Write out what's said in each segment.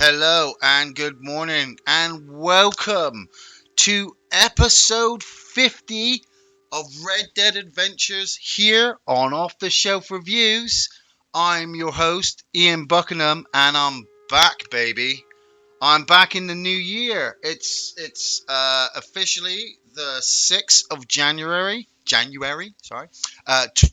Hello and good morning and welcome to episode 50 of Red Dead Adventures here on Off the Shelf Reviews. I'm your host, Ian Buckingham, and I'm back, baby. I'm back in the new year. It's officially the 6th of January, sorry, uh, t-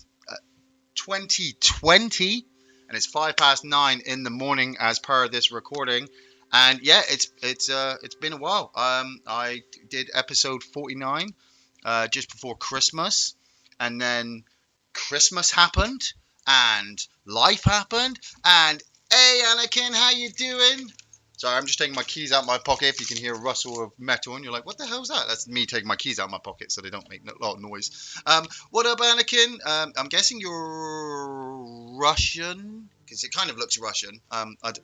2020, and it's 5 past 9 in the morning as per this recording. And yeah, it's been a while. I did episode 49 just before Christmas, and then Christmas happened, and life happened, and hey, Anakin, how you doing? Sorry, I'm just taking my keys out of my pocket. If you can hear a rustle of metal, and you're like, "What the hell's that?" That's me taking my keys out of my pocket so they don't make a lot of noise. What up, Anakin? I'm guessing you're Russian because it kind of looks Russian.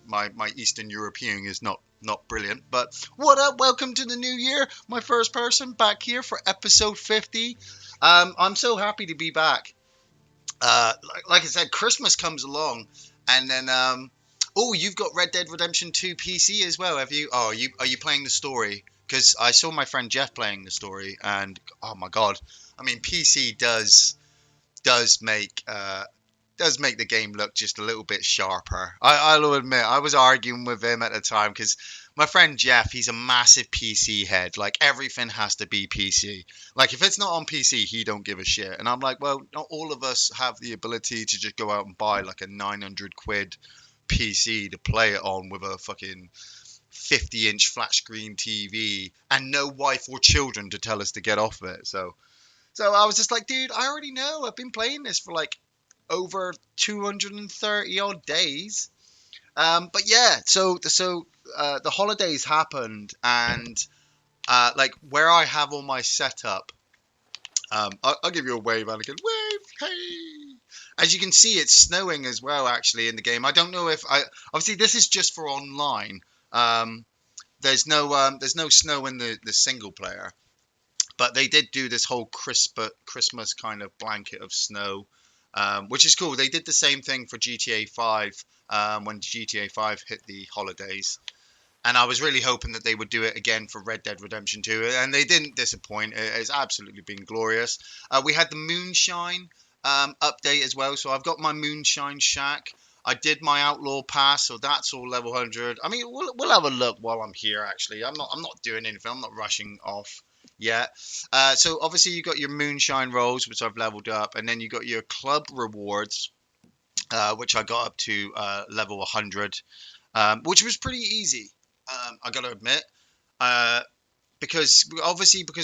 My Eastern European is not brilliant, but what up? Welcome to the new year. My first person back here for episode 50. I'm so happy to be back. Like I said, Christmas comes along, and then oh, you've got Red Dead Redemption 2 PC as well, have you? Oh, are you playing the story? Because I saw my friend Jeff playing the story, and oh my god, I mean PC does make does make the game look just a little bit sharper. I'll admit, I was arguing with him at the time because my friend Jeff, he's a massive PC head. Like everything has to be PC. Like if it's not on PC, he don't give a shit. And I'm like, well, not all of us have the ability to just go out and buy like a 900 quid PC to play it on with a fucking 50-inch flat screen TV and no wife or children to tell us to get off it. So I was just like, dude, I already know. I've been playing this for like over 230 odd days. But yeah, so the holidays happened, and like where I have all my setup, I'll give you a wave, Anakin. Wave, hey. As you can see, it's snowing as well, actually, in the game. I don't know if I obviously this is just for online. Um, there's no snow in the single player, but they did do this whole Christmas kind of blanket of snow, which is cool. They did the same thing for GTA 5 when GTA 5 hit the holidays. And I was really hoping that they would do it again for Red Dead Redemption 2, and they didn't disappoint. It's absolutely been glorious. We had the Moonshine update as well, so I've got my Moonshine Shack. I did my Outlaw Pass, so that's all level 100. I mean, we'll have a look while I'm here. Actually, I'm not doing anything. I'm not rushing off yet. So obviously you got your Moonshine rolls, which I've leveled up, and then you got your club rewards, which I got up to level 100, which was pretty easy. I got to admit, uh, because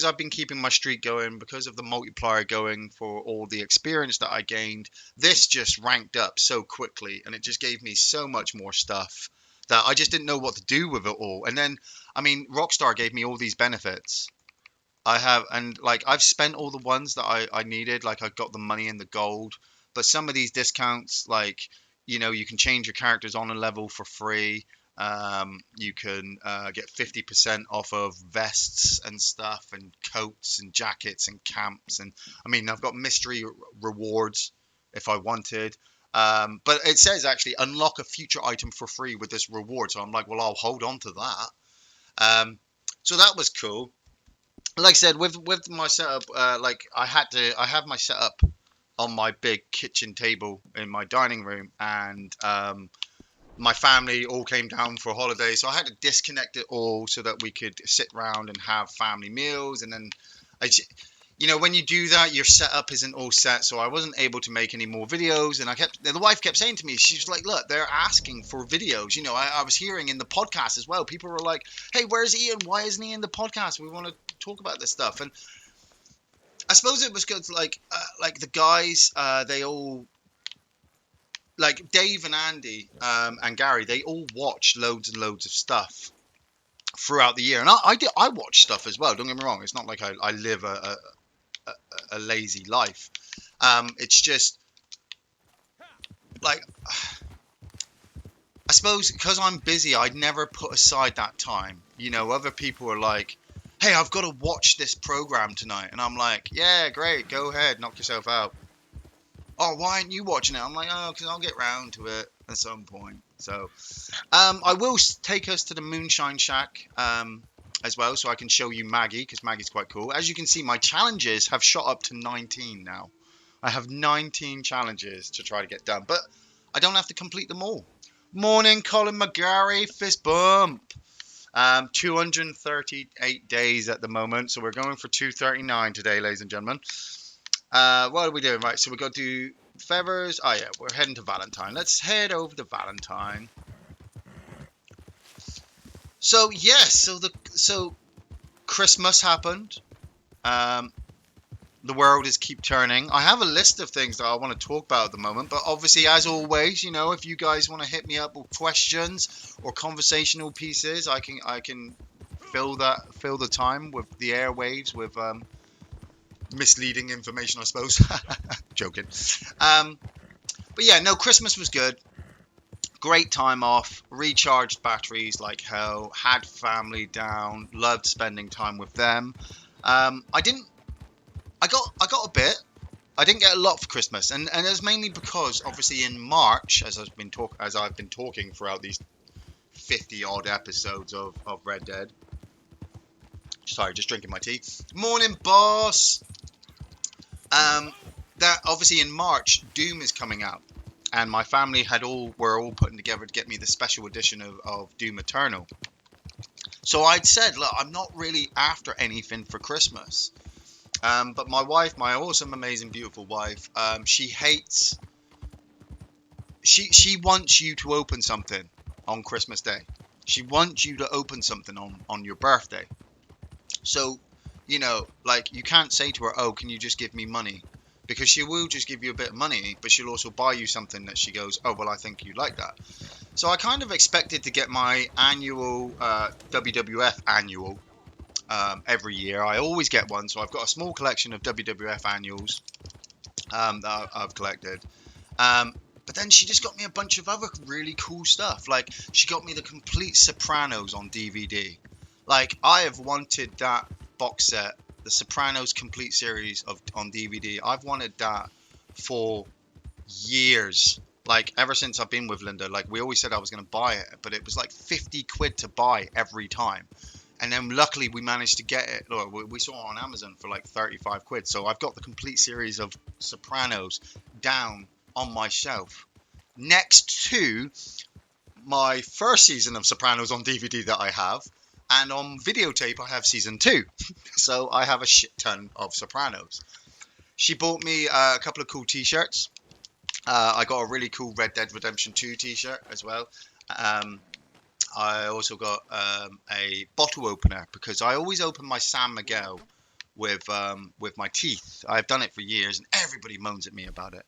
I've been keeping my streak going, because of the multiplier going for all the experience that I gained, this just ranked up so quickly, and it just gave me so much more stuff that I just didn't know what to do with it all. And then, I mean, Rockstar gave me all these benefits. I have, and like I've spent all the ones that I needed. Like I got the money and the gold, but some of these discounts, like you can change your characters on a level for free. You can get 50% off of vests and stuff, and coats and jackets and camps, and I mean I've got mystery rewards if I wanted. But it says actually unlock a future item for free with this reward, so I'm like, well, I'll hold on to that. So that was cool. Like I said, with my setup, like I have my setup on my big kitchen table in my dining room, and my family all came down for a holiday, so I had to disconnect it all so that we could sit around and have family meals. And then when you do that, your setup isn't all set, so I wasn't able to make any more videos. And the wife kept saying to me, she's like, look, they're asking for videos. I was hearing in the podcast as well, people were like, hey, where's Ian? Why isn't he in the podcast? We want to talk about this stuff. And I suppose it was good, like the guys, they all, like Dave and Andy, and Gary, they all watch loads and loads of stuff throughout the year. And I watch stuff as well, don't get me wrong. It's not like I live a lazy life. It's just like, I suppose because I'm busy, I'd never put aside that time. Other people are like, hey, I've got to watch this program tonight. And I'm like, yeah, great, go ahead, knock yourself out. oh, why aren't you watching it? I'm like, oh, because I'll get round to it at some point. So, I will take us to the Moonshine Shack as well, so I can show you Maggie, because Maggie's quite cool. As you can see, my challenges have shot up to 19 now. I have 19 challenges to try to get done, but I don't have to complete them all. Morning, Colin McGarry, fist bump. 238 days at the moment, so we're going for 239 today, ladies and gentlemen. What are we doing? Right, so we've got to do feathers. Oh yeah, we're heading to Valentine. Let's head over to Valentine. So yes, so Christmas happened. Um, the world is keep turning. I have a list of things that I want to talk about at the moment, but obviously, as always, you know, if you guys want to hit me up with questions or conversational pieces, I can fill the time with the airwaves with misleading information, I suppose. Joking. But yeah, no, Christmas was good. Great time off, recharged batteries like hell, had family down, loved spending time with them. I didn't. I got a bit. I didn't get a lot for Christmas, and it was mainly because obviously in March, as I've been talking throughout these 50 odd episodes of Red Dead. Sorry, just drinking my tea. Morning, boss. Um, that obviously in March, Doom is coming out, and my family were all putting together to get me the special edition of Doom Eternal. So I'd said, look, I'm not really after anything for Christmas. But my wife, my awesome, amazing, beautiful wife, she wants you to open something on Christmas Day. She wants you to open something on your birthday. So, you know, like you can't say to her, oh, can you just give me money? Because she will just give you a bit of money, but she'll also buy you something that she goes, oh, well, I think you like that. So I kind of expected to get my annual WWF annual every year. I always get one, so I've got a small collection of WWF annuals that I've collected. But then she just got me a bunch of other really cool stuff. Like she got me the complete Sopranos on DVD. Like I have wanted that box set, the Sopranos complete series on DVD. I've wanted that for years. Like ever since I've been with Linda, like we always said I was going to buy it, but it was like 50 quid to buy every time. And then luckily we managed to get it. Look, we saw it on Amazon for like 35 quid. So I've got the complete series of Sopranos down on my shelf next to my first season of Sopranos on DVD that I have. And on videotape, I have season 2. So I have a shit ton of Sopranos. She bought me a couple of cool t-shirts. I got a really cool Red Dead Redemption 2 t-shirt as well. I also got a bottle opener because I always open my San Miguel with my teeth. I've done it for years and everybody moans at me about it.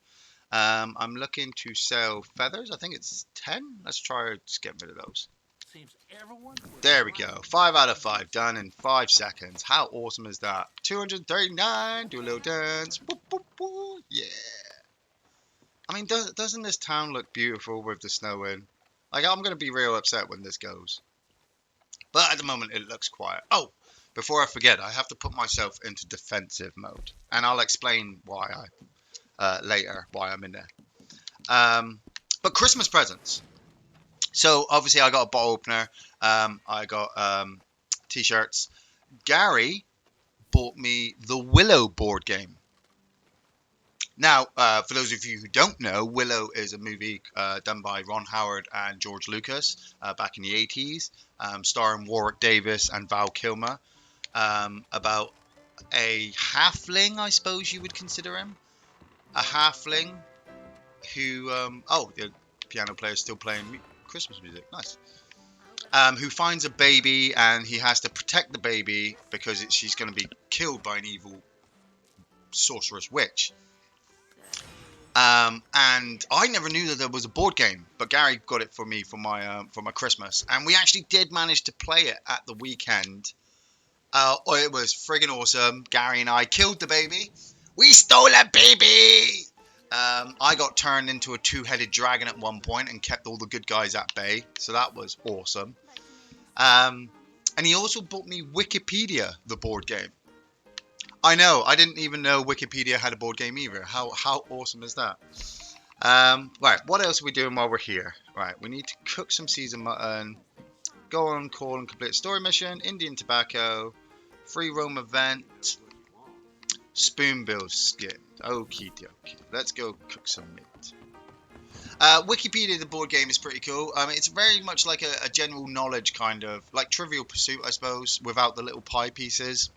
I'm looking to sell feathers. I think it's 10. Let's try to get rid of those. There we go. 5 out of 5 done in 5 seconds. How awesome is that? 239. Do a little dance. Boop, boop, boop. Yeah. I mean, doesn't this town look beautiful with the snow in? Like, I'm going to be real upset when this goes. But at the moment, it looks quiet. Oh, before I forget, I have to put myself into defensive mode. And I'll explain why later, why I'm in there. But Christmas presents. So, obviously, I got a bottle opener. I got t-shirts. Gary bought me the Willow board game. Now, for those of you who don't know, Willow is a movie done by Ron Howard and George Lucas back in the 80s, starring Warwick Davis and Val Kilmer, about a halfling, I suppose you would consider him. A halfling who, the piano player is still playing Christmas music, nice. Who finds a baby and he has to protect the baby because she's going to be killed by an evil sorceress witch. And I never knew that there was a board game, but Gary got it for me for my Christmas, and we actually did manage to play it at the weekend. It was friggin' awesome. Gary and I killed the baby. We stole a baby. I got turned into a 2-headed dragon at one point and kept all the good guys at bay, so that was awesome. And he also bought me Wikipedia, the board game. I know. I didn't even know Wikipedia had a board game either. How awesome is that? Right. What else are we doing while we're here? Right. We need to cook some seasoned mutton. Go on call and complete a story mission. Indian tobacco. Free roam event. Spoonbill skin. Okie dokie. Let's go cook some meat. Wikipedia, the board game, is pretty cool. I mean, it's very much like a general knowledge kind of like Trivial Pursuit, I suppose, without the little pie pieces.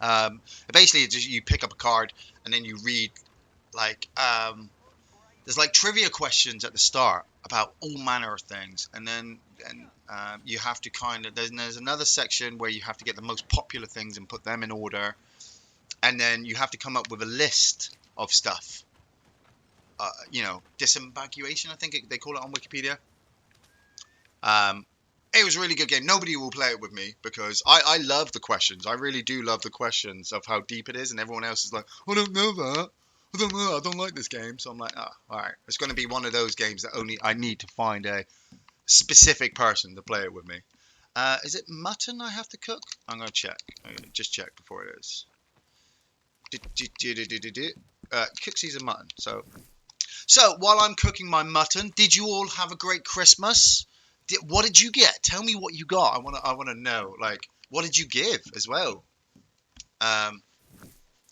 Um, Basically, it's just you pick up a card and then you read like there's like trivia questions at the start about all manner of things, and then you have to kind of there's another section where you have to get the most popular things and put them in order, and then you have to come up with a list of stuff. Disambiguation, I think they call it on Wikipedia. Um, it was a really good game. Nobody will play it with me because I love the questions. I really do love the questions of how deep it is, and everyone else is like, I don't know that. I don't know. I don't like this game. So I'm like, oh, all right. It's going to be one of those games that only I need to find a specific person to play it with me. Is it mutton I have to cook? I'm going to check. I'm going to just check before it is. Cook season mutton. So while I'm cooking my mutton, did you all have a great Christmas? What did you get? Tell me what you got. I wanna know. Like, what did you give as well? Um,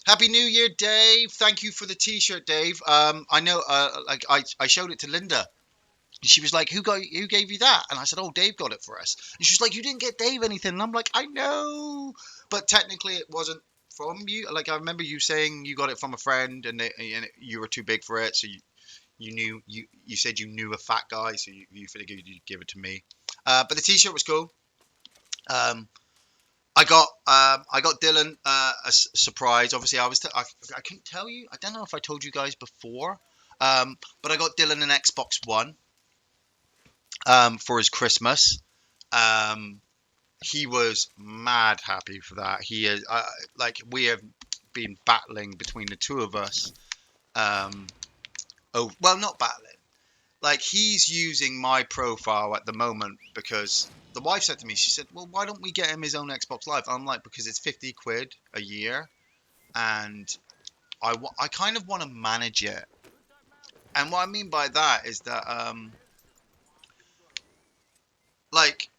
Happy New Year, Dave. Thank you for the T-shirt, Dave. I know. I showed it to Linda. And she was like, Who gave you that?" And I said, "Oh, Dave got it for us." And she's like, "You didn't get Dave anything." And I'm like, "I know, but technically it wasn't from you. Like, I remember you saying you got it from a friend, and you were too big for it, so you said you knew a fat guy, so you figured you'd give it to me. But the T-shirt was cool. Um, I got Dylan a surprise. Obviously, I couldn't tell you. I don't know if I told you guys before. But I got Dylan an Xbox One for his Christmas. Um, he was mad happy for that. He is like we have been battling between the two of us. Oh well, not battling. Like he's using my profile at the moment because the wife said to me, she said, "Well, why don't we get him his own Xbox Live?" I'm like, "Because it's 50 quid a year, and I kind of want to manage it." And what I mean by that is that like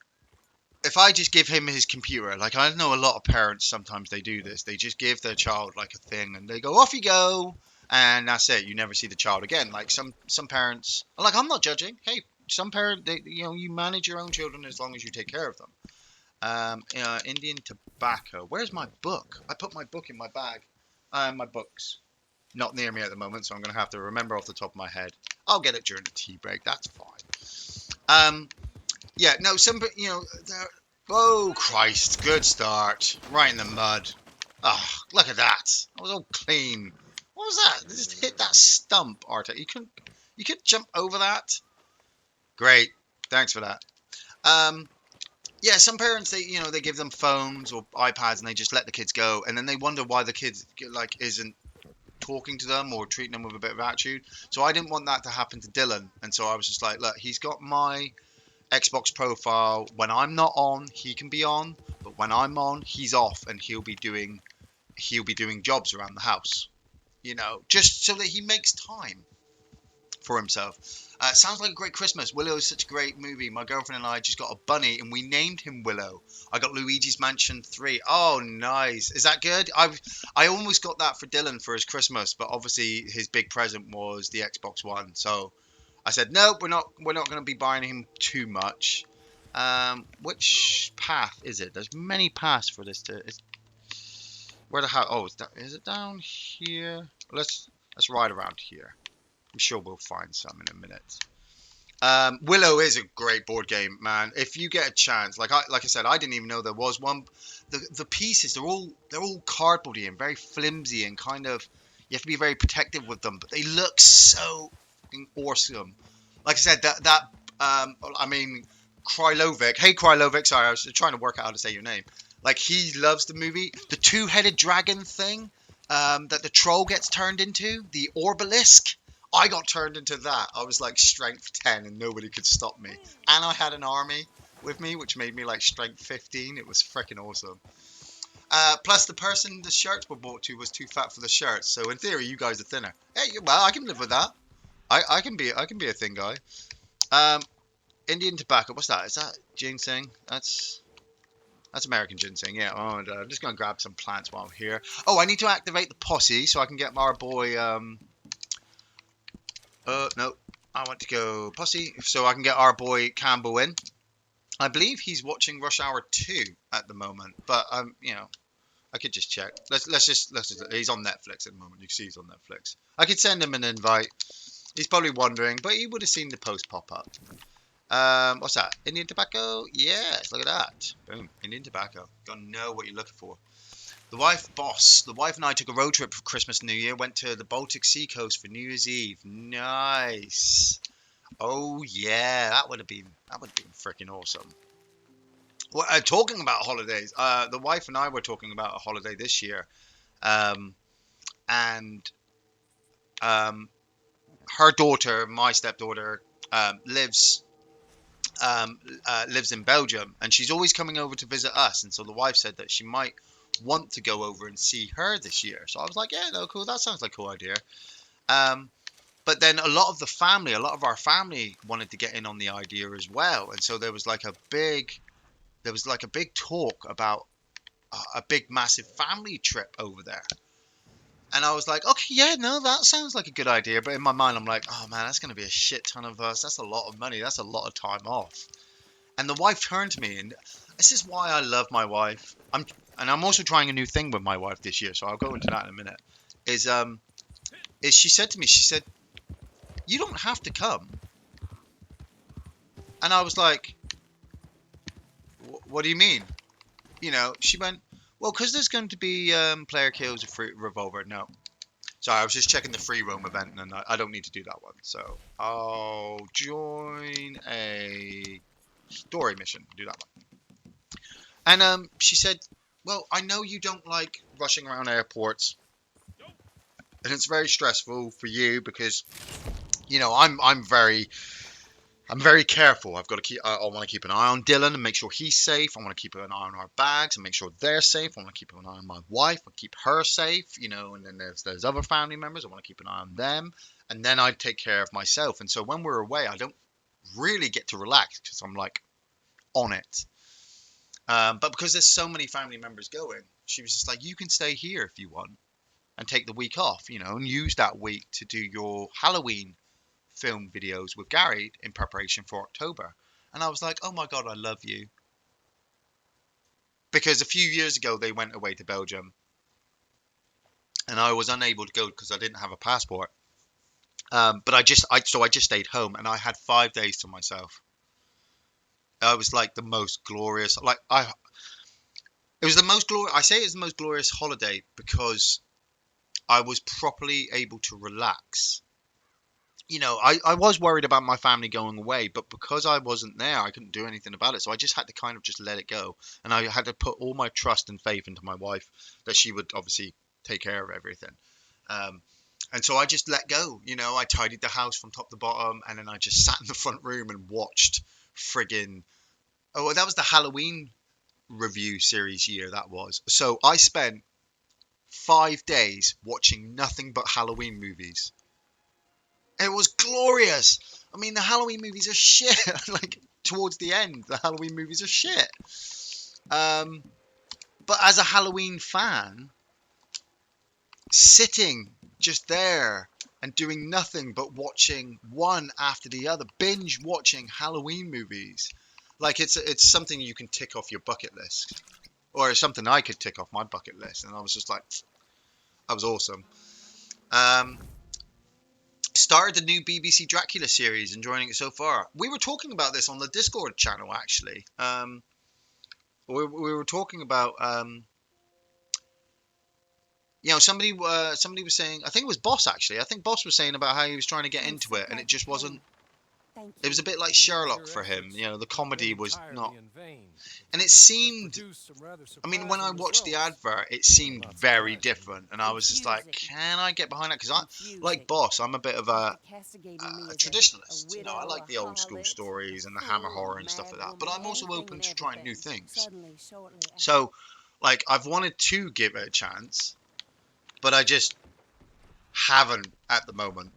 if I just give him his computer, like I know a lot of parents sometimes they do this. They just give their child like a thing and they go, "Off you go." And that's it. You never see the child again. Like some parents, like I'm not judging. Hey, some parent, you manage your own children as long as you take care of them. Indian tobacco. Where's my book? I put my book in my bag. My book's not near me at the moment, so I'm gonna have to remember off the top of my head. I'll get it during the tea break. That's fine. Yeah, no, oh Christ, good start. Right in the mud. Oh, look at that. That was all clean. What was that? They just hit that stump, Arta. You could jump over that. Great. Thanks for that. Um, yeah, some parents they give them phones or iPads and they just let the kids go, and then they wonder why the kids like isn't talking to them or treating them with a bit of attitude. So I didn't want that to happen to Dylan, and so I was just like, look, he's got my Xbox profile. When I'm not on, he can be on, but when I'm on, he's off, and he'll be doing jobs around the house. Just so that he makes time for himself. Sounds like a great Christmas. Willow is such a great movie. My girlfriend and I just got a bunny and we named him Willow. I got Luigi's Mansion 3. Oh, nice. Is that good? I almost got that for Dylan for his Christmas, but obviously his big present was the Xbox One. So I said, nope, we're not going to be buying him too much. Which path is it? There's many paths for this where the house? Oh, is it down here? Let's ride around here. I'm sure we'll find some in a minute. Willow is a great board game, man. If you get a chance, like I said, I didn't even know there was one. The pieces they're all cardboardy and very flimsy and kind of you have to be very protective with them, but they look so awesome. Like I said, I mean, Krylovic. Hey, Krylovic. Sorry, I was trying to work out how to say your name. Like he loves the movie, the two-headed dragon thing that the troll gets turned into, the Orbalisk. I got turned into that. I was like strength 10 and nobody could stop me. And I had an army with me, which made me like strength 15. It was freaking awesome. Plus, the person the shirts were bought to was too fat for the shirts. So in theory, you guys are thinner. Hey, well, I can live with that. I can be a thin guy. Um, Indian tobacco. What's that? Is that ginseng? That's American ginseng. Yeah. Oh, and, I'm just gonna grab some plants while I'm here. Oh, I need to activate the posse so I can get our boy. No. I want to go posse so I can get our boy Campbell in. I believe he's watching Rush Hour 2 at the moment, but I could just check. Let's just. He's on Netflix at the moment. You can see he's on Netflix. I could send him an invite. He's probably wondering, but he would have seen the post pop up. What's that? Indian tobacco? Yes, look at that. Boom. Indian tobacco. Gotta know what you're looking for. The wife and I took a road trip for Christmas and New Year. Went to the Baltic Sea coast for New Year's Eve. Nice. Oh yeah, that would have been freaking awesome. Well, talking about holidays, the wife and I were talking about a holiday this year, um, and um, her daughter, my stepdaughter, lives lives in Belgium, and she's always coming over to visit us. And so the wife said that she might want to go over and see her this year. So I was like, yeah, no, cool. That sounds like a cool idea. Um, but then a lot of our family wanted to get in on the idea as well, and so there was like a big talk about a big massive family trip over there. And I was like, okay, yeah, no, that sounds like a good idea. But in my mind, I'm like, oh man, that's going to be a shit ton of us. That's a lot of money. That's a lot of time off. And the wife turned to me, and this is why I love my wife. I'm also trying a new thing with my wife this year, so I'll go into that in a minute. Is is she said to me, she said, you don't have to come. And I was like, what do you mean? She went, well, because there's going to be player kills a free revolver. No. Sorry, I was just checking the free roam event, and I don't need to do that one. So I'll join a story mission. Do that one. And she said, "Well, I know you don't like rushing around airports, and it's very stressful for you because I'm very careful. I've got to keep. I want to keep an eye on Dylan and make sure he's safe. I want to keep an eye on our bags and make sure they're safe. I want to keep an eye on my wife and keep her safe. And then there's other family members. I want to keep an eye on them, and then I take care of myself. And so when we're away, I don't really get to relax because I'm like on it. But because there's so many family members going, she was just like, you can stay here if you want and take the week off, and use that week to do your Halloween film videos with Gary in preparation for October. And I was like, oh my God, I love you. Because a few years ago, they went away to Belgium and I was unable to go because I didn't have a passport. But I just stayed home and I had 5 days to myself. I was like the most glorious, it was the most glorious, I say it's the most glorious holiday because I was properly able to relax. I was worried about my family going away, but because I wasn't there, I couldn't do anything about it. So I just had to kind of just let it go. And I had to put all my trust and faith into my wife that she would obviously take care of everything. Um, and so I just let go. I tidied the house from top to bottom, and then I just sat in the front room and watched friggin' oh, that was the Halloween review series year, that was. So I spent 5 days watching nothing but Halloween movies. It was glorious. I mean, the Halloween movies are shit. Like towards the end, the Halloween movies are shit. Um, but as a Halloween fan, sitting just there and doing nothing but watching one after the other, binge watching Halloween movies, like it's something you can tick off your bucket list, or it's something I could tick off my bucket list. And I was just like, that was awesome. Um, Started the new BBC Dracula series, enjoying it so far. We were talking about this on the Discord channel, actually. We were talking about, somebody was saying, I think it was Boss actually. I think Boss was saying about how he was trying to get into it, and it just wasn't. It was a bit like Sherlock for him. The comedy was not, and it seemed. I mean, when I watched the advert, it seemed very different, and I was just like, "Can I get behind that?" Because like Boss, I'm a bit of a traditionalist. I like the old school stories and the Hammer horror and stuff like that. But I'm also open to trying new things. So Like, I've wanted to give it a chance, but I just haven't at the moment.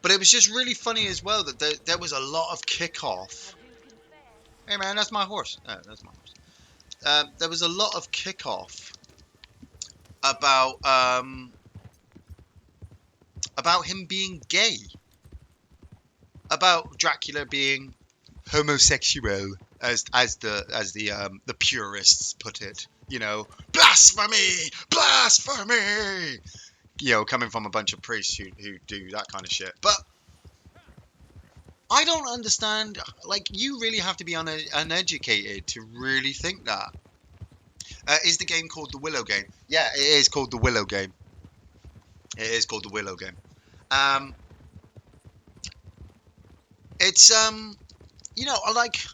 But it was just really funny as well that there was a lot of kickoff. Hey man, that's my horse. That's my horse. There was a lot of kickoff about him being gay, about Dracula being homosexual, as the purists put it. You know, blasphemy, blasphemy. You know, coming from a bunch of priests who do that kind of shit. But I don't understand. Like, you really have to be uneducated to really think that. Is the game called the Willow Game? Yeah, it is called the Willow Game. It is called the Willow Game. It's you know, like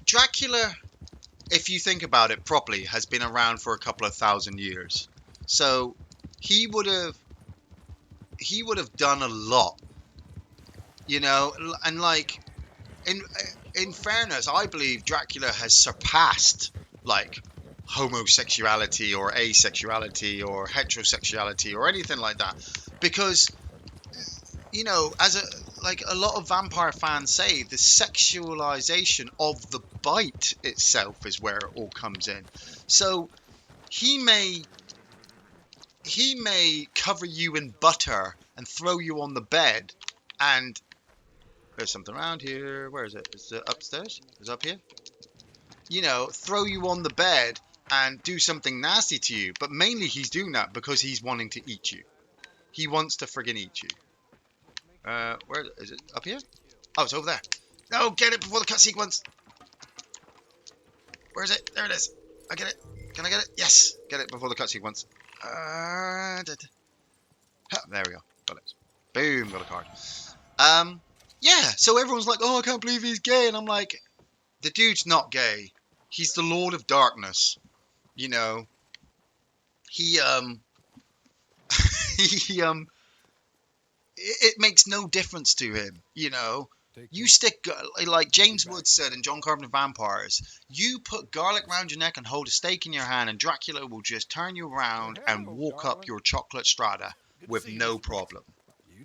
Dracula, if you think about it properly, has been around for a couple of thousand years. So he would have done a lot, you know, and like in fairness, I believe Dracula has surpassed like homosexuality or asexuality or heterosexuality or anything like that, because you know, as a lot of vampire fans say, the sexualization of the bite itself is where it all comes in. So he may cover you in butter and throw you on the bed, and there's something around here. Where is it? Is it upstairs? Is it up here? You know, throw you on the bed and do something nasty to you. But mainly he's doing that because he's wanting to eat you. He wants to friggin' eat you. Where is it? Up here? Oh, it's over there. No, get it before the cut sequence. Where is it? There it is. I get it. Can I get it? Yes. Get it before the cut sequence. There we go. Got it. Boom. Got a card. Yeah. So everyone's like, oh, I can't believe he's gay. And I'm like, the dude's not gay. He's the Lord of Darkness. You know, he it makes no difference to him, you know. You stick, like James Woods said in John Carpenter Vampires, you put garlic round your neck and hold a steak in your hand, and Dracula will just turn you around and walk up your chocolate strata with no problem.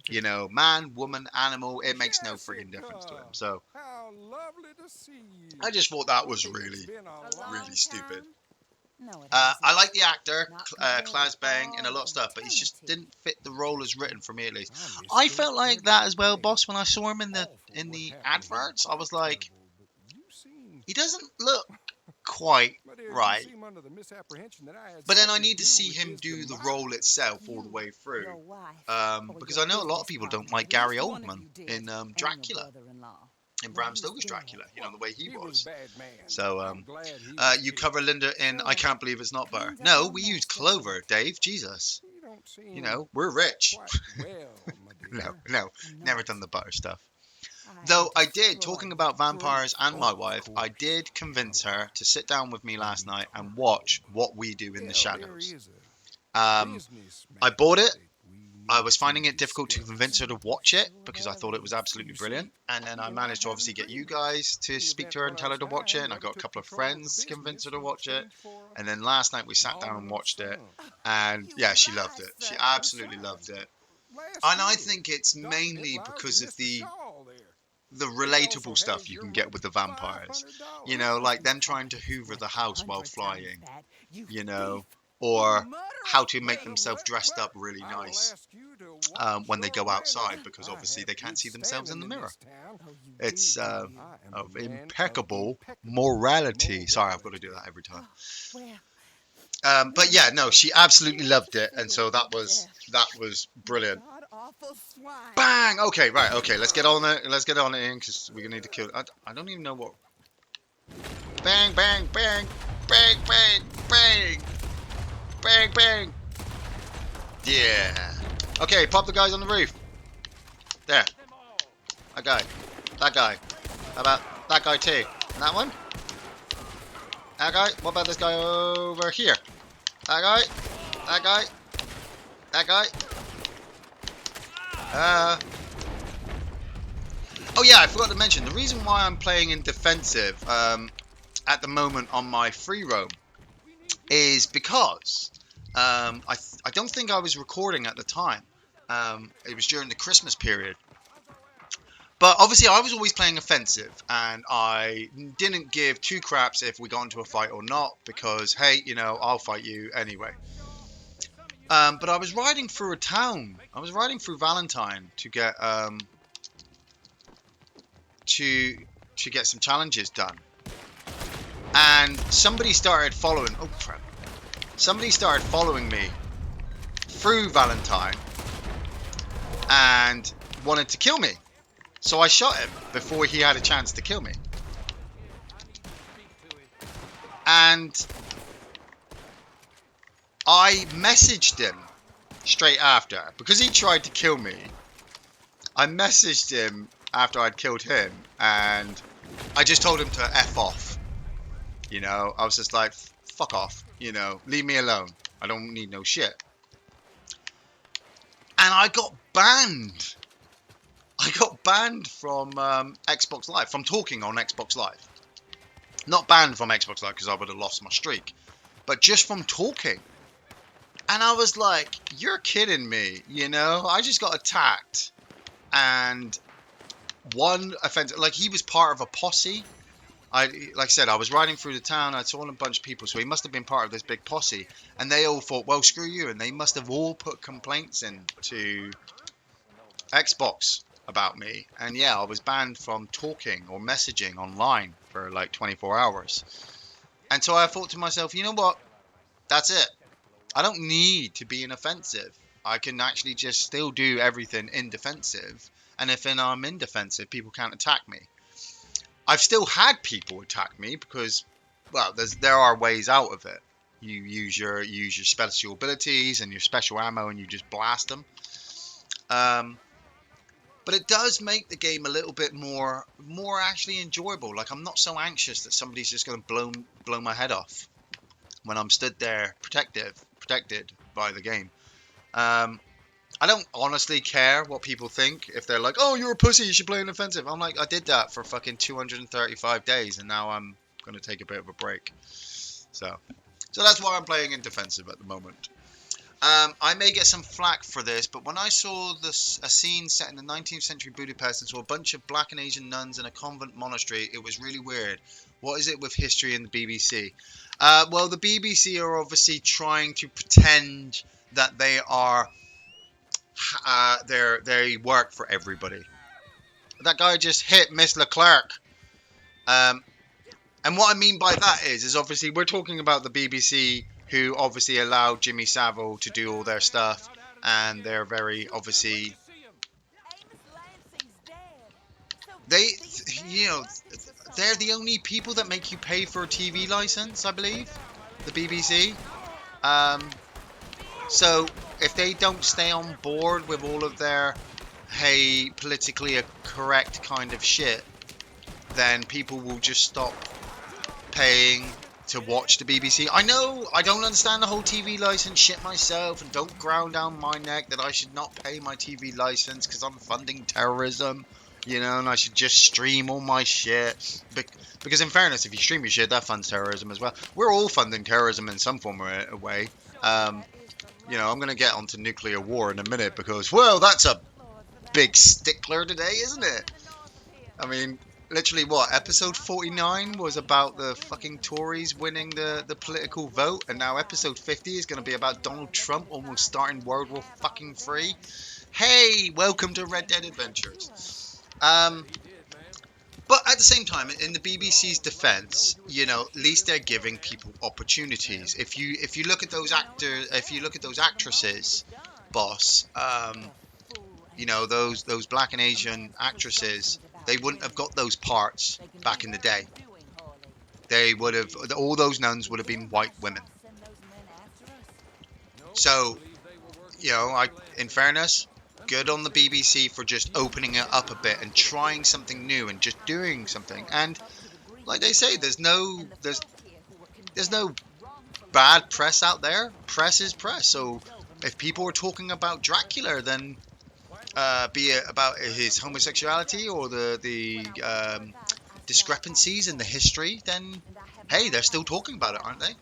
You know, man, woman, animal, it makes no friggin' difference to him. So I just thought that was really, really stupid. I like the actor, Claes Bang, and a lot of stuff, but he just didn't fit the role as written for me, at least. I felt like that as well, boss. When I saw him in the adverts, I was like, he doesn't look quite right. But then I need to see him do the role itself all the way through, because I know a lot of people don't like Gary Oldman in Dracula. In Bram Stoker's Dracula, you know, the way he was. So, you cover Linda in I Can't Believe It's Not Butter. No, we use clover, Dave. Jesus. You know, we're rich. No, never done the butter stuff. Though I did, talking about vampires and my wife, I did convince her to sit down with me last night and watch What We Do in the Shadows. I bought it. I was finding it difficult to convince her to watch it because I thought it was absolutely brilliant. And then I managed to obviously get you guys to speak to her and tell her to watch it. And I got a couple of friends to convince her to watch it. And then last night we sat down and watched it. And yeah, she loved it. She absolutely loved it. And I think it's mainly because of the relatable stuff you can get with the vampires. You know, like them trying to hoover the house while flying. You know. Or how to make themselves dressed up really nice when they go outside, because obviously they can't see themselves in the mirror. It's of impeccable morality. Sorry, I've got to do that every time. But yeah, no, she absolutely loved it, and so that was brilliant. Bang! Okay, right. Okay, let's get on it. Let's get on it in because we need to kill. I don't even know what. Bang! Bang! Bang! Bang! Bang! Bang! Bang, bang. Yeah. Okay, pop the guys on the roof. There. That guy. That guy. How about that guy too? And that one? That guy? What about this guy over here? That guy? That guy? That guy? Oh yeah, I forgot to mention the reason why I'm playing in defensive at the moment on my free roam is because I don't think I was recording at the time. It was during the Christmas period. But obviously, I was always playing offensive, and I didn't give two craps if we got into a fight or not, because hey, I'll fight you anyway. But I was riding through a town. I was riding through Valentine to get to get some challenges done, and somebody started following. Oh crap! Somebody started following me through Valentine and wanted to kill me. So I shot him before he had a chance to kill me. And I messaged him straight after because he tried to kill me. I messaged him after I'd killed him and I just told him to F off. I was just like, fuck off, leave me alone. I don't need no shit. And I got banned. I got banned from Xbox Live, from talking on Xbox Live. Not banned from Xbox Live because I would have lost my streak, but just from talking. And I was like, you're kidding me, I just got attacked. And one offense, like he was part of a posse. Like I said, I was riding through the town. I saw a bunch of people, so he must have been part of this big posse. And they all thought, well, screw you. And they must have all put complaints in to Xbox about me. And yeah, I was banned from talking or messaging online for like 24 hours. And so I thought to myself, you know what? That's it. I don't need to be in offensive. I can actually just still do everything in defensive. And if I'm in defensive, people can't attack me. I've still had people attack me because, well, there are ways out of it. You use your special abilities and your special ammo, and you just blast them. But it does make the game a little bit more actually enjoyable. Like I'm not so anxious that somebody's just going to blow my head off when I'm stood there protected by the game. I don't honestly care what people think. If they're like, oh, you're a pussy, you should play an offensive. I'm like, I did that for fucking 235 days, and now I'm going to take a bit of a break. So that's why I'm playing in defensive at the moment. I may get some flack for this, but when I saw a scene set in the 19th century Budapest and saw a bunch of black and Asian nuns in a convent monastery, it was really weird. What is it with history and the BBC? Well, the BBC are obviously trying to pretend that they are... they work for everybody. That guy just hit Miss Leclerc. And what I mean by that is obviously we're talking about the BBC, who obviously allowed Jimmy Savile to do all their stuff, and they're very obviously they're the only people that make you pay for a TV license, I believe, the BBC. So if they don't stay on board with all of their, hey, politically correct kind of shit, then people will just stop paying to watch the BBC. I know I don't understand the whole TV license shit myself, and don't ground down my neck that I should not pay my TV license because I'm funding terrorism, and I should just stream all my shit. Because in fairness, if you stream your shit, that funds terrorism as well. We're all funding terrorism in some form or way. I'm going to get onto nuclear war in a minute because, well, that's a big stickler today, isn't it? I mean, literally what, episode 49 was about the fucking Tories winning the political vote, and now episode 50 is going to be about Donald Trump almost starting World War fucking 3. Hey, welcome to Red Dead Adventures. But at the same time, in the BBC's defense, at least they're giving people opportunities. If you look at those actresses, boss, those black and Asian actresses, they wouldn't have got those parts back in the day. They would have, all those nuns would have been white women. So, in fairness, good on the BBC for just opening it up a bit and trying something new and just doing something. And like they say, there's no bad press out there. Press is press. So if people are talking about Dracula, then be it about his homosexuality or the discrepancies in the history, then hey, they're still talking about it, aren't they?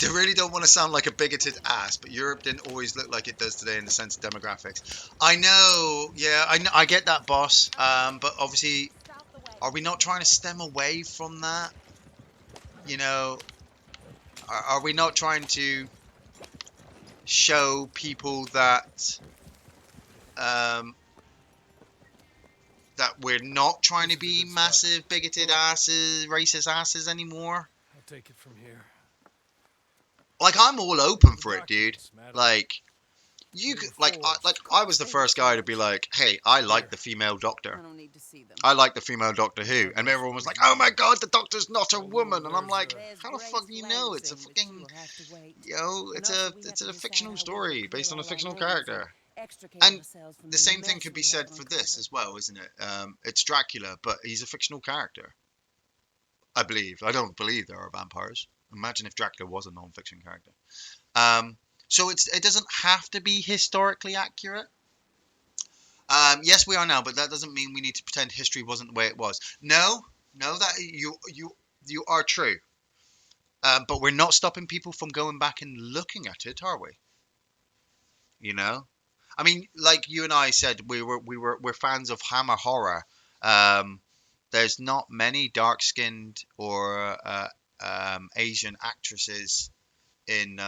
Really don't want to sound like a bigoted ass, but Europe didn't always look like it does today in the sense of demographics. I know, yeah, I know, I get that, boss. But obviously, are we not trying to stem away from that? You know, are we not trying to show people um, that we're not trying to be massive bigoted asses, racist asses anymore? I'll take it from here. Like, I'm all open for it, dude. Like, you could, like I was the first guy to be like, hey, I like the female Doctor. I don't need to see them. I like the female Doctor Who, and everyone was like, "Oh my God, the Doctor's not a woman," and I'm like, "How the fuck do you know? It's a fucking, it's a fictional story based on a fictional character." And the same thing could be said for this as well, isn't it? It's Dracula, but he's a fictional character. I believe. I don't believe there are vampires. Imagine if Dracula was a non-fiction character. So it doesn't have to be historically accurate. Yes, we are now, but that doesn't mean we need to pretend history wasn't the way it was. No, that you are true. But we're not stopping people from going back and looking at it, are we? You know, I mean, like you and I said, we're fans of Hammer horror. Um, there's not many dark-skinned or Asian actresses in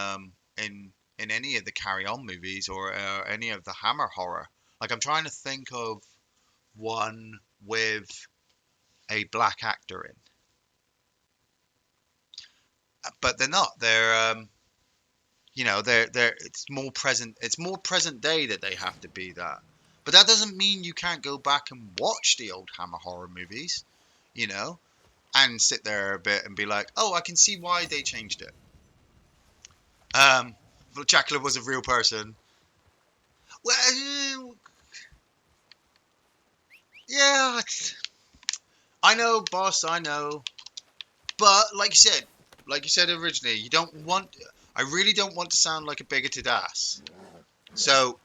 in any of the Carry On movies or any of the Hammer horror. Like, I'm trying to think of one with a black actor in, but they're not. They're it's more present. It's more present day that they have to be that. But that doesn't mean you can't go back and watch the old Hammer horror movies, you know, and sit there a bit and be like, oh, I can see why they changed it. If Dracula was a real person. Well, yeah, I know, boss. I know. But like you said originally, you don't want. I really don't want to sound like a bigoted ass. So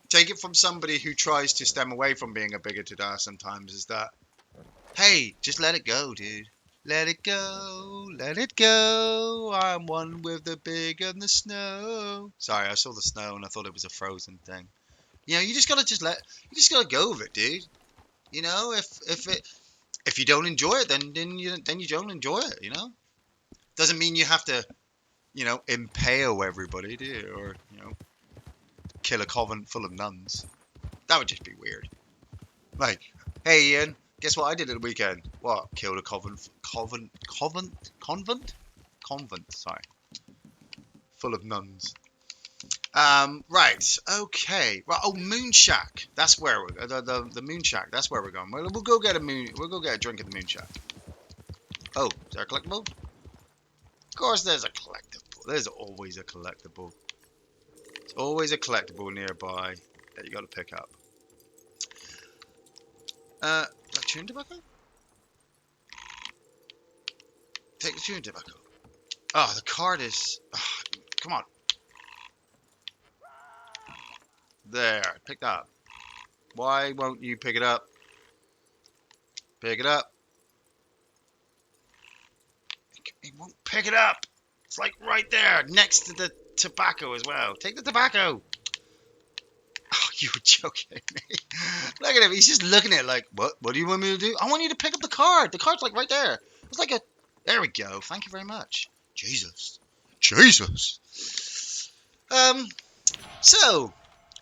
take it from somebody who tries to stem away from being a bigoted ass. Sometimes is that, hey, just let it go, dude. Let it go, let it go. I'm one with the big and the snow. Sorry, I saw the snow and I thought it was a Frozen thing. You know, you just gotta you just gotta go with it, dude. You know, if you don't enjoy it, then you don't enjoy it. You know, doesn't mean you have to, impale everybody, do you? Or kill a convent full of nuns. That would just be weird. Like, hey Ian, guess what I did at the weekend? What? Killed a convent. Sorry, full of nuns. Right, okay. Right, oh, Moonshack. That's where the Moonshack. That's where we're going. We'll go get We'll go get a drink at the Moonshack. Oh, is there a collectible? Of course, there's a collectible. There's always a collectible. There's always a collectible nearby that you got to pick up. Chewing tobacco? Take the chewing tobacco. Oh, the card is. Oh, come on. There, pick that up. Why won't you pick it up? Pick it up. It won't pick it up. It's like right there, next to the tobacco as well. Take the tobacco. Oh, you were joking me. Look at him. He's just looking at it like, what? What do you want me to do? I want you to pick up the card. The card's like right there. It's like a. There we go. Thank you very much. Jesus. So,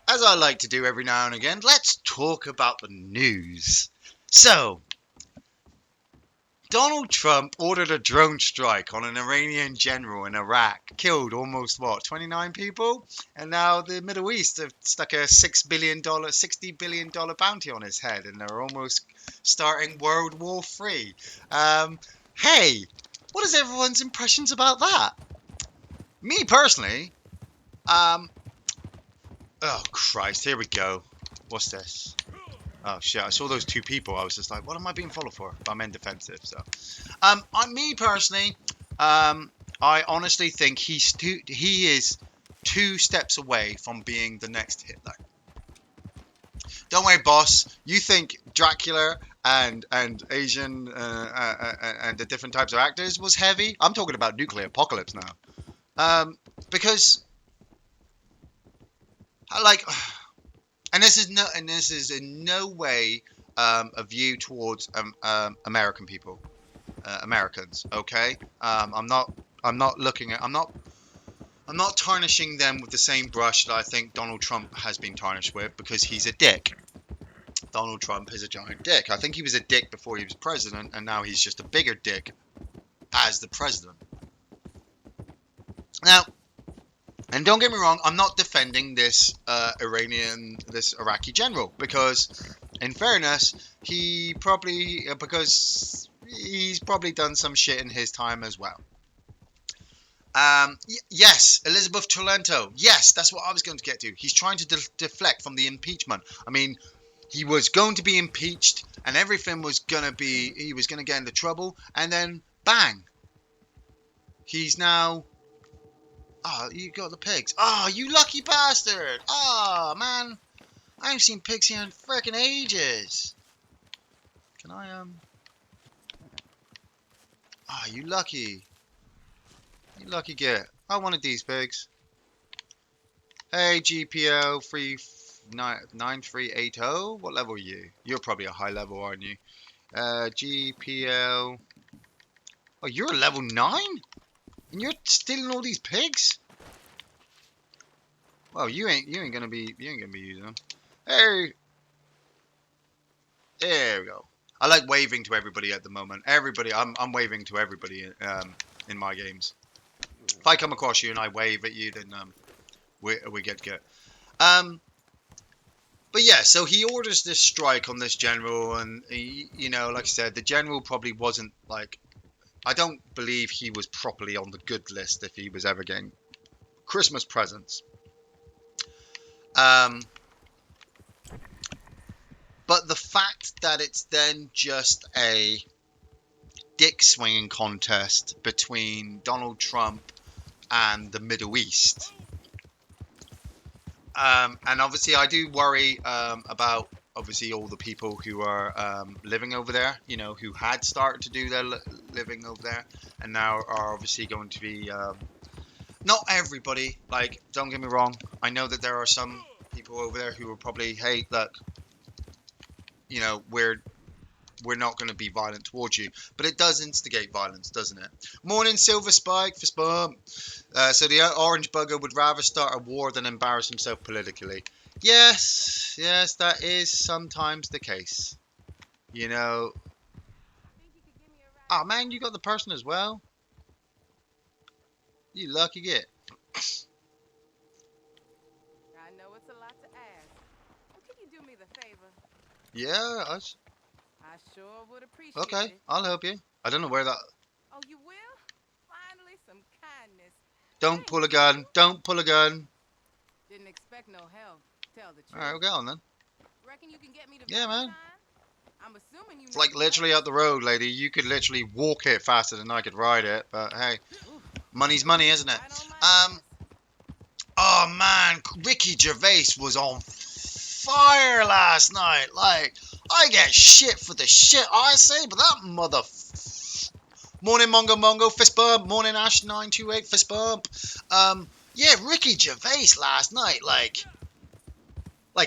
as I like to do every now and again, let's talk about the news. So, Donald Trump ordered a drone strike on an Iranian general in Iraq, killed almost, 29 people? And now the Middle East have stuck a $60 billion bounty on his head, and they're almost starting World War III. Hey, what is everyone's impressions about that? Me personally, oh Christ, here we go. What's this? Oh shit, I saw those two people. I was just like, what am I being followed for? But I'm in defensive, so. On me personally, I honestly think he is 2 steps away from being the next Hitler. Don't worry, boss. You think Dracula and Asian and the different types of actors was heavy? I'm talking about nuclear apocalypse now. Because like, and this is in no way a view towards American people, Americans. Okay, I'm not looking at I'm not tarnishing them with the same brush that I think Donald Trump has been tarnished with because he's a dick. Donald Trump is a giant dick. I think he was a dick before he was president, and now he's just a bigger dick as the president. Now, and don't get me wrong, I'm not defending this Iraqi general because, in fairness, because he's probably done some shit in his time as well. Yes, Elizabeth Tolento. Yes, that's what I was going to get to. He's trying to deflect from the impeachment. I mean, he was going to be impeached, and everything was going to be. He was going to get into trouble, and then bang, he's now. Oh, you got the pigs. Oh, you lucky bastard. Oh, man. I haven't seen pigs here in freaking ages. Can I, Ah, you lucky. You lucky git. I wanted these pigs. Hey, GPL 9380. What level are you? You're probably a high level, aren't you? GPL. Oh, you're a level 9? And you're stealing all these pigs? Well, you ain't gonna be using them. Hey, there we go. I like waving to everybody at the moment. Everybody, I'm waving to everybody in my games. If I come across you and I wave at you, then we get good. But yeah, so he orders this strike on this general, and he, you know, like I said, the general probably wasn't like. I don't believe he was properly on the good list if he was ever getting Christmas presents. But the fact that it's then just a dick swinging contest between Donald Trump and the Middle East. And obviously I do worry about obviously all the people who are living over there, you know, who had started to do their living over there and now are obviously going to be not everybody, like, don't get me wrong, I know that there are some people over there who are probably, hey, look, you know, we're not going to be violent towards you, but it does instigate violence, doesn't it? Morning, Silver Spike, fist bump. So the orange bugger would rather start a war than embarrass himself politically. Yes, that is sometimes the case. You know. Oh man, you got the person as well. You lucky git. I know it's a lot to ask. Well, can you do me the favor? Yeah, I sure would appreciate okay, it. I'll help you. I don't know where that. Oh, you will? Finally, some kindness. Don't Thank pull a you. gun. Don't pull a gun. Didn't expect no help. Tell the truth. All right, we'll get on then. Reckon you can get me to Yeah, man. Valentine? I'm assuming you It's know like the literally place. up the road, lady. You could literally walk it faster than I could ride it. But hey, money's money, isn't it? Right on my ass. Oh man, Ricky Gervais was on fire last night. Like, I get shit for the shit I say, but that mother. Morning, Mongo, fist bump. Morning, Ash928, fist bump. Yeah, Ricky Gervais last night, like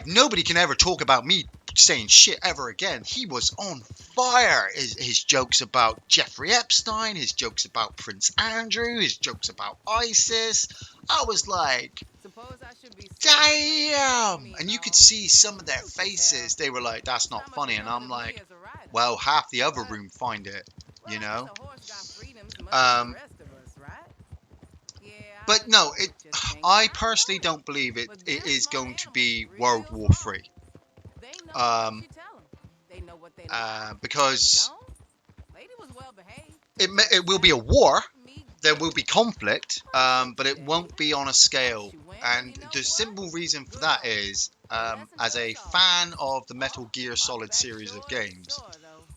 nobody can ever talk about me saying shit ever again. He was on fire. His jokes about Jeffrey Epstein, his jokes about Prince Andrew, his jokes about ISIS. I was like, Suppose I should be damn! And you could see some of their faces. They were like, that's not funny. And I'm like, well, half the other room find it, you know? But no, I personally don't believe it is going to be World War III. Because it will be a war, there will be conflict, but it won't be on a scale. And the simple reason for that is, as a fan of the Metal Gear Solid series of games,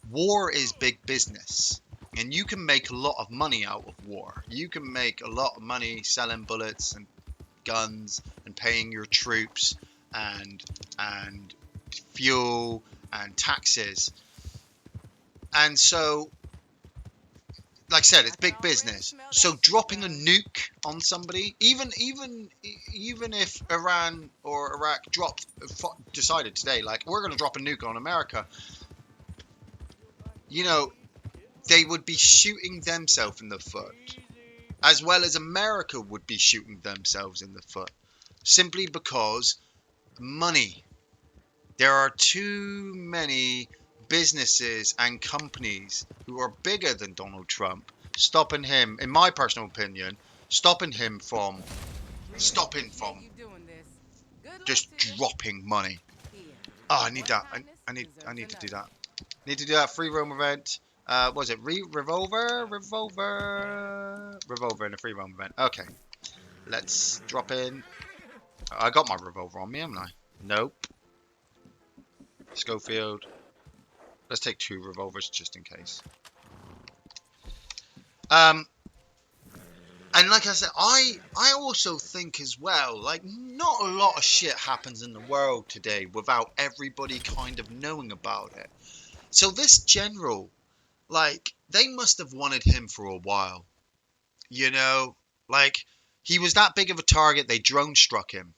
war is big business. And you can make a lot of money out of war. You can make a lot of money selling bullets and guns and paying your troops and fuel and taxes. And so, like I said, it's I can big already business. smell So that dropping a shotgun. nuke on somebody, even if Iran or Iraq decided today, like we're going to drop a nuke on America, you know, they would be shooting themselves in the foot, as well as America would be shooting themselves in the foot, simply because money. There are too many businesses and companies who are bigger than Donald Trump, stopping him, in my personal opinion, stopping him from Really stopping appreciate from you doing this. Good luck just to you. dropping money. Here, Oh, I your need Royal that. Highness I deserves need to do another. that. Need to do that free roam event. Was it revolver in a free roam event? Okay, let's drop in. I got my revolver on me, haven't I? Nope. Schofield. Let's take 2 revolvers just in case. Um, and like I said, I also think as well, like not a lot of shit happens in the world today without everybody kind of knowing about it. So this general, like, they must have wanted him for a while, you know, like he was that big of a target. They drone struck him,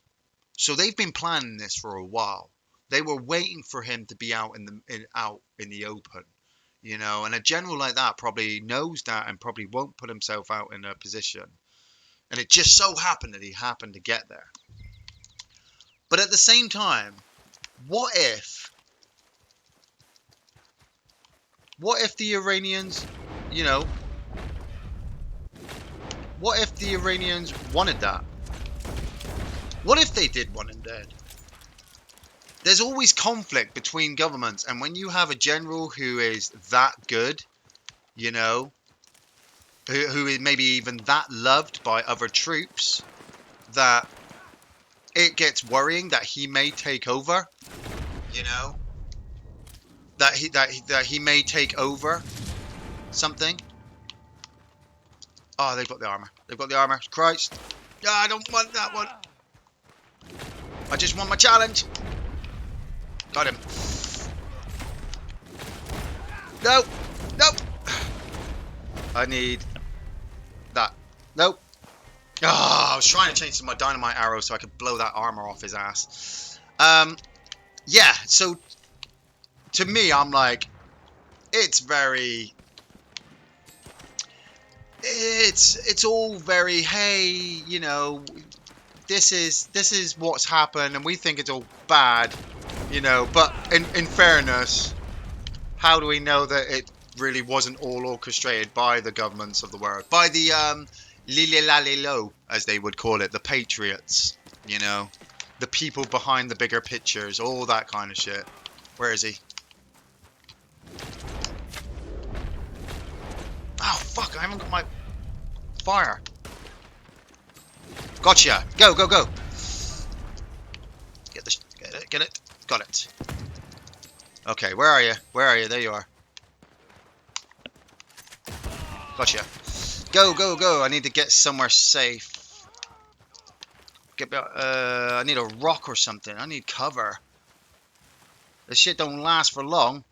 so they've been planning this for a while. They were waiting for him to be out in the open, you know. And a general like that probably knows that and probably won't put himself out in a position. And it just so happened that he happened to get there. But at the same time, what if, what if the Iranians, you know, what if the Iranians wanted that? What if they did want him dead? There's always conflict between governments, and when you have a general who is that good, you know, who is maybe even that loved by other troops, that it gets worrying that he may take over, you know, that he may take over something. Oh, they've got the armor. They've got the armor. Christ. Yeah, I don't want that one. I just want my challenge. Got him. No. No. I need that. Nope. Oh, I was trying to change to my dynamite arrow so I could blow that armor off his ass. Yeah, so to me, I'm like, it's very, it's all very, hey, you know, this is what's happened, and we think it's all bad, you know. But in fairness, how do we know that it really wasn't all orchestrated by the governments of the world, by the Lililalilo, as they would call it, the patriots, you know, the people behind the bigger pictures, all that kind of shit. Where is he? Oh fuck! I haven't got my fire. Gotcha. Go, go, go. Get this. Get it. Get it. Got it. Okay, where are you? Where are you? There you are. Gotcha. Go, go, go. I need to get somewhere safe. I need a rock or something. I need cover. This shit don't last for long.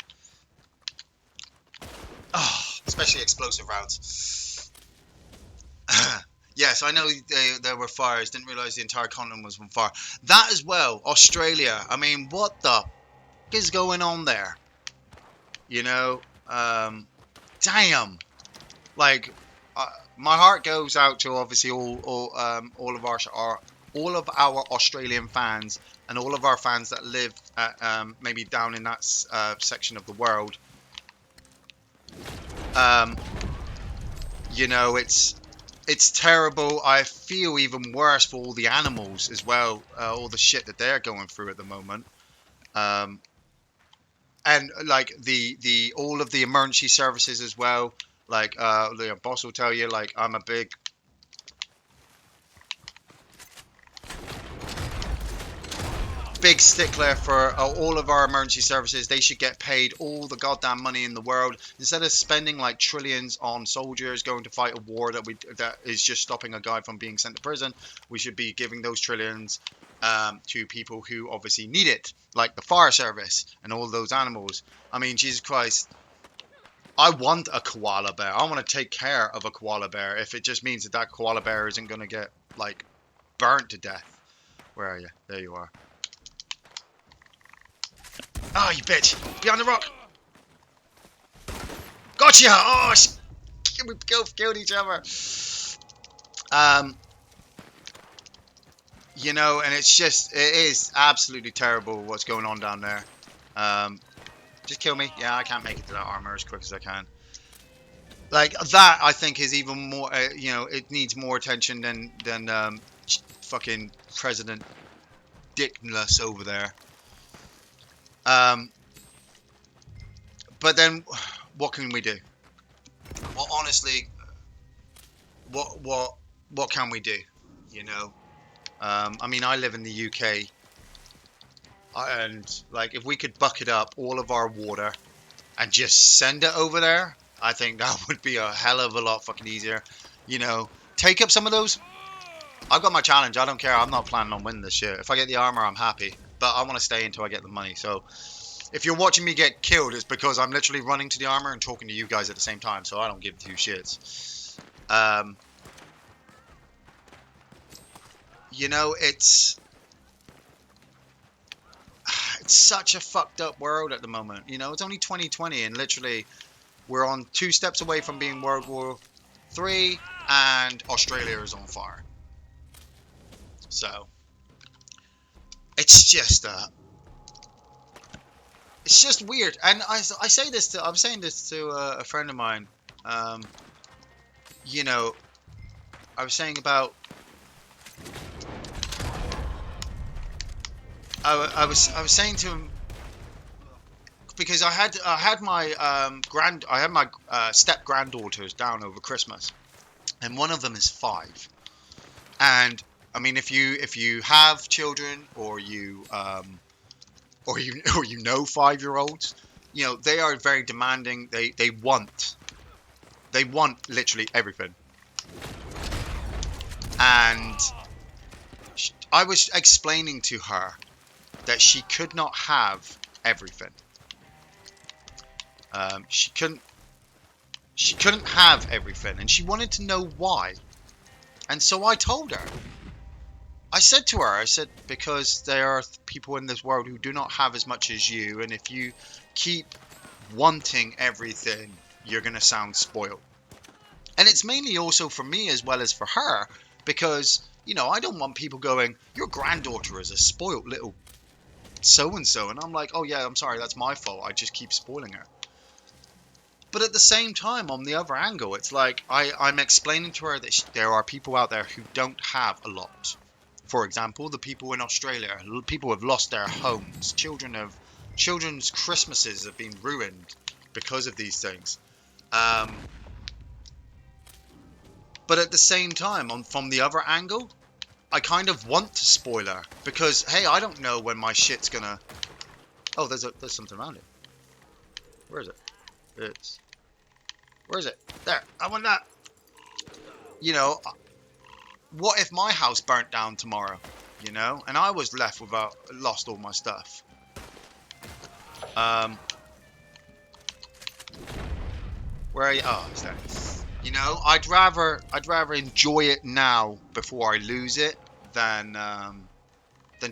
Oh, especially explosive rounds. Yes, I know there were fires. Didn't realize the entire continent was on fire. That as well. Australia. I mean, what the f is going on there? You know? Damn. Like, uh, my heart goes out to obviously all of all of our Australian fans and all of our fans that live maybe down in that section of the world. Um, you know, it's terrible. I feel even worse for all the animals as well, all the shit that they're going through at the moment. Um, and like the all of the emergency services as well. Like the boss will tell you, like I'm a big stickler for all of our emergency services. They should get paid all the goddamn money in the world instead of spending like trillions on soldiers going to fight a war that is just stopping a guy from being sent to prison. We should be giving those trillions to people who obviously need it, like the fire service and all those animals. I mean, Jesus Christ. I want a koala bear. I want to take care of a koala bear if it just means that that koala bear isn't going to get like burnt to death. Where are you? There you are. Oh, you bitch! Behind the rock! Gotcha! Oh, we both killed each other. Um, and it is absolutely terrible what's going on down there. Just kill me. Yeah, I can't make it to that armor as quick as I can. Like that, I think is even more. It needs more attention than fucking President Dickless over there. Um, but then, what can we do? Well, honestly, what can we do? You know, I mean, I live in the UK, and like, if we could bucket up all of our water and just send it over there, I think that would be a hell of a lot fucking easier. Take up some of those. I've got my challenge. I don't care. I'm not planning on winning this shit. If I get the armor, I'm happy. But I want to stay until I get the money. So if you're watching me get killed, it's because I'm literally running to the armor and talking to you guys at the same time. So I don't give two shits. It's such a fucked up world at the moment. It's only 2020 and literally we're on 2 steps away from being World War III and Australia is on fire. So it's just weird. And I'm saying this to a friend of mine. You know, I was saying about I was saying to him because I had my step granddaughters down over Christmas, and one of them is 5. And I mean, if you have children or you or you know 5-year-olds, they are very demanding. They want literally everything. And I was explaining to her that she could not have everything. She couldn't have everything, and she wanted to know why. And so I told her. I said to her, I said, because there are people in this world who do not have as much as you, and if you keep wanting everything, you're going to sound spoiled. And it's mainly also for me as well as for her, because, I don't want people going, your granddaughter is a spoiled little so-and-so. And I'm like, oh yeah, I'm sorry, that's my fault. I just keep spoiling her. But at the same time, on the other angle, it's like I'm explaining to her that there are people out there who don't have a lot. For example, the people in Australia, people have lost their homes. Children's Christmases have been ruined because of these things. But at the same time, from the other angle, I kind of want to spoil her because, hey, I don't know when my shit's gonna. Oh, there's something around it. Where is it? Where is it? There. I want that. What if my house burnt down tomorrow? And I was left lost all my stuff. Where are you? Oh, it's there. I'd rather enjoy it now before I lose it than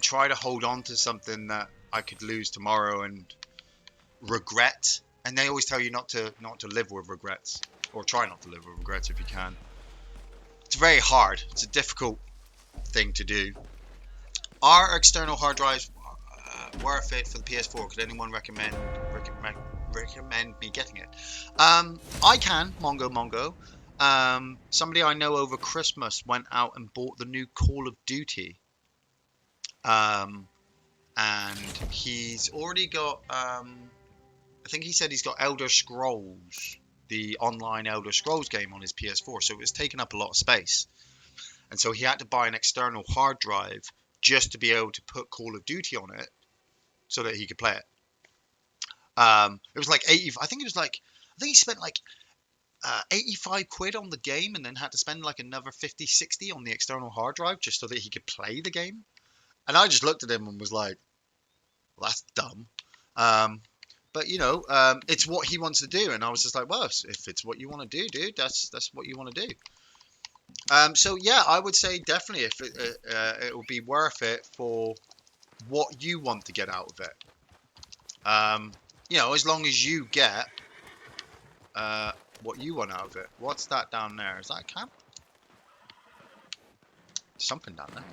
try to hold on to something that I could lose tomorrow and regret. And they always tell you not to live with regrets, or try not to live with regrets if you can. It's very hard. It's a difficult thing to do. Are external hard drives worth it for the PS4? Could anyone recommend me getting it? I can, Mongo. Somebody I know over Christmas went out and bought the new Call of Duty. And he's already got, I think he said he's got Elder Scrolls, the online Elder Scrolls game on his PS4, so it was taking up a lot of space. And so he had to buy an external hard drive just to be able to put Call of Duty on it so that he could play it. It was like 80. I think it was like I think he spent like 85 quid on the game and then had to spend like another 50, 60 on the external hard drive just so that he could play the game. And I just looked at him and was like, well, that's dumb. Um, but it's what he wants to do, and I was just like, well, if it's what you want to do, dude, that's what you want to do. So yeah, I would say definitely if it will be worth it for what you want to get out of it. Um, as long as you get uh, what you want out of it. What's that down there? Is that a camp? Something down there.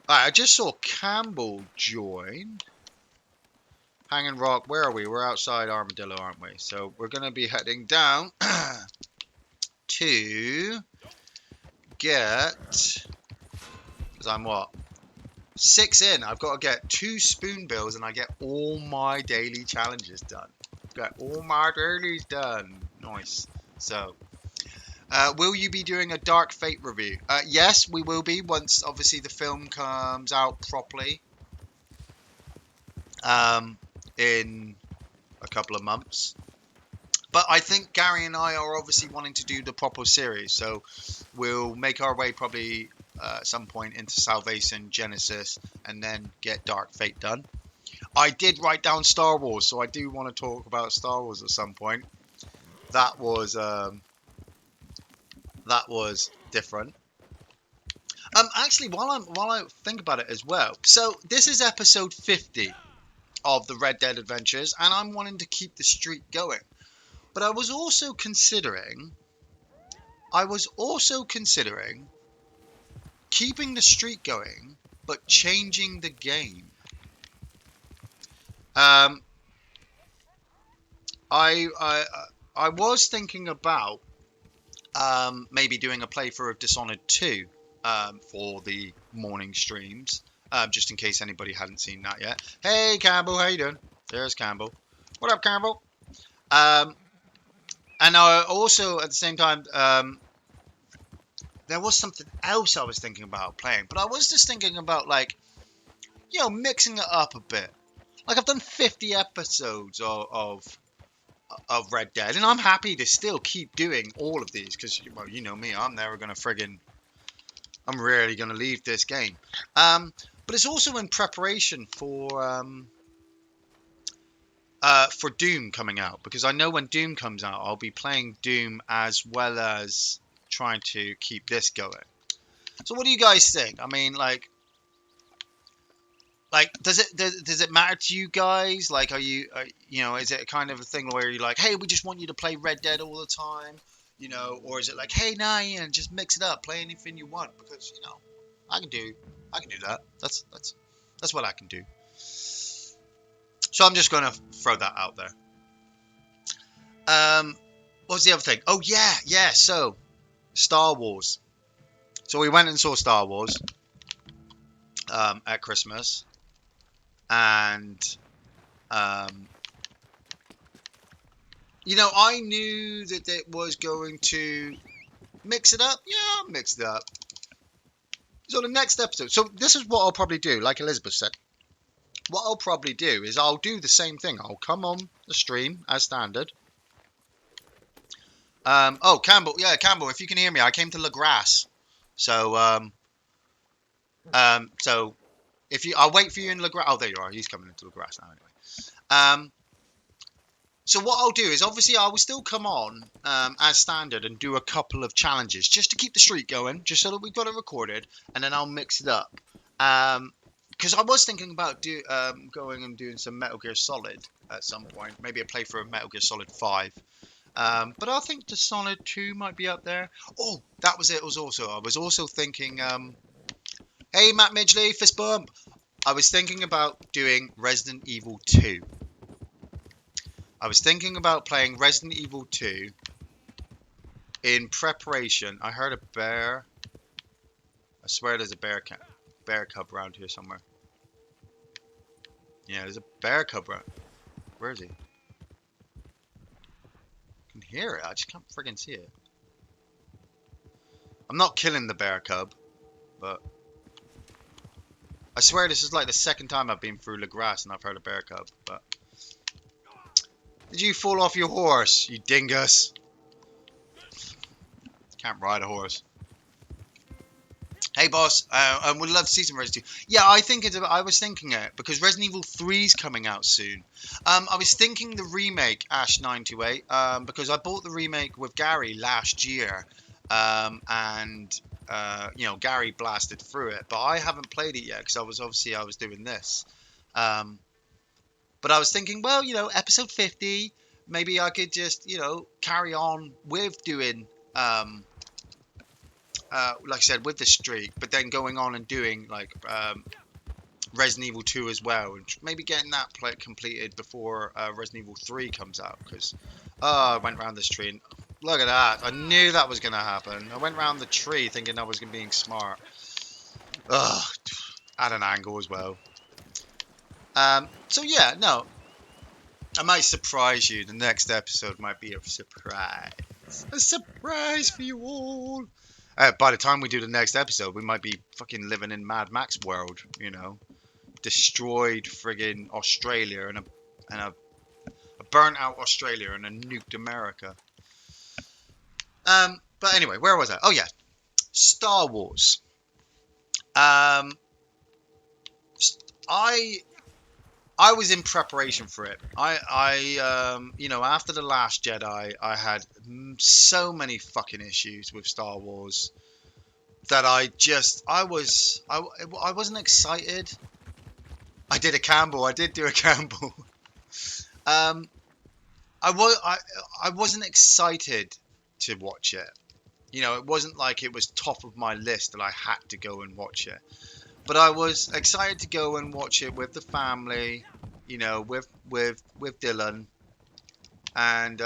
Alright, I just saw Campbell join. Hanging Rock, where are we? We're outside Armadillo, aren't we? So we're going to be heading down to get... Because I'm what? 6 in. I've got to get 2 spoonbills and I get all my daily challenges done. Got all my dailies done. Nice. So, will you be doing a Dark Fate review? Yes, we will be once obviously the film comes out properly. In a couple of months. But I think Gary and I are obviously wanting to do the proper series, so we'll make our way probably at some point into Salvation, Genesis, and then get Dark Fate done. I did write down Star Wars, so I do want to talk about Star Wars at some point. That was different. Actually, while I think about it as well, so this is episode 50 of the Red Dead Adventures, and I'm wanting to keep the streak going. But I was also considering keeping the streak going, but changing the game. Um, I was thinking about maybe doing a playthrough of Dishonored 2 for the morning streams, just in case anybody hadn't seen that yet. Hey Campbell, how you doing? There's Campbell. What up, Campbell? And I also at the same time there was something else I was thinking about playing, but I was just thinking about like, mixing it up a bit. Like I've done 50 episodes of Red Dead, and I'm happy to still keep doing all of these because, well, you know me, I'm rarely gonna leave this game. But it's also in preparation for Doom coming out, because I know when Doom comes out, I'll be playing Doom as well as trying to keep this going. So what do you guys think? I mean, like does it matter to you guys? Like, is it kind of a thing where you're like, hey, we just want you to play Red Dead all the time, or is it like, hey, nah, Ian, just mix it up, play anything you want, because I can do that. That's what I can do. So I'm just gonna throw that out there. What was the other thing? Oh yeah. So Star Wars. So we went and saw Star Wars at Christmas, and I knew that it was going to mix it up. Yeah, mix it up. So the next episode. So this is what I'll probably do. Like Elizabeth said, what I'll probably do is I'll do the same thing. I'll come on the stream as standard. Oh, Campbell. Yeah, Campbell. If you can hear me, I came to La Grasse. So so I'll wait for you in La Grasse. Oh, there you are. He's coming into La Grasse now anyway. So what I'll do is obviously I will still come on as standard and do a couple of challenges just to keep the streak going, just so that we've got it recorded, and then I'll mix it up. Because I was thinking about going and doing some Metal Gear Solid at some point, maybe a playthrough of Metal Gear Solid 5. But I think Dishonored 2 might be up there. Oh, that was it. I was also thinking, hey Matt Midgley, fist bump. I was thinking about doing Resident Evil 2. I was thinking about playing Resident Evil 2 in preparation. I heard a bear. I swear there's a bear cub around here somewhere. Yeah, there's a bear cub around. Where is he? I can hear it. I just can't friggin' see it. I'm not killing the bear cub, but I swear this is like the second time I've been through La Grasse and I've heard a bear cub. But did you fall off your horse, you dingus? Can't ride a horse. Hey boss, I would love to see some Resident Evil. Yeah, I think it's. I was thinking it because Resident Evil 3 is coming out soon. I was thinking the remake Ash 928. Because I bought the remake with Gary last year, and Gary blasted through it, but I haven't played it yet because I was doing this. Um, but I was thinking, well, episode 50, maybe I could just carry on with doing like I said, with the streak, but then going on and doing like Resident Evil 2 as well, and maybe getting that play completed before Resident Evil 3 comes out. Because I went around this tree and look at that! I knew that was going to happen. I went around the tree thinking I was being smart. Ugh, at an angle as well. So yeah, no, I might surprise you. The next episode might be a surprise. A surprise for you all. By the time we do the next episode, we might be fucking living in Mad Max world, destroyed friggin' Australia and a burnt out Australia and a nuked America. But anyway, where was I? Oh yeah, Star Wars. Um, I I was in preparation for it. After the Last Jedi, I had so many fucking issues with Star Wars that I wasn't excited. I did a Campbell. I did do a Campbell. Um, I wasn't excited to watch it. It wasn't like it was top of my list that I had to go and watch it. But I was excited to go and watch it with the family, with Dylan, and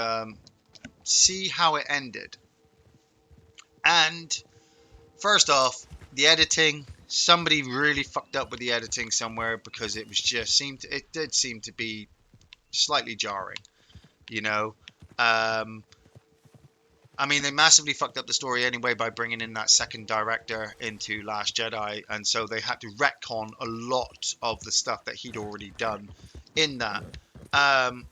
see how it ended. And first off, the editing. Somebody really fucked up with the editing somewhere because it did seem to be slightly jarring. You know, um, I mean, they massively fucked up the story anyway by bringing in that second director into Last Jedi, and so they had to retcon a lot of the stuff that he'd already done in that. Um,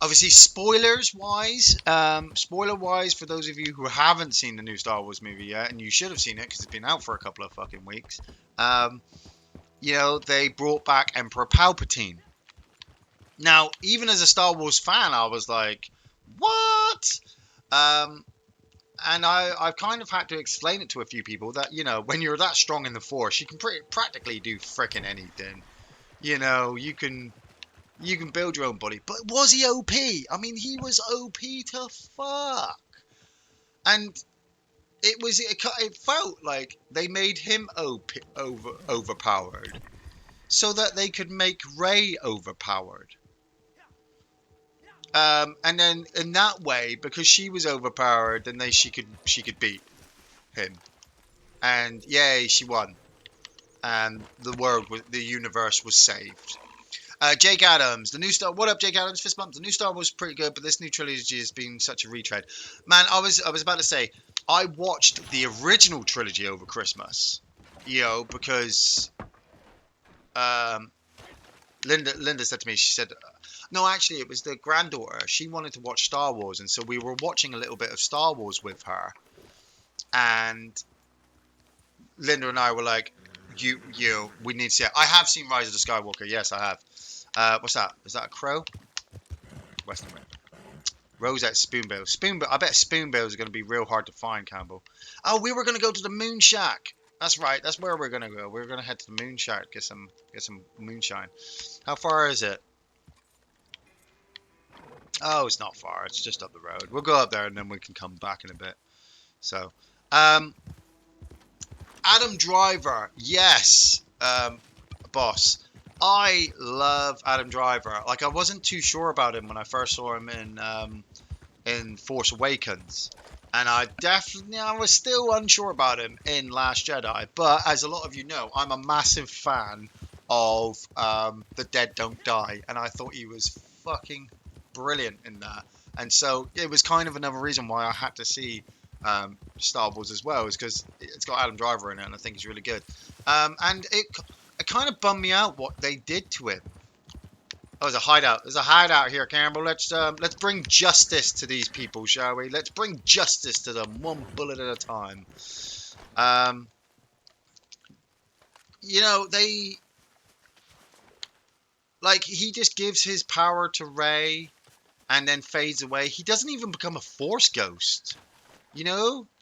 Obviously, spoiler wise, for those of you who haven't seen the new Star Wars movie yet, and you should have seen it because it's been out for a couple of fucking weeks. Um, they brought back Emperor Palpatine. Now, even as a Star Wars fan, I was like, what? Um, and I've kind of had to explain it to a few people that when you're that strong in the Force, you can practically do fricking anything. You can build your own body. But was he OP? I mean, he was OP to fuck. And it felt like they made him overpowered so that they could make Rey overpowered. And then in that way, because she was overpowered, then she could beat him. And yay, she won. And the universe was saved. Jake Adams, the new Star. What up, Jake Adams? Fist bump. The new Star Wars is pretty good, but this new trilogy has been such a retread. Man, I was about to say I watched the original trilogy over Christmas. Because um, Linda said to me, she said, no, actually, it was the granddaughter. She wanted to watch Star Wars, and so we were watching a little bit of Star Wars with her. And Linda and I were like, we need to see it. I have seen Rise of the Skywalker. Yes, I have. What's that? Is that a crow? Western Wind. Rosette Spoonbill. Spoonbill. I bet Spoonbills are going to be real hard to find, Campbell. Oh, we were going to go to the Moon Shack. That's right. That's where we're going to go. We're going to head to the Moon Shack, get some moonshine. How far is it? Oh, it's not far. It's just up the road. We'll go up there and then we can come back in a bit. So, Adam Driver. Yes, boss. I love Adam Driver. Like, I wasn't too sure about him when I first saw him in Force Awakens, and I was still unsure about him in Last Jedi. But as a lot of you know, I'm a massive fan of The Dead Don't Die, and I thought he was fucking brilliant in that. And so it was kind of another reason why I had to see Star Wars as well, is because it's got Adam Driver in it, and I think he's really good. And it kind of bummed me out what they did to him. Oh, there's a hideout. There's a hideout here, Campbell. Let's bring justice to these people, shall we? Let's bring justice to them, one bullet at a time. Um, they like he just gives his power to Rey and then fades away. He doesn't even become a Force ghost.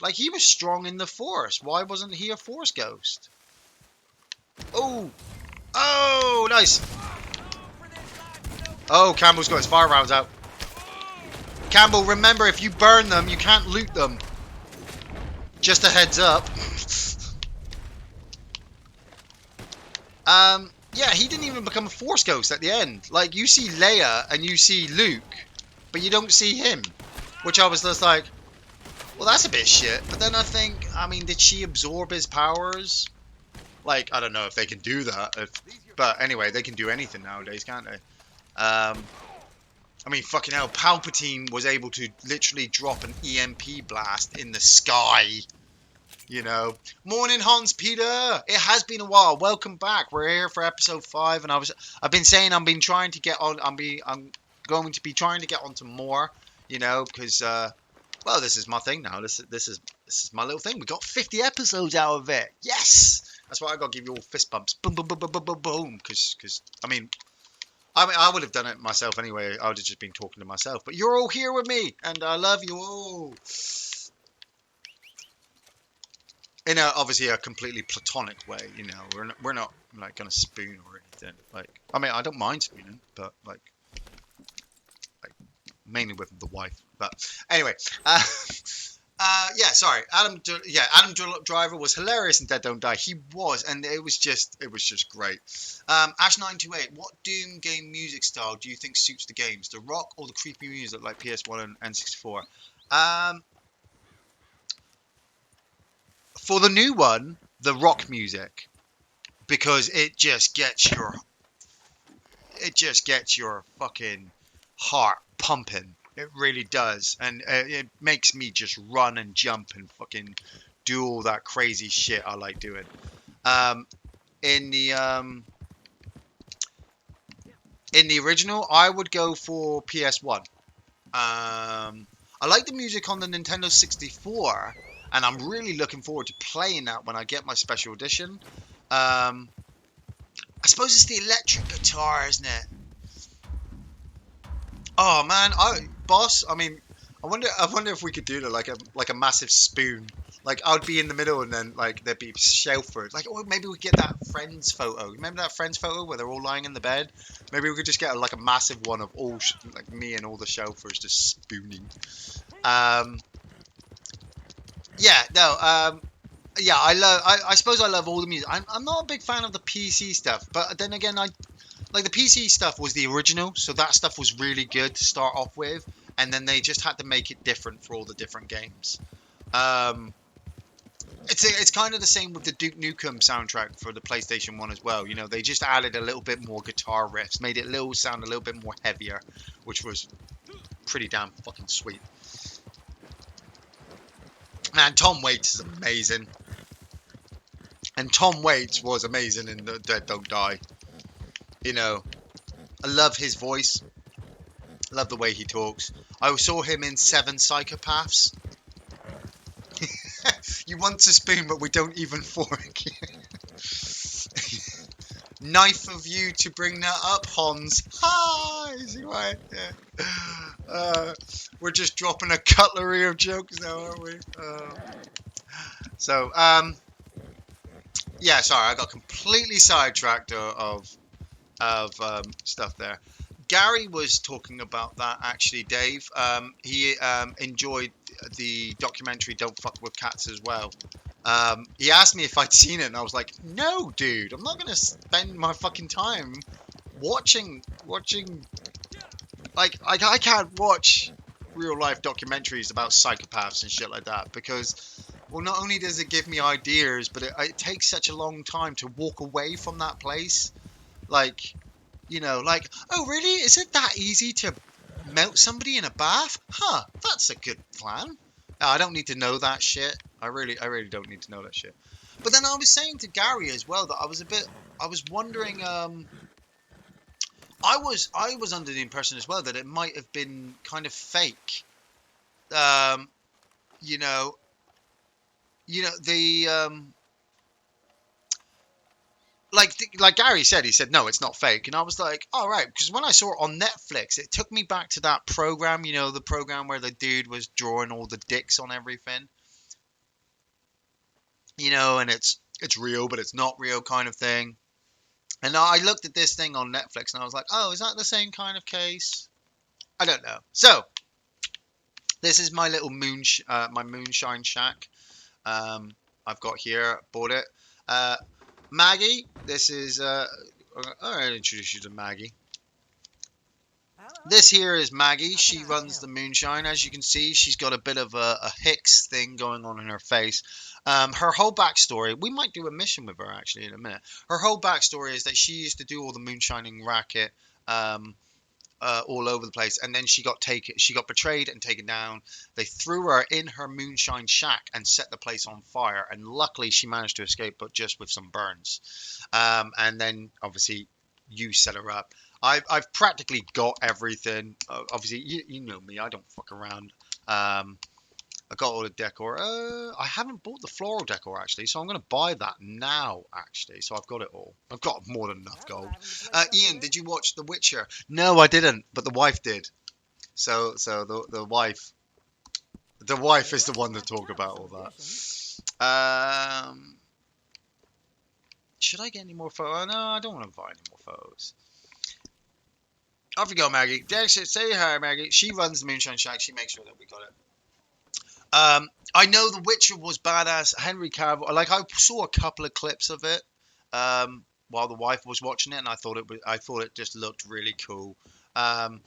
Like he was strong in the Force. Why wasn't he a Force ghost? Oh, oh, nice. Oh, Campbell's got his fire rounds out. Campbell, remember, if you burn them, you can't loot them. Just a heads up. Yeah, he didn't even become a Force ghost at the end. Like, you see Leia and you see Luke, but you don't see him. Which I was just like, well, that's a bit shit. But then I think, I mean, did she absorb his powers? Like, I don't know if they can do that. But anyway, they can do anything nowadays, can't they? I mean, fucking hell, Palpatine was able to literally drop an EMP blast in the sky. Morning, Hans Peter. It has been a while. Welcome back. We're here for episode 5, and I've been saying I'm trying to get on. I'm going to be trying to get onto more. Because well, this is my thing now. This is my little thing. We got 50 episodes out of it. Yes. That's why I got to give you all fist bumps. Boom, boom, boom, boom, boom, boom, boom. Because I would have done it myself anyway. I would have just been talking to myself. But you're all here with me, and I love you all. In obviously a completely platonic way, we're not like gonna spoon or anything. Like, I mean, I don't mind spooning, but like mainly with the wife. But anyway, yeah, sorry, Adam Driver was hilarious in Dead Don't Die. He was, and it was just great. Ash928, what Doom game music style do you think suits the games? The rock or the creepy music like PS1 and N64? For the new one, the rock music, because it just gets your fucking heart pumping. It really does, and it makes me just run and jump and fucking do all that crazy shit I like doing. In the original, I would go for PS1. I like the music on the Nintendo 64, and I'm really looking forward to playing that when I get my special edition. I suppose it's the electric guitar, isn't it? Oh man, boss. I mean, I wonder if we could do that like a massive spoon. Like I'd be in the middle, and then like there'd be shelfers. Like, or maybe we get that Friends photo. Remember that Friends photo where they're all lying in the bed? Maybe we could just get like a massive one of all like me and all the shelfers just spooning. Yeah, no. Yeah, I suppose I love all the music. I'm not a big fan of the PC stuff, but then again, like the PC stuff was the original, so that stuff was really good to start off with, and then they just had to make it different for all the different games. It's kind of the same with the Duke Nukem soundtrack for the PlayStation 1 as well. They just added a little bit more guitar riffs, made it sound a little bit more heavier, which was pretty damn fucking sweet. Man, Tom Waits is amazing. And Tom Waits was amazing in the Dead Don't Die. I love his voice. I love the way he talks. I saw him in Seven Psychopaths. You want to spoon, but we don't even fork. Nice of you to bring that up, Hans. Hi, is he right? Yeah. We're just dropping a cutlery of jokes now, aren't we? Yeah, sorry, I got completely sidetracked of stuff there. Gary was talking about that actually, Dave. He enjoyed the documentary "Don't Fuck with Cats" as well. He asked me if I'd seen it, and I was like, "No, dude, I'm not gonna spend my fucking time watching. Like, I can't watch real life documentaries about psychopaths and shit like that because, well, not only does it give me ideas, but it takes such a long time to walk away from that place. Like, like, oh really? Is it that easy to melt somebody in a bath? Huh, that's a good plan. I don't need to know that shit. I really don't need to know that shit. But then I was saying to Gary as well that I was wondering. I was under the impression as well that it might have been kind of fake. Um, you know, the like Gary said, he said no, it's not fake, and I was like, all right, because when I saw it on Netflix, it took me back to that program, the program where the dude was drawing all the dicks on everything, and it's real, but it's not real kind of thing. And I looked at this thing on Netflix, and I was like, oh, is that the same kind of case? I don't know. So this is my little my moonshine shack. Um, I've got here, bought it. Uh, Maggie, this is. I'll introduce you to Maggie. Hello. This here is Maggie. How can She I runs the help? moonshine. As you can see, she's got a bit of a Hicks thing going on in her face. Her whole backstory, we might do a mission with her actually in a minute. Her whole backstory is that she used to do all the moonshining racket. Um, all over the place, and then she got betrayed and taken down. They threw her in her moonshine shack and set the place on fire, and luckily she managed to escape, but just with some burns. And then obviously you set her up. I've practically got everything. Obviously you know me, I don't fuck around. I got all the decor. I haven't bought the floral decor actually, so I'm going to buy that now actually. So I've got it all. I've got more than enough That's gold. livening the place up a Ian, bit. did you watch The Witcher? No, I didn't, but the wife did. So the wife is the Well, one to I talk could offer about some all additions. that. Should I get any more photos? No, I don't want to buy any more photos. Off you go, Maggie. Say hi, Maggie. She runs the Moonshine Shack. She makes sure that we got it. I know The Witcher was badass. Henry Cavill. Like I saw a couple of clips of it while the wife was watching it, and I thought it just looked really cool. Um,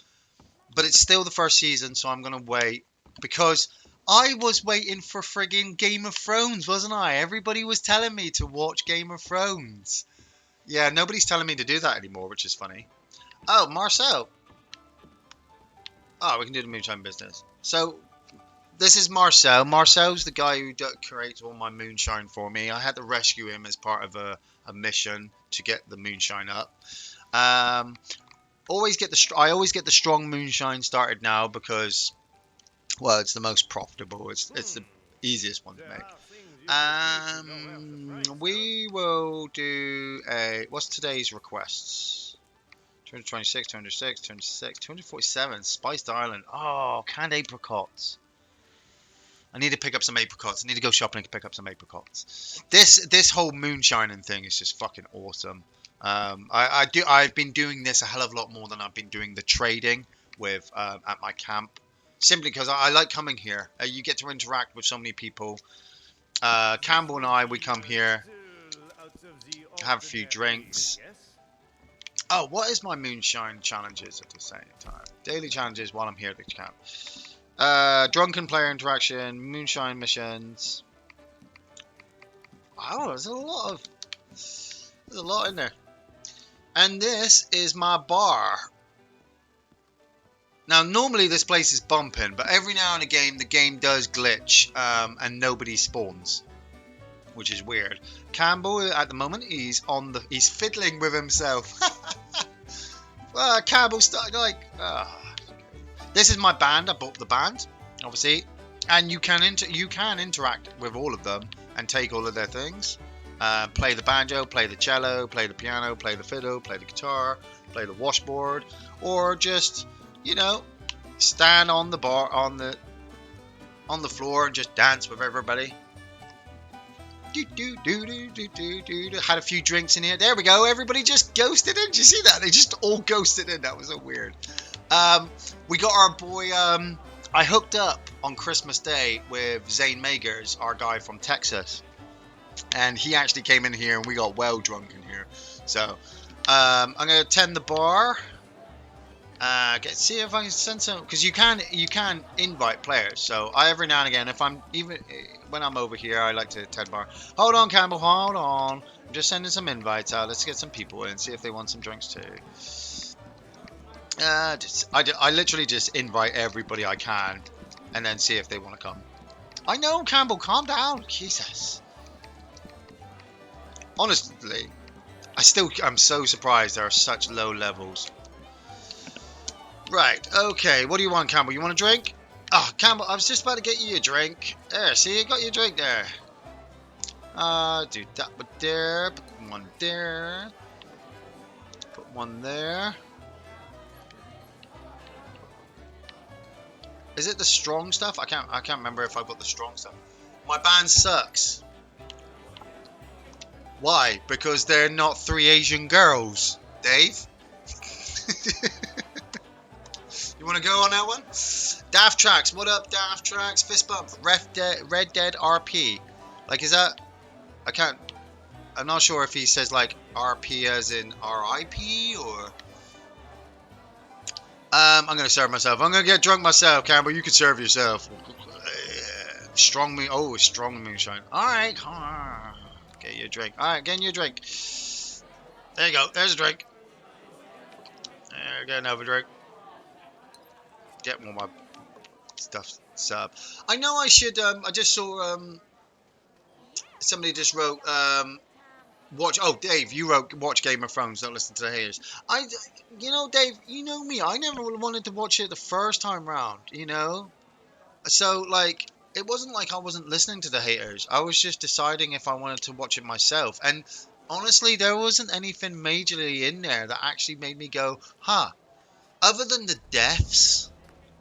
but it's still the first season, so I'm gonna wait because I was waiting for friggin' Game of Thrones, wasn't I? Everybody was telling me to watch Game of Thrones. Yeah, nobody's telling me to do that anymore, which is funny. Oh, Marcel. Oh, we can do the moonshine business. So this is Marcel. Marcel's the guy who creates all my moonshine for me. I had to rescue him as part of a mission to get the moonshine up. Um, I always get the strong moonshine started now because well, it's the most profitable. It's the Hmm. easiest one to There make. are things you can do to lower the price, huh? We will do a what's today's requests? 226, 206, 206, 247. Spiced Island. Oh, canned apricots. I need to pick up some apricots. I need to go shopping and pick up some apricots. This whole moonshining thing is just fucking awesome. I've been doing this a hell of a lot more than I've been doing the trading with at my camp. Simply because I like coming here. You get to interact with so many people. This Campbell and will I, we be come here, still out of the have a few ordinary, drinks. yes? Oh, what is my moonshine challenges at the same time? Daily challenges while I'm here at the camp. Drunken player interaction, moonshine missions. Oh, there's a lot in there. And this is my bar. Now, normally this place is bumping, but every now and again the game does glitch and nobody spawns, which is weird. Campbell at the moment he's fiddling with himself. Campbell's starting like. This is my band. I bought the band, obviously, and you can interact with all of them and take all of their things. Play the banjo, play the cello, play the piano, play the fiddle, play the guitar, play the washboard, or just you know stand on the bar on the floor and just dance with everybody. Do, do, do, do, do, do, do. Had a few drinks in here. There we go. Everybody just ghosted in. Did you see that? They just all ghosted in. That was so weird. We got our boy. I hooked up on Christmas Day with Zane Magers, our guy from Texas, and he actually came in here and we got well drunk in here. So I'm gonna attend the bar. See if I can send some because you can invite players. So I every now and again, if I'm even when I'm over here, I like to attend bar. Hold on, Campbell. Hold on. I'm just sending some invites out. Let's get some people in. See if they want some drinks too. I literally just invite everybody I can, and then see if they want to come. I know, Campbell, calm down. Jesus. Honestly, I'm so surprised there are such low levels. Right, okay, what do you want, Campbell? You want a drink? Oh, Campbell, I was just about to get you a drink. There, see, you got your drink there. Do that one there, put one there, put one there. Is it the strong stuff? I can't remember if I got the strong stuff. My band sucks. Why? Because they're not three Asian girls. Dave? You want to go on that one? Daft Tracks, what up, Daft Tracks? Fist bump. Red Dead RP. Like, is that? I can't. I'm not sure if he says like RP as in RIP or. I'm gonna serve myself. I'm gonna get drunk myself, Campbell. You can serve yourself. Strong me. Oh, strong moonshine. All right, get you a drink. All right, getting you a drink. There you go. There's a drink. There, get another drink. Get more of my stuff set up. I know I should. I just saw. Somebody just wrote. Watch. Oh, Dave, you wrote watch Game of Thrones. Don't listen to the haters. Dave, you know me. I never wanted to watch it the first time round. So like, it wasn't like I wasn't listening to the haters. I was just deciding if I wanted to watch it myself. And honestly, there wasn't anything majorly in there that actually made me go, huh. Other than the deaths,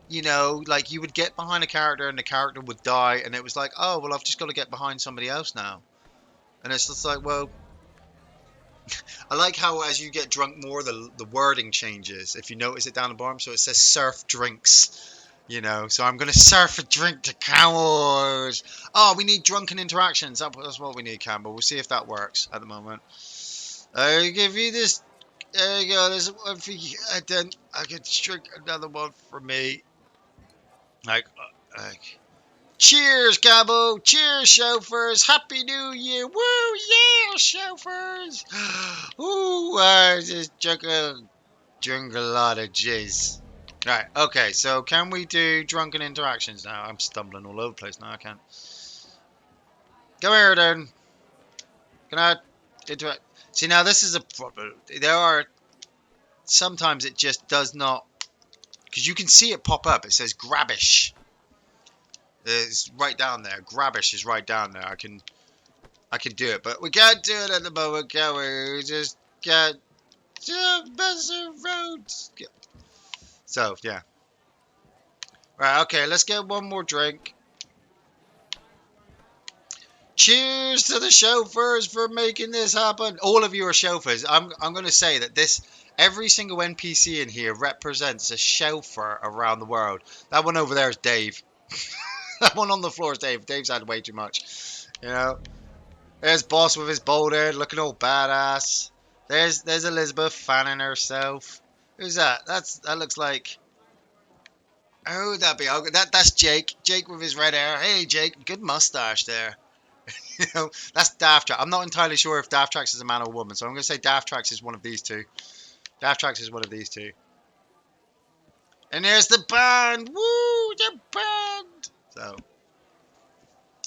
like you would get behind a character and the character would die, and it was like, oh well, I've just got to get behind somebody else now. And it's just like, well, I like how as you get drunk more, the wording changes. If you notice it down the bottom, so it says surf drinks. So I'm gonna surf a drink to cowards. Oh, we need drunken interactions. That's what we need, Campbell. We'll see if that works at the moment. I give you this. There you go. There's one for you. And then I could drink another one for me. Like. Cheers, Campbell. Cheers, chauffeurs. Happy New Year. Woo, yeah, chauffeurs. Ooh, I just drink a lot of jizz. Right, okay, so can we do drunken interactions now? I'm stumbling all over the place now, I can't. Come here, then. Can I interact? See, now this is a problem. There are... Sometimes it just does not... Because you can see it pop up. It says grabbish. It's right down there. Grabbish is right down there. I can do it, but we can't do it at the moment, can we? We just can't do better roads. So, yeah. Right, okay, let's get one more drink. Cheers to the chauffeurs for making this happen. All of you are chauffeurs. I'm going to say that every single NPC in here represents a chauffeur around the world. That one over there is Dave. That one on the floor is Dave. Dave's had way too much. There's Boss with his bald head looking all badass. There's Elizabeth fanning herself. Who's that? That looks like... Oh, that'd be... That's Jake. Jake with his red hair. Hey, Jake. Good mustache there. That's Daft Trax. I'm not entirely sure if Daft Trax is a man or a woman, so I'm going to say Daft Trax is one of these two. Daft Trax is one of these two. And there's the band. Woo, the band. So...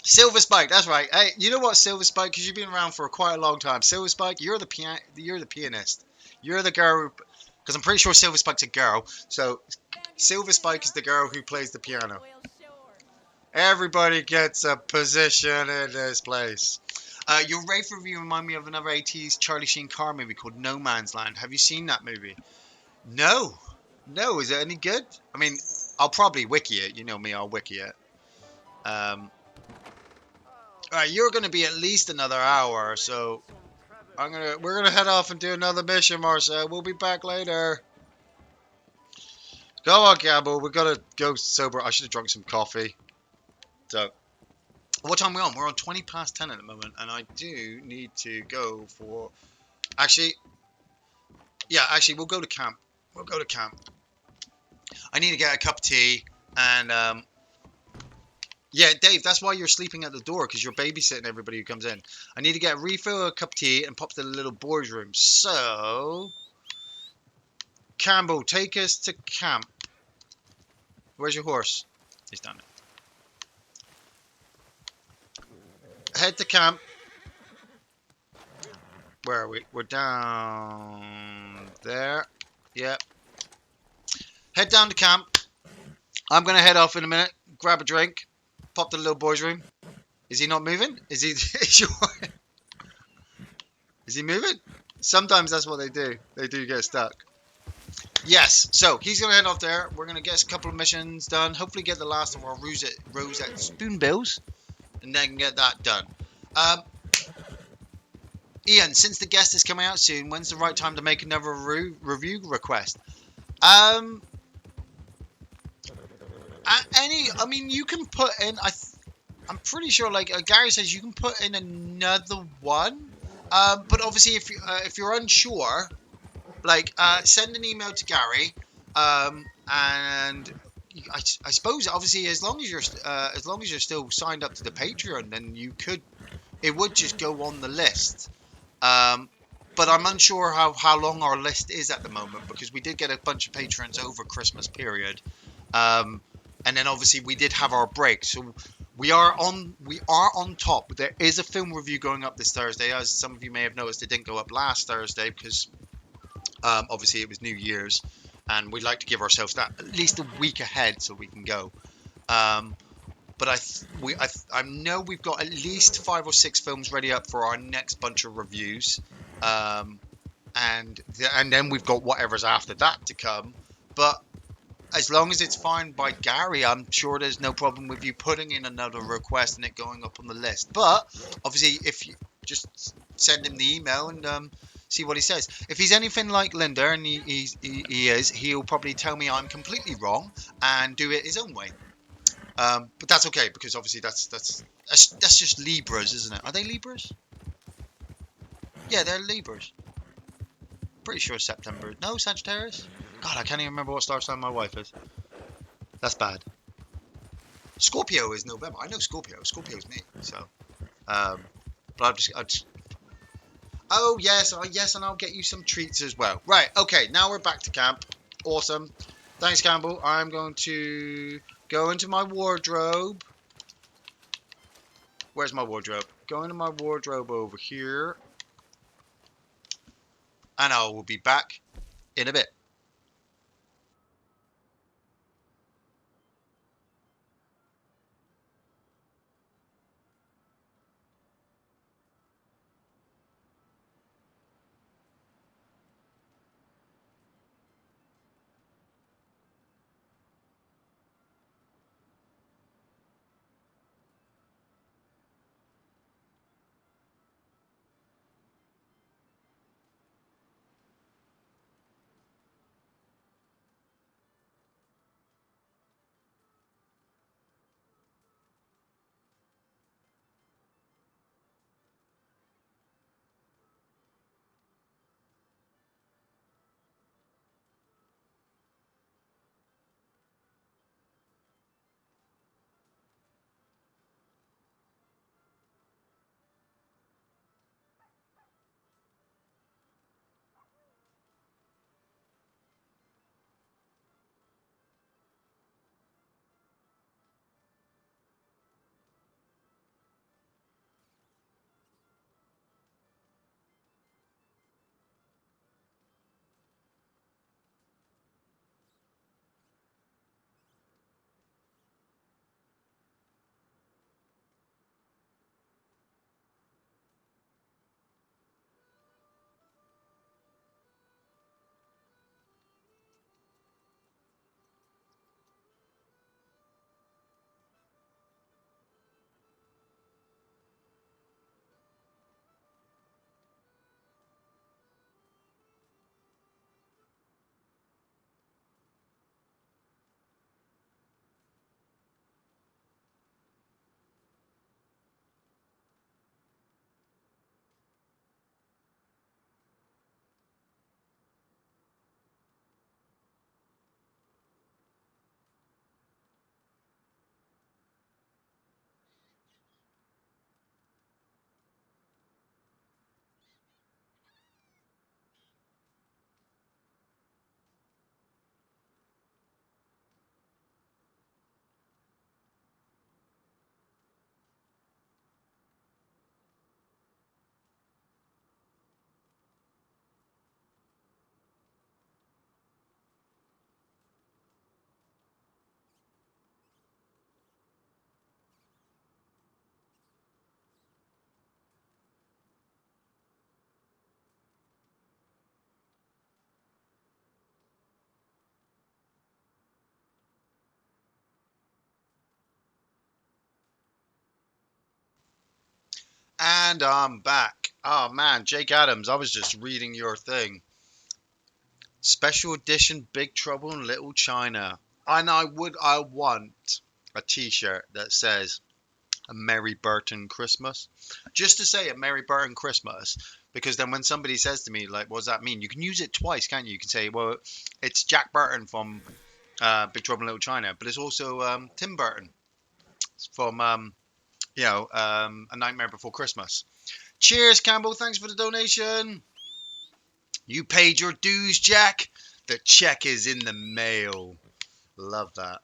Silver Spike, that's right. Hey, you know what, Silver Spike? Because you've been around for quite a long time. Silver Spike, you're the pianist. You're the girl. Because I'm pretty sure Silver Spike's a girl. So Silver Spike is the girl who plays the piano. Everybody gets a position in this place. Your rave review remind me of another 80s Charlie Sheen car movie called No Man's Land. Have you seen that movie? No. No, is it any good? I mean, I'll probably wiki it. You know me, I'll wiki it. Alright, you're gonna be at least another hour, so we're gonna head off and do another mission, Marcel. We'll be back later. Go on, Campbell. We gotta go sober. I should have drunk some coffee. So, what time are we on? We're on 20 past 10 at the moment, and I do need to go for... Actually, we'll go to camp. I need to get a cup of tea, and yeah, Dave, that's why you're sleeping at the door, because you're babysitting everybody who comes in. I need to get a refill, a cup of tea, and pop to the little boys' room. So, Campbell, take us to camp. Where's your horse? He's done it. head to camp. Where are we? We're down there. Yep. Head down to camp. I'm gonna head off in a minute. Grab a drink. Pop to the little boy's room. Is he not moving? Is he? Is he moving? Sometimes that's what they do. They do get stuck. Yes. So he's gonna head off there. We're gonna get a couple of missions done. Hopefully get the last of our rosette spoonbills, and then get that done. Um, Iain, since the guest is coming out soon, when's the right time to make another review request? Um, I mean, you can put in. I'm pretty sure, like Gary says, you can put in another one. But obviously, if you're unsure, like send an email to Gary, and I suppose obviously as long as you're still signed up to the Patreon, then it would just go on the list. Um, but I'm unsure how long our list is at the moment because we did get a bunch of patrons over Christmas period, um, and then obviously we did have our break. So we are on top. There is a film review going up this Thursday, as some of you may have noticed. It didn't go up last Thursday because obviously it was New Year's, and we'd like to give ourselves that at least a week ahead so we can go. Um, but I know we've got at least 5 or 6 films ready up for our next bunch of reviews, um, and then we've got whatever's after that to come. But as long as it's fine by Gary, I'm sure there's no problem with you putting in another request and it going up on the list. But obviously, if you just send him the email and see what he says. If he's anything like Linda, and he is, he'll probably tell me I'm completely wrong and do it his own way. But that's okay because obviously that's just Libras, isn't it? Are they Libras? Yeah, they're Libras. Pretty sure September. No, Sagittarius. God, I can't even remember what star sign my wife is. That's bad. Scorpio is November. I know Scorpio. Scorpio's me. So, um, but I just. Oh yes, yes, and I'll get you some treats as well. Right. Okay. Now we're back to camp. Awesome. Thanks, Campbell. I'm going to go into my wardrobe. Where's my wardrobe? Go into my wardrobe over here, and I will be back in a bit. And I'm back. Oh man, Jake Adams, I was just reading your thing. Special edition Big Trouble in Little China. And I want a t-shirt that says a Merry Burton Christmas. Just to say a Merry Burton Christmas. Because then when somebody says to me, like, what does that mean? You can use it twice, can't you? You can say, well, it's Jack Burton from Big Trouble in Little China, but it's also Tim Burton from, A Nightmare Before Christmas. Cheers, Campbell. Thanks for the donation. You paid your dues, Jack. The check is in the mail. Love that.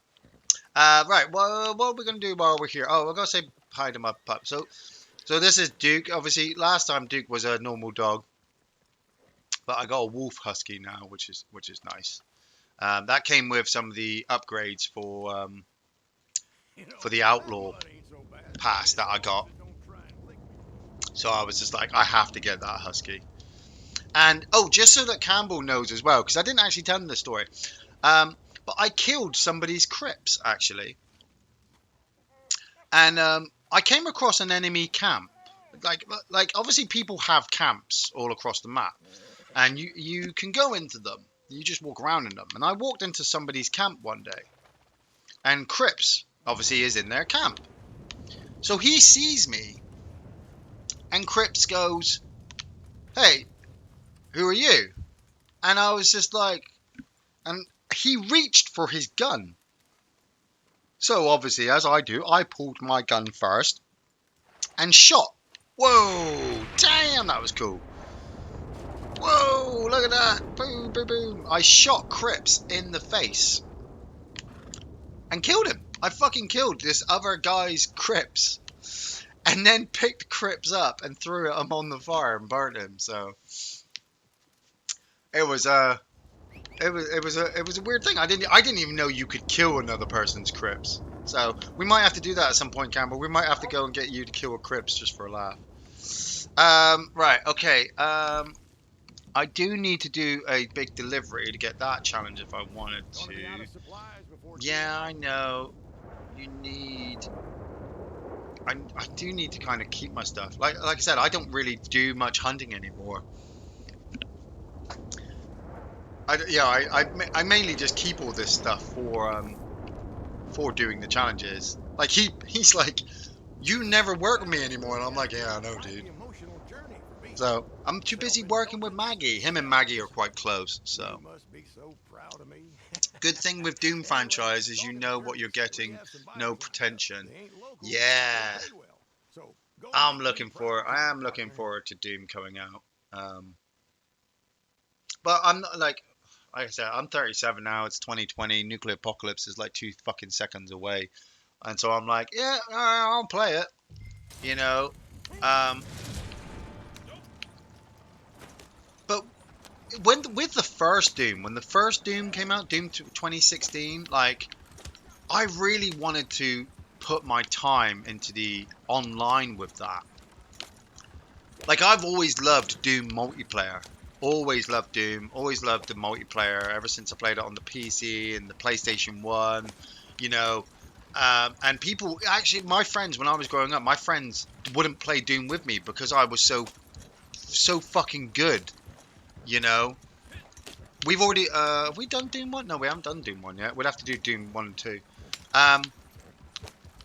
Right. Well, what are we gonna do while we're here? Oh, we're gonna say hi to my pup. So this is Duke. Obviously, last time Duke was a normal dog, but I got a wolf husky now, which is nice. That came with some of the upgrades for the outlaw pass that I got. So I was just like, I have to get that husky. And oh, just so that Campbell knows as well, because I didn't actually tell him the story. But I killed somebody's Crips actually, and I came across an enemy camp. Like obviously people have camps all across the map, and you can go into them. You just walk around in them. And I walked into somebody's camp one day, and Crips obviously is in their camp. So he sees me, and Crips goes, "Hey, who are you?" And I was just like, and he reached for his gun. So obviously, as I do, I pulled my gun first and shot. Whoa! Damn, that was cool. Whoa! Look at that! Boom, boom, boom! I shot Crips in the face and killed him. I fucking killed this other guy's Crips, and then picked Crips up and threw him on the fire and burned him. So it was a weird thing. I didn't even know you could kill another person's Crips. So we might have to do that at some point, Campbell. We might have to go and get you to kill a Crips just for a laugh. Right, okay. I do need to do a big delivery to get that challenge if I wanted to. Yeah, I know. You need. I do need to kind of keep my stuff. Like I said, I don't really do much hunting anymore. I mainly just keep all this stuff for doing the challenges. Like he's like, you never work with me anymore, and I'm like, yeah, I know, dude. So I'm too busy working with Maggie. Him and Maggie are quite close, so. Good thing with Doom franchise is you know what you're getting, no pretension. Yeah, I am looking forward to Doom coming out. But I'm not like I said, I'm 37 now. It's 2020. Nuclear apocalypse is like 2 fucking seconds away, and so I'm like, yeah, I'll play it. You know, um, but with the first Doom, when the first Doom came out, Doom 2016, like I really wanted to put my time into the online with that. Like I've always loved Doom multiplayer. Always loved Doom. Always loved the multiplayer ever since I played it on the PC and the PlayStation 1. You know, and people actually, my friends when I was growing up, my friends wouldn't play Doom with me because I was so fucking good. You know, we've already have we done Doom 1? No, we haven't done Doom 1 yet. We'll have to do Doom 1 and 2. Um,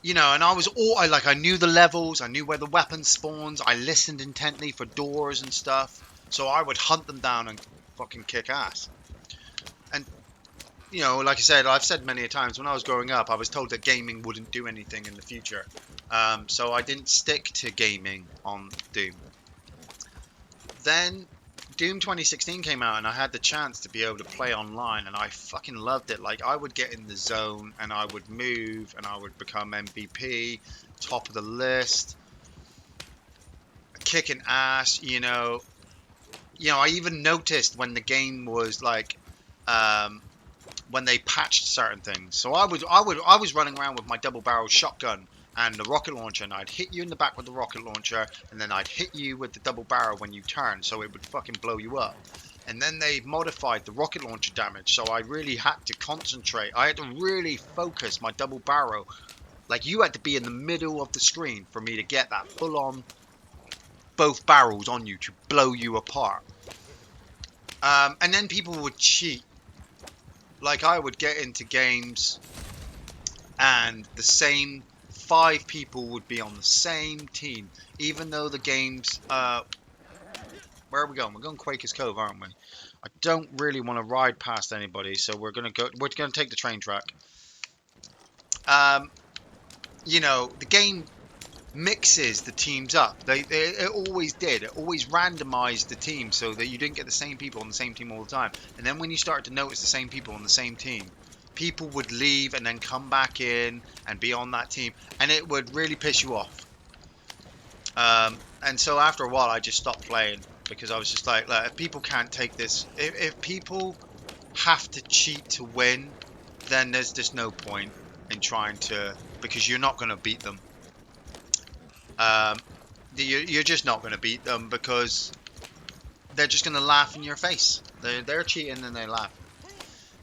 you know, and I knew the levels, I knew where the weapons spawns, I listened intently for doors and stuff, so I would hunt them down and fucking kick ass. And you know, like I said, I've said many a times when I was growing up, I was told that gaming wouldn't do anything in the future, so I didn't stick to gaming on Doom. Then Doom 2016 came out and I had the chance to be able to play online and I fucking loved it. Like I would get in the zone and I would move and I would become MVP, top of the list, kicking ass, you know. You know, I even noticed when the game was like when they patched certain things. So I was running around with my double barrel shotgun and the rocket launcher, and I'd hit you in the back with the rocket launcher, and then I'd hit you with the double barrel when you turn, so it would fucking blow you up. And then they modified the rocket launcher damage, so I really had to concentrate. I had to really focus my double barrel. Like you had to be in the middle of the screen for me to get that full on both barrels on you to blow you apart. And then people would cheat. Like I would get into games and the same 5 people would be on the same team, even though the games. Where are we going? We're going Quakers Cove, aren't we? I don't really want to ride past anybody, so we're gonna go. We're gonna take the train track. Um, the game mixes the teams up. It always did. It always randomized the team so that you didn't get the same people on the same team all the time. And then when you start to notice the same people on the same team, people would leave and then come back in and be on that team, and it would really piss you off. And so after a while, I just stopped playing because I was just like, if people can't take this, if people have to cheat to win, then there's just no point in trying to, because you're not going to beat them. Um, you're just not going to beat them because they're just going to laugh in your face. They're cheating and they laugh.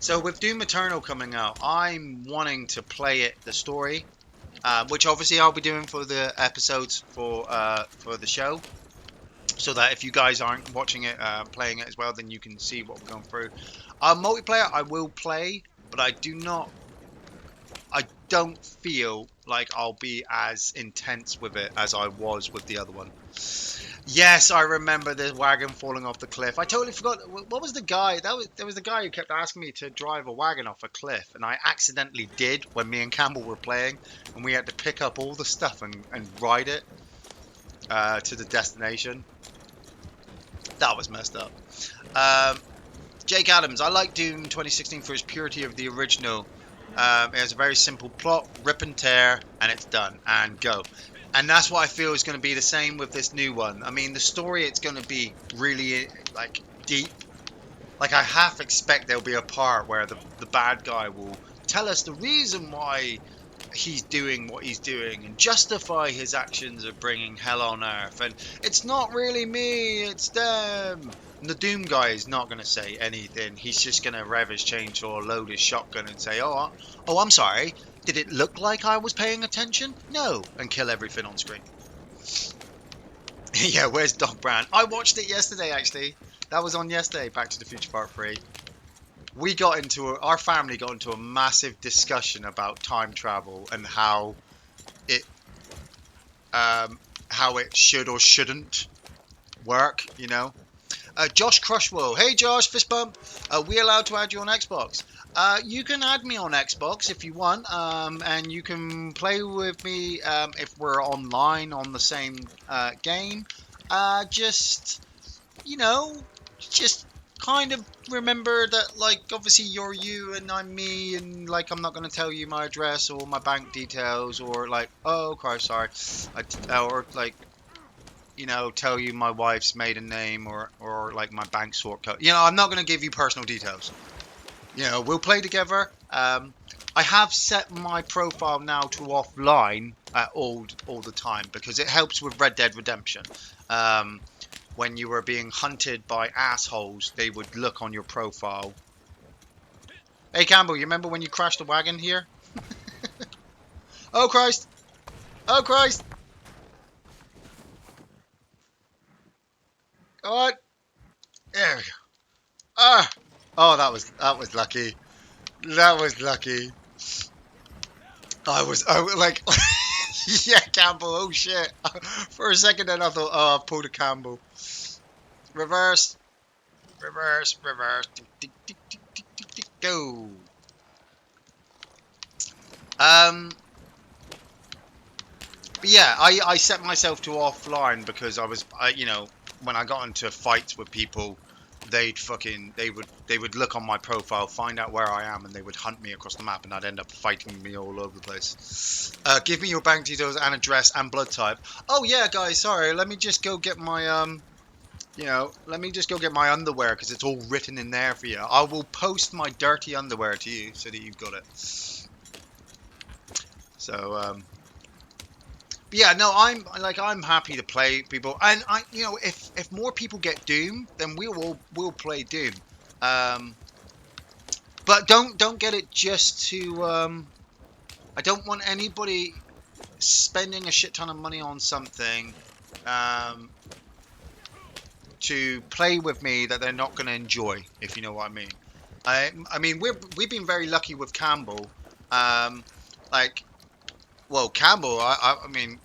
So with Doom Eternal coming out, I'm wanting to play it, the story, which obviously I'll be doing for the episodes for the show, so that if you guys aren't watching it, playing it as well, then you can see what we're going through. Multiplayer, I will play, but I don't feel like I'll be as intense with it as I was with the other one. Yes, I remember the wagon falling off the cliff. I totally forgot. What was the guy? There was the guy who kept asking me to drive a wagon off a cliff, and I accidentally did when me and Campbell were playing, and we had to pick up all the stuff and ride it to the destination. That was messed up. Um, Jake Adams, I like Doom 2016 for its purity of the original. It has a very simple plot, rip and tear, and it's done, and go. And that's what I feel is going to be the same with this new one. I mean, the story, it's going to be really, like, deep. Like, I half expect there'll be a part where the bad guy will tell us the reason why he's doing what he's doing and justify his actions of bringing hell on earth. And it's not really me, it's them. And the Doom guy is not going to say anything. He's just going to rev his chainsaw, load his shotgun, and say, "Oh, I'm sorry. Did it look like I was paying attention? No," and kill everything on screen. Yeah, where's Doc Brown? I watched it yesterday, actually. That was on yesterday, Back to the Future Part 3. Our family got into a massive discussion about time travel and it how it should or shouldn't work, Josh Crushwell. Hey Josh, fist bump. Are we allowed to add you on Xbox? You can add me on Xbox if you want, and you can play with me if we're online on the same game. Just, just kind of remember that, like, obviously you're you and I'm me, and like I'm not going to tell you my address or my bank details, or like, oh Christ, sorry, or like, tell you my wife's maiden name, or like my bank sort code. I'm not going to give you personal details. We'll play together. I have set my profile now to offline all the time because it helps with Red Dead Redemption. When you were being hunted by assholes, they would look on your profile. Hey Campbell, you remember when you crashed the wagon here? Oh Christ! Oh Christ! What? There we go. Ah! Oh, that was lucky. That was lucky. I was like, yeah, Campbell. Oh shit! For a second, then I thought, oh, I've pulled a Campbell. Reverse, reverse, reverse. Go. But yeah, I set myself to offline because when I got into fights with people, they would look on my profile, find out where I am, and they would hunt me across the map, and I'd end up fighting me all over the place. Give me your bank details and address and blood type. Oh yeah, guys, sorry, let me just go get my underwear because it's all written in there for you. I will post my dirty underwear to you so that you've got it. So but yeah, no, I'm happy to play people, and if more people get Doom, then we'll play Doom. But don't get it just to. I don't want anybody spending a shit ton of money on something, to play with me that they're not going to enjoy, if you know what I mean. I mean, we've been very lucky with Campbell. Um, like, well, Campbell. I mean,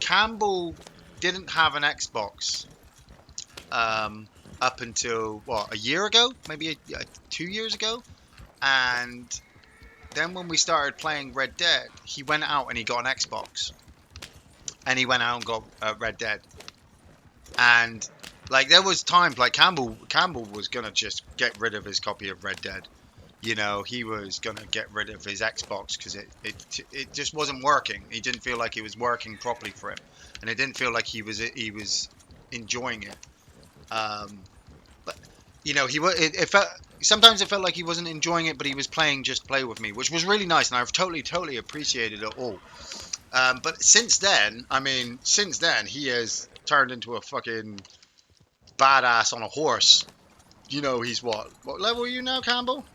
Campbell didn't have an Xbox um, up until what, a year ago, maybe 2 years ago, and then when we started playing Red Dead, he went out and he got an Xbox, and he went out and got Red Dead, and like there was times like Campbell was gonna just get rid of his copy of Red Dead. You know, he was gonna get rid of his Xbox because it just wasn't working. He didn't feel like it was working properly for him, and it didn't feel like he was enjoying it. But you know, it felt sometimes it felt like he wasn't enjoying it, but he was playing just to play with me, which was really nice, and I've totally appreciated it all. But since then he has turned into a fucking badass on a horse. You know, he's what level are you now, Campbell?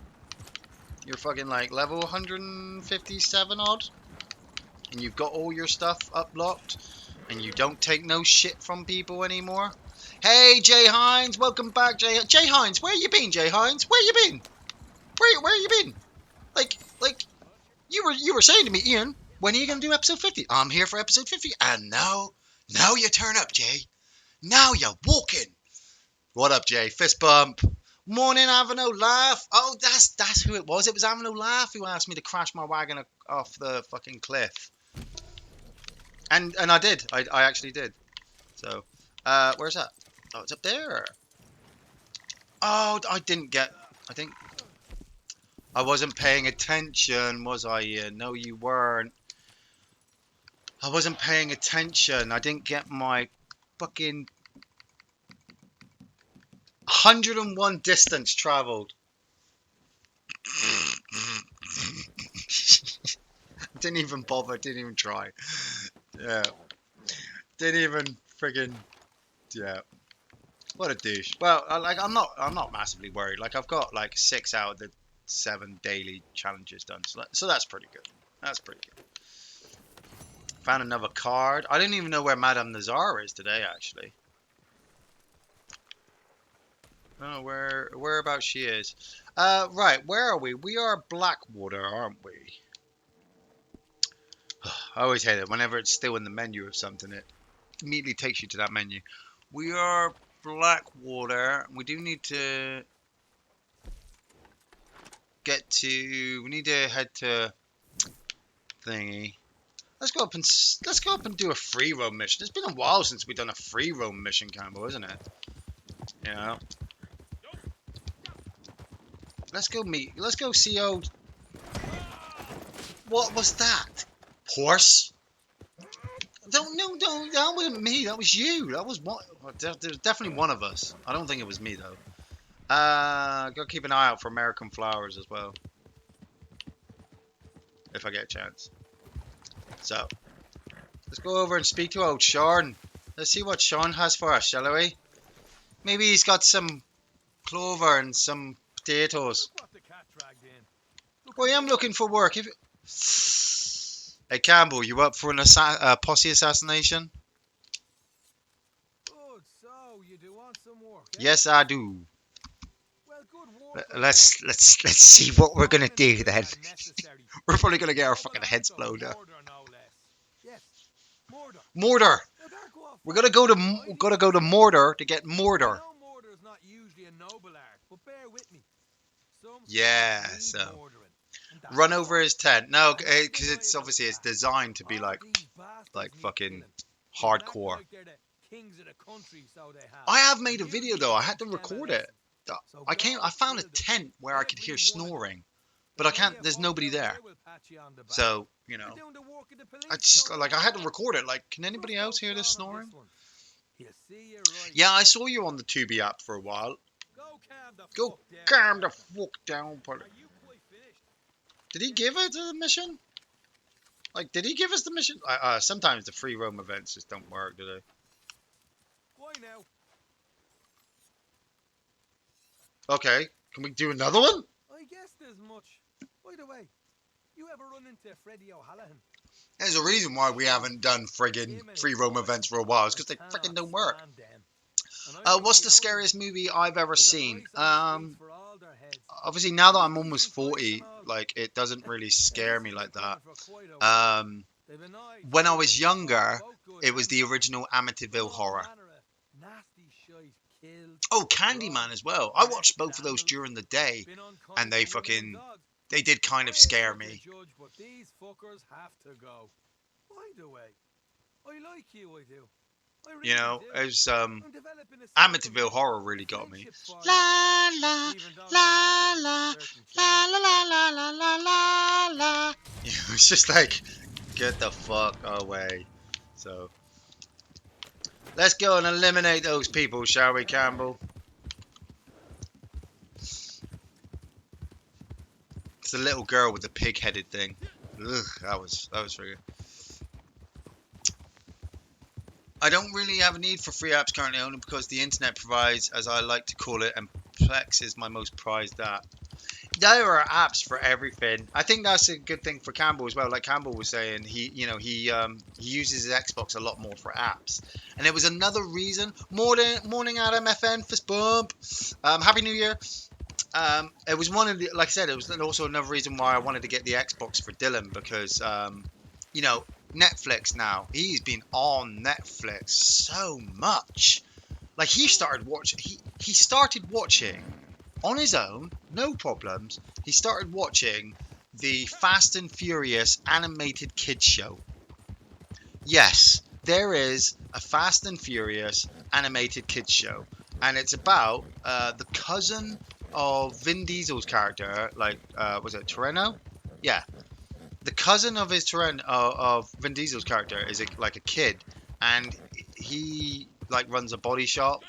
You're fucking like level 157 odd, and you've got all your stuff uplocked, and you don't take no shit from people anymore. Hey, Jay Hines, welcome back, Jay Hines. Where you been, Jay Hines? Where you been? Where you been? Like you were saying to me, Ian, when are you gonna do episode 50? I'm here for episode 50, and now you turn up, Jay. Now you're walking. What up, Jay? Fist bump. Morning, Avano Laugh. Oh, that's who it was. It was Avano Laugh who asked me to crash my wagon off the fucking cliff, and I did. I actually did. So, where's that? Oh, it's up there. Oh, I didn't get. I think I wasn't paying attention, was I, Ian? No, you weren't. I wasn't paying attention. I didn't get my fucking 101 distance traveled. Didn't even bother. Didn't even try. Yeah. Didn't even friggin'. Yeah. What a douche. Well, I'm not massively worried. Like I've got like 6 out of the 7 daily challenges done, so that's pretty good. That's pretty good. Found another card. I didn't even know where Madame Nazar is today, actually. I don't know whereabouts she is. Right, where are we? We are Blackwater, aren't we? I always hate it. Whenever it's still in the menu of something, it immediately takes you to that menu. We are Blackwater. We do need to we need to head to thingy. Let's go up and do a free roam mission. It's been a while since we've done a free roam mission, Campbell, isn't it? You know. Let's go see old. What was that? Horse? Don't. That wasn't me. That was you. That was what? There's definitely one of us. I don't think it was me though. Gotta keep an eye out for American flowers as well, if I get a chance. So, let's go over and speak to old Sean. Let's see what Sean has for us, shall we? Maybe he's got some clover and some potatoes. Well, I'm looking for work. Hey, Campbell, you up for an posse assassination? Good, so you do want some work, eh? Yes, I do. Well, good work. Let's see what we're gonna do then. We're probably gonna get our fucking heads blown up. Murder, no less. Yes, murder. Mortar. Now, there go off We're gonna go to Mordor to get Mordor. I know murder is not usually a noble art, but bear with me. Some Yeah, swords need so murdering, and that's run why. over his tent. No, because it's obviously it's designed to be All like these bastards need fucking killing. They can act hardcore. like they're the kings of the country, so they have. I have made And a you video need though. I to had to teach them a record it. lesson. So I found a kill them. tent where I could hear Every one of them. snoring, but I Then when can't. you There's fall nobody down there. we'll pat you on the back. So you You're know, doing the work of the police, I just so like I had to relax. record it. Like, can anybody Trust else old hear this Sean on snoring? this one. He'll see you right. Yeah, I saw you on the Tubi app for a while. Go calm the Go fuck down. calm the partner. fuck down, partner. Are you quite finished? Did he give us the mission? Like, did he give us the mission? Sometimes the free roam events just don't work, do they? Why now? Okay, can we do another one? I guess there's much. By the way, you ever run into Freddie O'Hallahan? There's a reason why we haven't done friggin' free roam events for a while. It's because they friggin' don't work. Stand them. and I might What's be the the only one. scariest movie I've ever There's a seen? price on the streets for all their heads. Obviously now that There'll be I'm almost decent fights and 40, all. like it doesn't really Now scare this me has been like that. coming for quite a while. Um, They've annoyed when I was Friday before, younger, both good it was and the bad. original Done Amityville all horror. manner of nasty shite. Killed, Oh, Candyman robbed, as well. I watched arrested both of those animals. during the day, Been and unkind to women and dogs. they did kind of I ain't scare one to me. judge, but these fuckers have to go. By the way, I like you, I do. I You really know, do. it was I'm developing a sense of Amityville horror really got me. friendship for you, La la even though you're la after la certain la change. la la la la la la la. It's just like, get the fuck away. So let's go and eliminate those people, shall we, Campbell? It's the little girl with the pig-headed thing. Ugh, that was very good. I don't really have a need for free apps currently, only because the internet provides, as I like to call it, and Plex is my most prized app. There are apps for everything. I think that's a good thing for Campbell as well. Like Campbell was saying, he uses his Xbox a lot more for apps, and it was another reason. Morning Adam FN fist bump. Happy New Year. It was one of the, like I said, it was also another reason why I wanted to get the Xbox for Dylan because, you know, Netflix now. He's been on Netflix so much. Like he started watching on his own, no problems. He started watching the Fast and Furious animated kids show. Yes, there is a Fast and Furious animated kids show, and it's about the cousin of Vin Diesel's character, like was it Toreno? Yeah, the cousin of his Toreno of Vin Diesel's character is like a kid, and he like runs a body shop.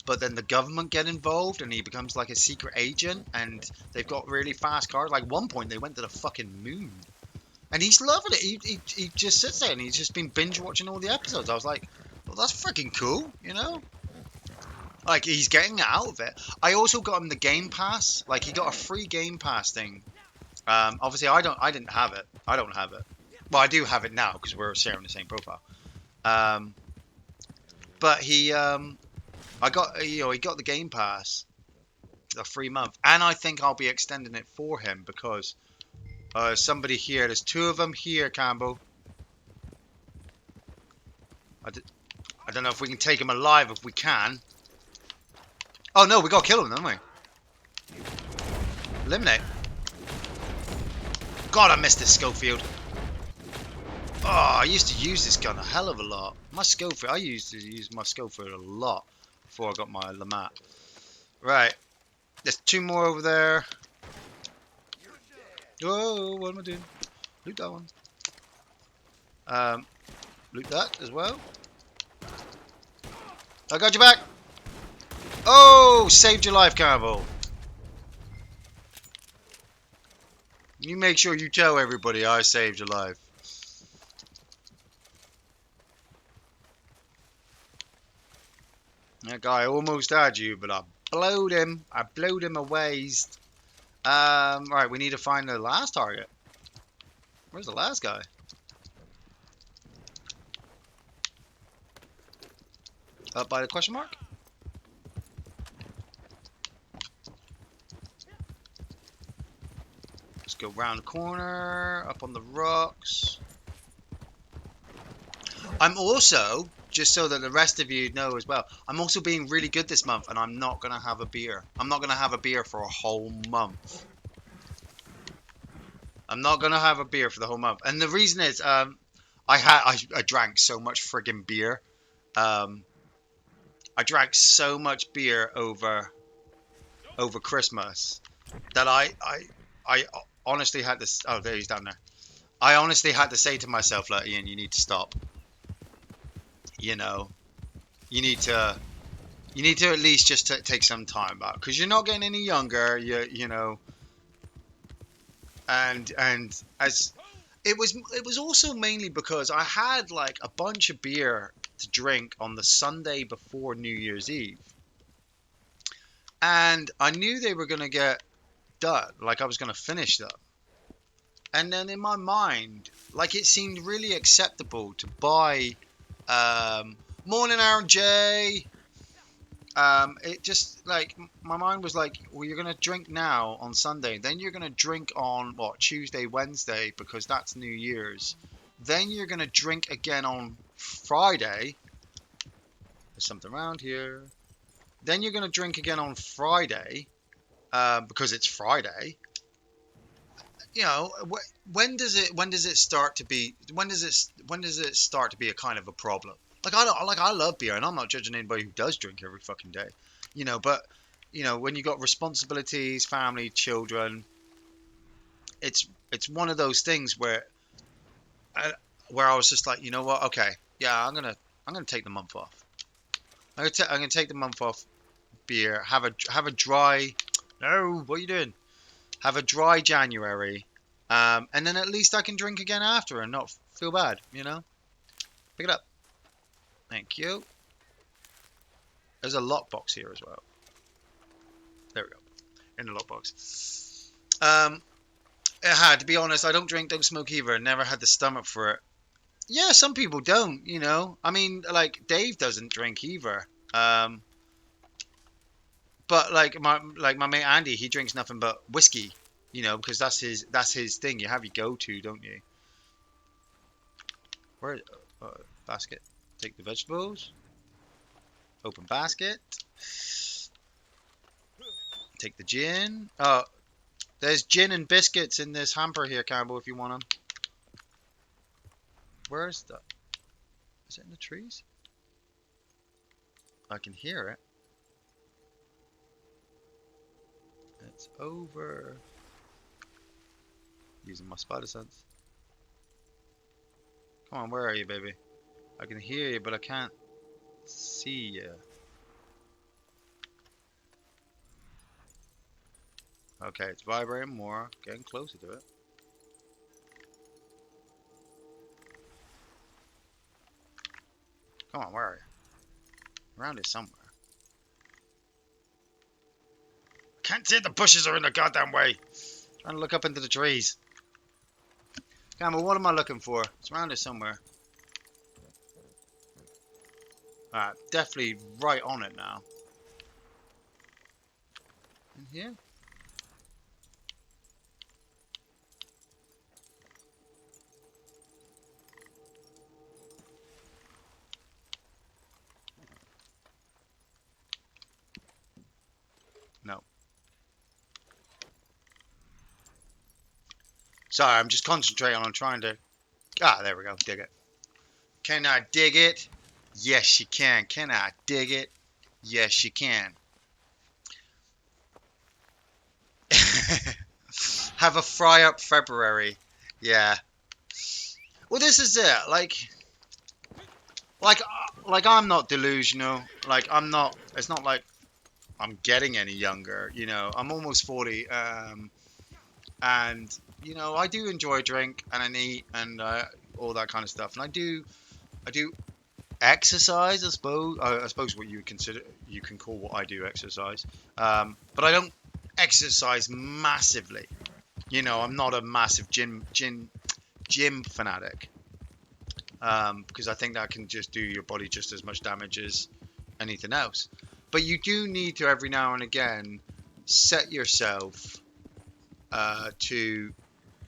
But then the government get involved, and he becomes like a secret agent, and they've got really fast cars. Like one point, they went to the fucking moon. And he's loving it. He just sits there and he's just been binge watching all the episodes. I was like, well, that's freaking cool, you know? Like, he's getting out of it. I also got him the Game Pass. Like, he got a free Game Pass thing. Obviously, I didn't have it. I don't have it. Well, I do have it now because we're sharing the same profile. Um, but he got the Game Pass, a free month. And I think I'll be extending it for him because somebody here, there's two of them here, Campbell. I don't know if we can take him alive if we can. Oh no, we gotta kill him, don't we? Eliminate. God, I missed this Schofield. Oh, I used to use this gun a hell of a lot. I used to use my Schofield a lot before I got my Lamat. Right, there's two more over there. Oh, what am I doing? Loot that one. Loot that as well. I got you back. Oh, saved your life, Campbell. You make sure you tell everybody I saved your life. That guy almost had you, but I blowed him. I blowed him away. Right, we need to find the last target. Where's the last guy? Up by the question mark? Let's go round the corner, up on the rocks. I'm also, just so that the rest of you know as well, I'm also being really good this month, and I'm not going to have a beer. I'm not going to have a beer for a whole month. I'm not going to have a beer for the whole month. And the reason is, I drank so much friggin' beer. Um, I drank so much beer over Christmas that I honestly had to. Oh, there he's down there. I honestly had to say to myself, like, Ian, you need to stop. You know, you need to at least just take some time out because you're not getting any younger. You know, and as it was also mainly because I had like a bunch of beer to drink on the Sunday before New Year's Eve, and I knew they were gonna get done. Like I was gonna finish them. And then in my mind, like it seemed really acceptable to buy. Morning, Aaron J. it just like my mind was like, well, you're gonna drink now on Sunday, then you're gonna drink on what Tuesday, Wednesday because that's New Year's. Then you're gonna drink again on Friday. There's something around here. Then you're gonna drink again on Friday because it's Friday. You know, when does it start to be when does it start to be a kind of a problem? Like I don't like I love beer and I'm not judging anybody who does drink every fucking day, but when you got responsibilities, family, children, it's one of those things I, where I was just like, you know what, okay, yeah, I'm gonna take the month off. I'm gonna take the month off beer, have a dry. No, what are you doing? Have a dry January, and then at least I can drink again after and not feel bad, Pick it up. Thank you. There's a lockbox here as well. There we go. In the lockbox. To be honest, I don't smoke either. Never had the stomach for it. Yeah, some people don't. I mean, like Dave doesn't drink either. But like my mate Andy, he drinks nothing but whiskey. Because that's his thing. You have your go-to, don't you? Where basket? Take the vegetables. Open basket. Take the gin. Oh, there's gin and biscuits in this hamper here, Campbell, if you want them. Where's the... Is it in the trees? I can hear it. It's over... Using my spider sense. Come on, where are you, baby? I can hear you, but I can't see you. Okay, it's vibrating more. Getting closer to it. Come on, where are you? Around here somewhere. Can't see, the bushes are in the goddamn way. Trying to look up into the trees. Campbell, what am I looking for? It's around here somewhere. Alright, definitely right on it now. In here? No. Sorry, I'm just concentrating on trying to... Ah, there we go. Dig it. Can I dig it? Yes, you can. Can I dig it? Yes, you can. Have a fry up February. Yeah. Well, this is it. Like I'm not delusional. Like I'm not. It's not like I'm getting any younger. I'm almost 40. And I do enjoy a drink and I eat and all that kind of stuff. And I do exercise, I suppose. I suppose what you can call what I do exercise. But I don't exercise massively. I'm not a massive gym fanatic. Because I think that can just do your body just as much damage as anything else. But you do need to every now and again set yourself to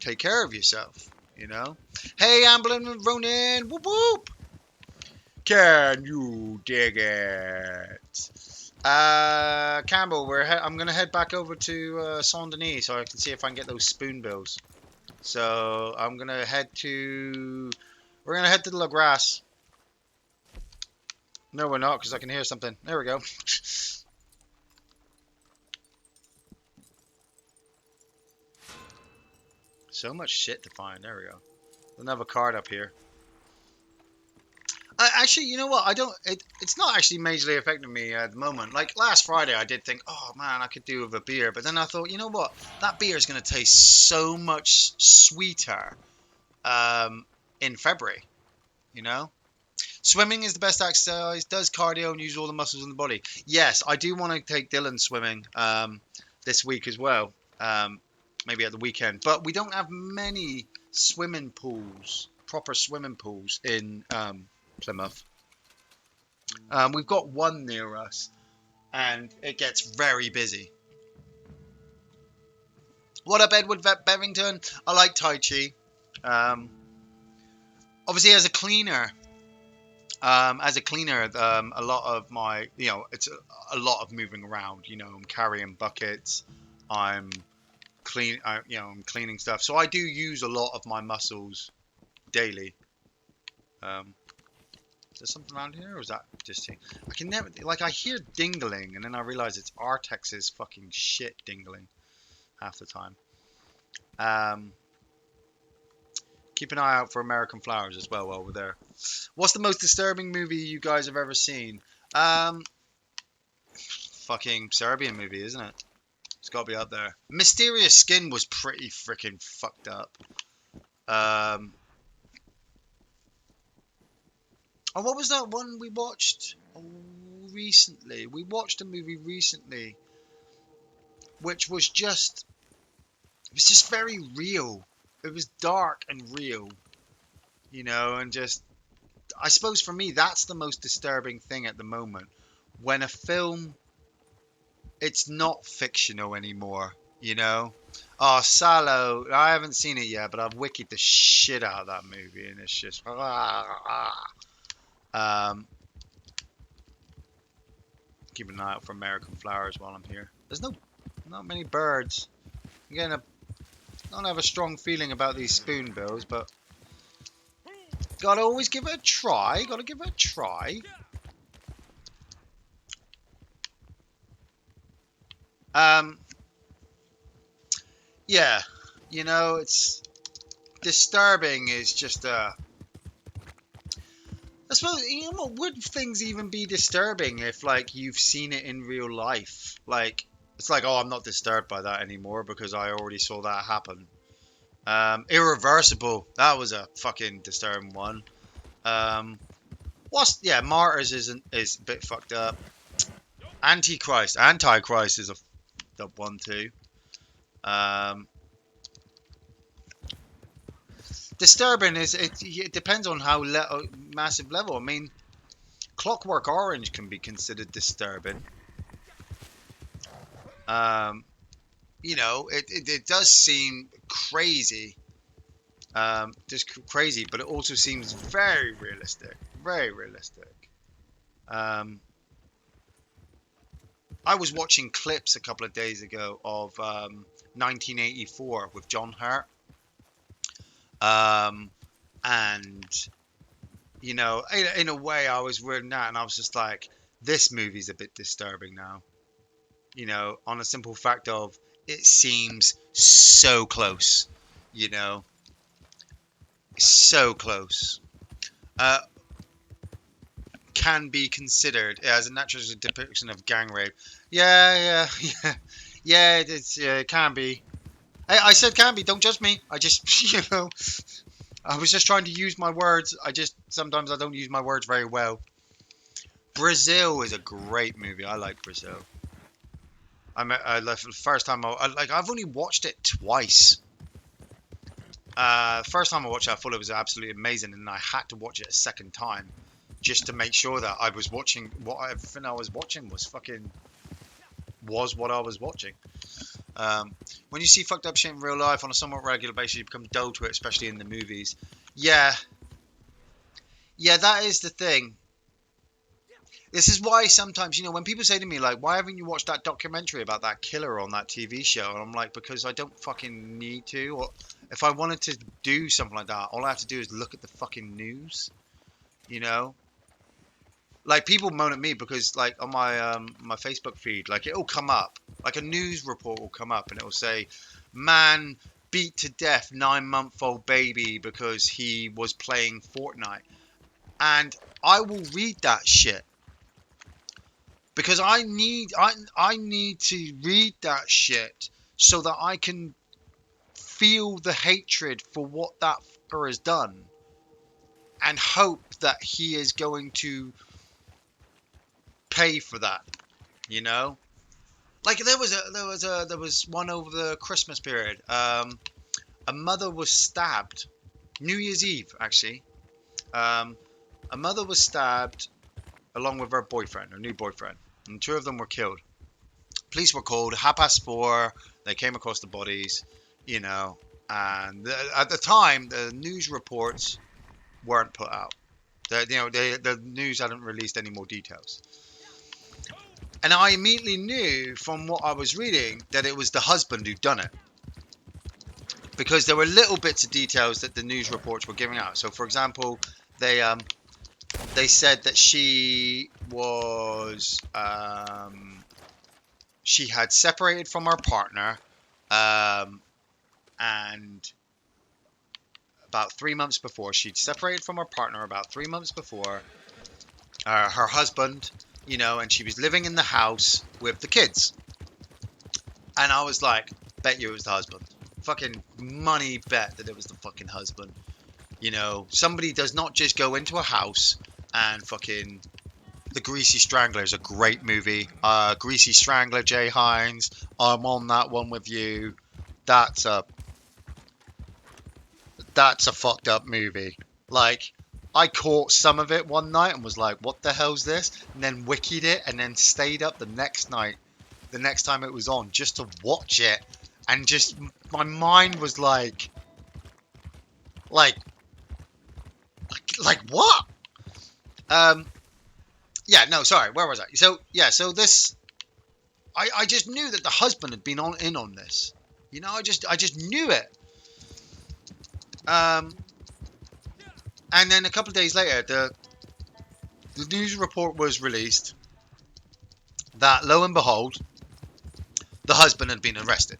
take care of yourself. Hey, Amblin Ronin, whoop whoop. Can you dig it? Campbell, I'm gonna head back over to Saint Denis so I can see if I can get those spoonbills. So I'm gonna head to. We're gonna head to the La Grasse. No, we're not, because I can hear something. There we go. So much shit to find. There we go. Another card up here. Actually, you know what? I don't. It's not actually majorly affecting me at the moment. Like last Friday, I did think, oh man, I could do with a beer. But then I thought, you know what? That beer is going to taste so much sweeter in February. Swimming is the best exercise. Does cardio and use all the muscles in the body. Yes, I do want to take Dylan swimming this week as well. Maybe at the weekend. But we don't have many swimming pools, proper swimming pools in Plymouth. We've got one near us, and it gets very busy. What up, Edward Bevington? I like Tai Chi. Um, Obviously, a lot of my, it's a lot of moving around. I'm carrying buckets. I'm I'm cleaning stuff. So I do use a lot of my muscles daily. Um, is there something around here, or is that just here? I can never, like, I hear dingling, and then I realize it's Artex's fucking shit dingling half the time. Um, Keep an eye out for American Flowers as well while we're there. What's the most disturbing movie you guys have ever seen? Um, Fucking Serbian movie, isn't it? It's got to be up there. Mysterious Skin was pretty freaking fucked up. Um, oh, what was that one we watched recently? We watched a movie recently, which was it was just very real. It was dark and real, and just, I suppose for me, that's the most disturbing thing at the moment. When a film, it's not fictional anymore, you know? Oh, Salo, I haven't seen it yet, but I've wikied the shit out of that movie, and it's just, um, keep an eye out for American Flowers while I'm here. There's not many birds. Again, I don't have a strong feeling about these spoonbills, but gotta always give it a try. Gotta give it a try. Um, yeah, it's disturbing. Is just I suppose, what would things even be disturbing if, like, you've seen it in real life? Like, it's like, oh, I'm not disturbed by that anymore because I already saw that happen. Irreversible. That was a fucking disturbing one. Martyrs is a bit fucked up. Antichrist is a fucked up one too. Um, Disturbing is it depends on how massive level. I mean, Clockwork Orange can be considered disturbing. Um, it does seem crazy, just crazy, but it also seems very realistic, very realistic. Um, I was watching clips a couple of days ago of 1984 with John Hurt, um, and in a way, I was reading that, and I was just like, this movie's a bit disturbing now. On a simple fact of it seems so close. You know, so close. Uh, can be considered as a natural depiction of gang rape. Yeah, yeah, yeah, yeah. It can be. I said can be. Don't judge me. I just, I was just trying to use my words. Sometimes I don't use my words very well. Brazil is a great movie. I like Brazil. The first time I've only watched it twice. First time I watched it, I thought it was absolutely amazing, and I had to watch it a second time just to make sure that I was watching everything I was watching was what I was watching. When you see fucked up shit in real life on a somewhat regular basis, you become dull to it, especially in the movies. Yeah, yeah, that is the thing. This is why sometimes, when people say to me, like, why haven't you watched that documentary about that killer on that TV show? And I'm like, because I don't fucking need to. Or if I wanted to do something like that, all I have to do is look at the fucking news, you know? Like, people moan at me because, like, on my Facebook feed, like, it'll come up. Like, a news report will come up and it'll say, man beat to death 9-month-old baby because he was playing Fortnite. And I will read that shit. Because I need to read that shit so that I can feel the hatred for what that fucker has done and hope that he is going to pay for that, you know? Like there was one over the Christmas period. A mother was stabbed. New Year's Eve, actually. A mother was stabbed along with her boyfriend, her new boyfriend. and two of them were killed. Police were called 4:30. They came across the bodies, you know, and at the time the news reports weren't put out. The news hadn't released any more details. And I immediately knew from what I was reading that it was the husband who'd done it. Because there were little bits of details that the news reports were giving out. So, for example, they said that she had separated from her partner, and about 3 months before she'd separated from her partner about 3 months before her husband, and she was living in the house with the kids. And I was like, bet you it was the husband. Fucking money bet that it was the fucking husband. Somebody does not just go into a house and fucking. The Greasy Strangler is a great movie. Greasy Strangler, Jay Hines. I'm on that one with you. That's a fucked up movie. Like, I caught some of it one night and was like, what the hell's this? And then wikied it and then stayed up the next night, the next time it was on, just to watch it. And just, my mind was like, what? Yeah, no, sorry, where was I? So, yeah, so this, I just knew that the husband had been in on this. I just knew it. And then a couple of days later, the news report was released that, lo and behold, the husband had been arrested.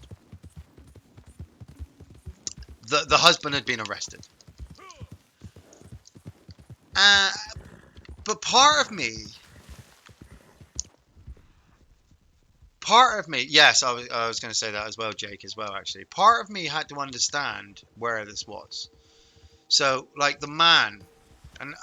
The husband had been arrested. But part of me, yes, I was going to say that as well, Jake, as well, actually. Part of me had to understand where this was. So, like, the man, and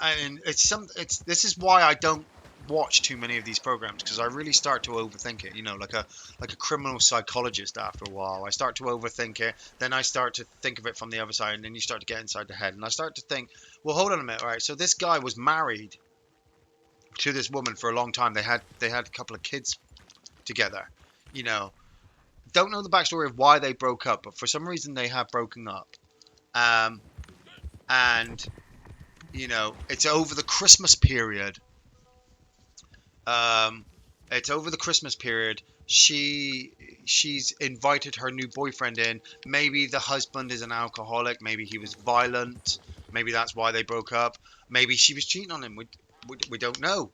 this is why I don't watch too many of these programs, because I really start to overthink it. Like a criminal psychologist. After a while, I start to overthink it. Then I start to think of it from the other side, and then you start to get inside the head, and I start to think, well, hold on a minute, all right? So this guy was married to this woman for a long time. They had a couple of kids together. Don't know the backstory of why they broke up, but for some reason they have broken up. And it's over the Christmas period. It's over the Christmas period. She's invited her new boyfriend in. Maybe the husband is an alcoholic. Maybe he was violent. Maybe that's why they broke up. Maybe she was cheating on him. We don't know.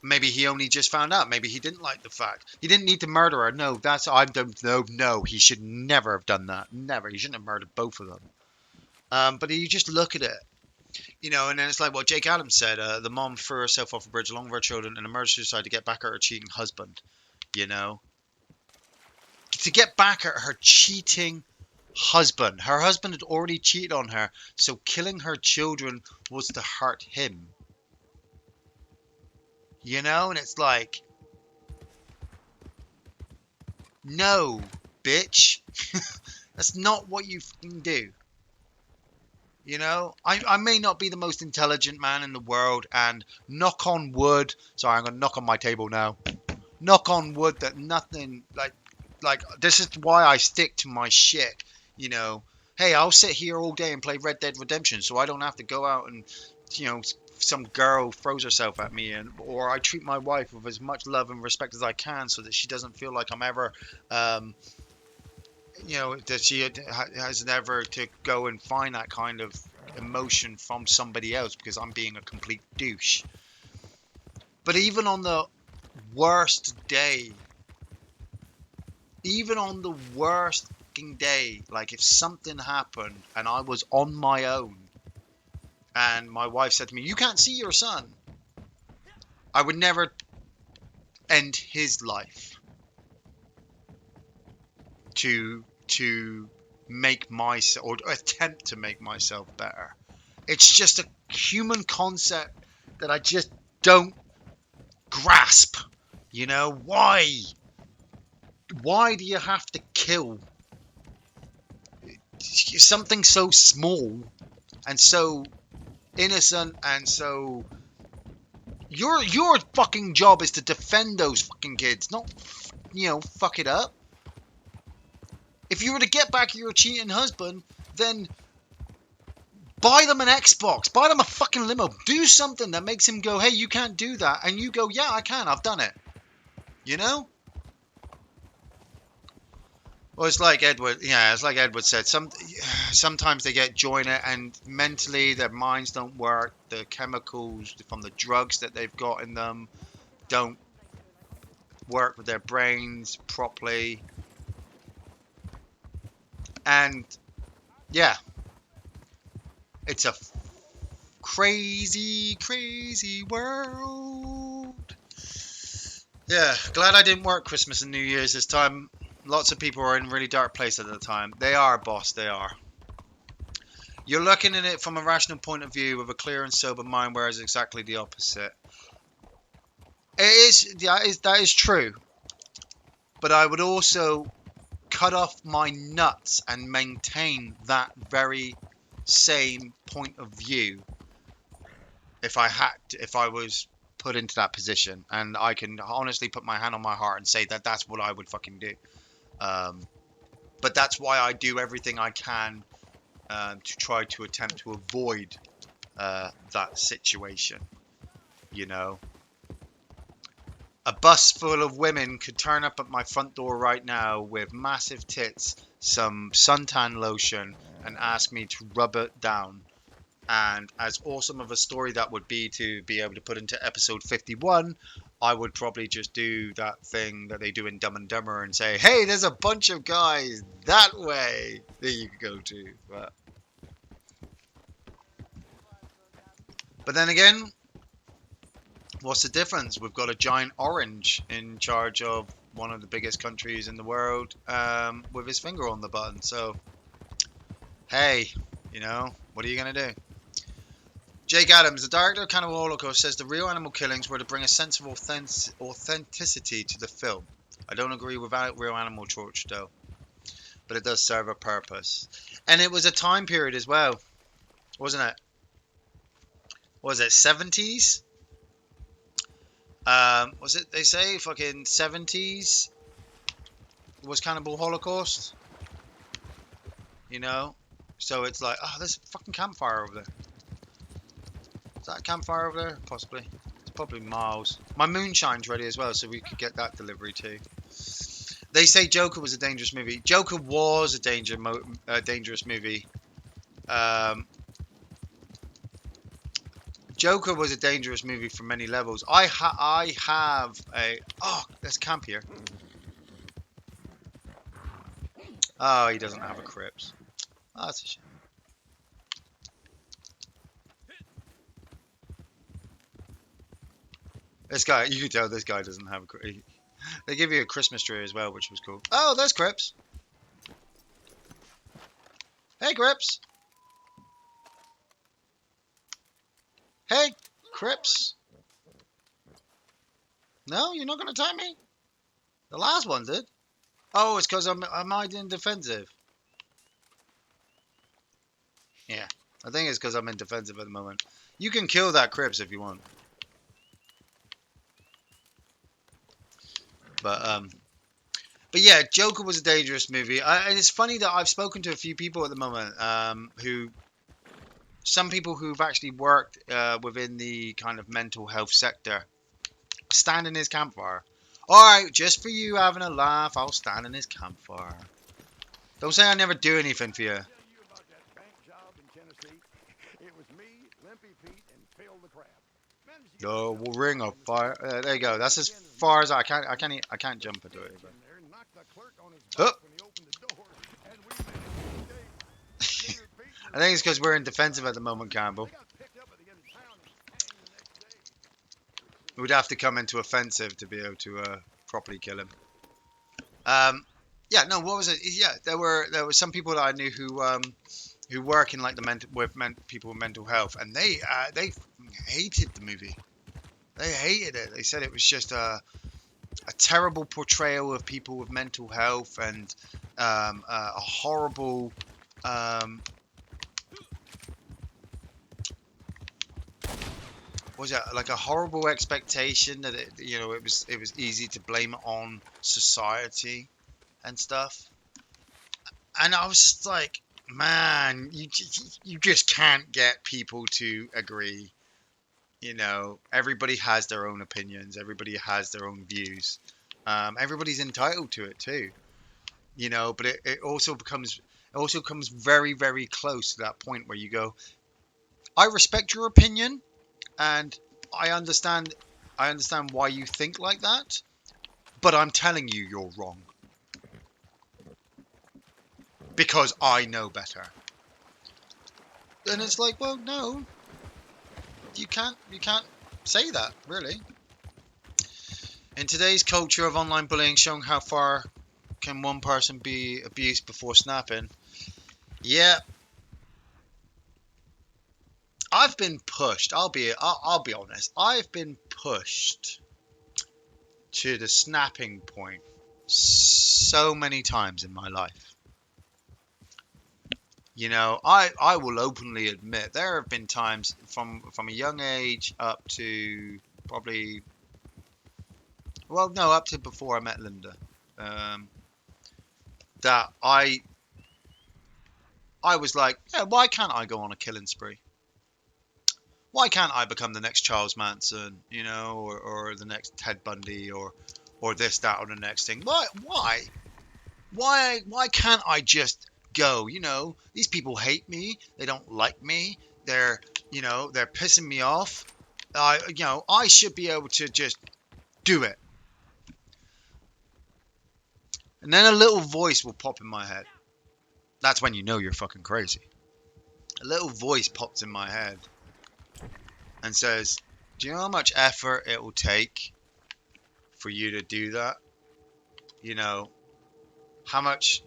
Maybe he only just found out. Maybe he didn't like the fact. He didn't need to murder her. No, no. He should never have done that. Never. He shouldn't have murdered both of them. But you just look at it, and then it's like what Jake Adams said. The mom threw herself off a bridge along with her children in a murder suicide to get back at her cheating husband. To get back at her cheating husband. Her husband had already cheated on her, so killing her children was to hurt him. And it's like, no, bitch. That's not what you fucking do. I may not be the most intelligent man in the world, and knock on wood. Sorry, I'm going to knock on my table now. Knock on wood that nothing, like this is why I stick to my shit. Hey, I'll sit here all day and play Red Dead Redemption so I don't have to go out and, some girl throws herself at me, or I treat my wife with as much love and respect as I can so that she doesn't feel like I'm ever, that she has never to go and find that kind of emotion from somebody else because I'm being a complete douche. But even on the worst day, like if something happened and I was on my own and my wife said to me, you can't see your son, I would never end his life to make myself, or attempt to make myself better. It's just a human concept that I just don't grasp. Why do you have to kill something so small and so innocent and so, Your fucking job is to defend those fucking kids, not fuck it up. If you were to get back your cheating husband, then buy them an Xbox, buy them a fucking limo, do something that makes him go, hey, you can't do that, and you go, yeah, I can, I've done it. You know? Well, it's like Edward. Yeah, it's like Edward said. Sometimes they get joiner, and mentally their minds don't work. The chemicals from the drugs that they've got in them don't work with their brains properly. And yeah, it's a crazy, crazy world. Yeah, glad I didn't work Christmas and New Year's this time. Lots of people are in a really dark place at the time. They are, boss. They are. You're looking at it from a rational point of view with a clear and sober mind, whereas exactly the opposite. It is, yeah, that is true. But I would also cut off my nuts and maintain that very same point of view if I was put into that position. And I can honestly put my hand on my heart and say that that's what I would fucking do. But that's why I do everything I can to try to attempt to avoid that situation. You know, a bus full of women could turn up at my front door right now with massive tits, some suntan lotion, and ask me to rub it down. And as awesome of a story that would be to be able to put into episode 51, I would probably just do that thing that they do in Dumb and Dumber and say, hey, there's a bunch of guys that way that you could go to. But then again, what's the difference? We've got a giant orange in charge of one of the biggest countries in the world with his finger on the button. So, hey, what are you going to do? Jake Adams, the director of Cannibal Holocaust, says the real animal killings were to bring a sense of authenticity to the film. I don't agree with real animal torture, though. But it does serve a purpose. And it was a time period as well, wasn't it? Was it 70s? Was it, they say, fucking 70s was Cannibal Holocaust? So it's like, oh, there's a fucking campfire over there. Is that a campfire over there? Possibly. It's probably miles. My moonshine's ready as well, so we could get that delivery too. They say Joker was a dangerous movie. Joker was a dangerous movie. Joker was a dangerous movie for many levels. I have a... Oh, there's camp here. Oh, he doesn't have a crypt. Oh, that's a shame. This guy, you can tell this guy doesn't have a crypt. They give you a Christmas tree as well, which was cool. Oh, there's Crips. Hey, Crips. Hey, Crips. No, you're not going to attack me? The last one did. Oh, it's because I'm in defensive. Yeah, I think it's because I'm in defensive at the moment. You can kill that Crips if you want. But yeah, Joker was a dangerous movie. And it's funny that I've spoken to a few people at the moment some people who've actually worked within the kind of mental health sector stand in his campfire. Alright, just for you having a laugh, I'll stand in his campfire. Don't say I never do anything for you. The ring of fire. There you go. That's as far as I can't jump into it. Oh. I think it's because we're in defensive at the moment, Campbell. We'd have to come into offensive to be able to properly kill him. Yeah, no, what was it? Yeah, there were some people that I knew who work in like people with mental health, and they hated the movie. They hated it. They said it was just a terrible portrayal of people with mental health and a horrible. was it like a horrible expectation that it was easy to blame it on society and stuff. And I was just like, man, you just can't get people to agree. Everybody has their own opinions. Everybody has their own views. Everybody's entitled to it too. But it also comes very, very close to that point where you go, I respect your opinion, and I understand I understand why you think like that, but I'm telling you you're wrong because I know better. And it's like, well, no, you can't say that, really. In today's culture of online bullying showing how far can one person be abused before snapping? Yeah, I've been pushed. I'll be honest. I've been pushed to the snapping point so many times in my life. I will openly admit there have been times from a young age up to probably, well, no, up to before I met Linda, um, that I was like, yeah, why can't I go on a killing spree? Why can't I become the next Charles Manson, or the next Ted Bundy, or this, that, or the next thing? Why can't I just go? These people hate me. They don't like me. They're pissing me off. I should be able to just do it. And then a little voice will pop in my head. That's when you know you're fucking crazy. A little voice pops in my head and says, do you know how much effort it will take for you to do that? You know, how much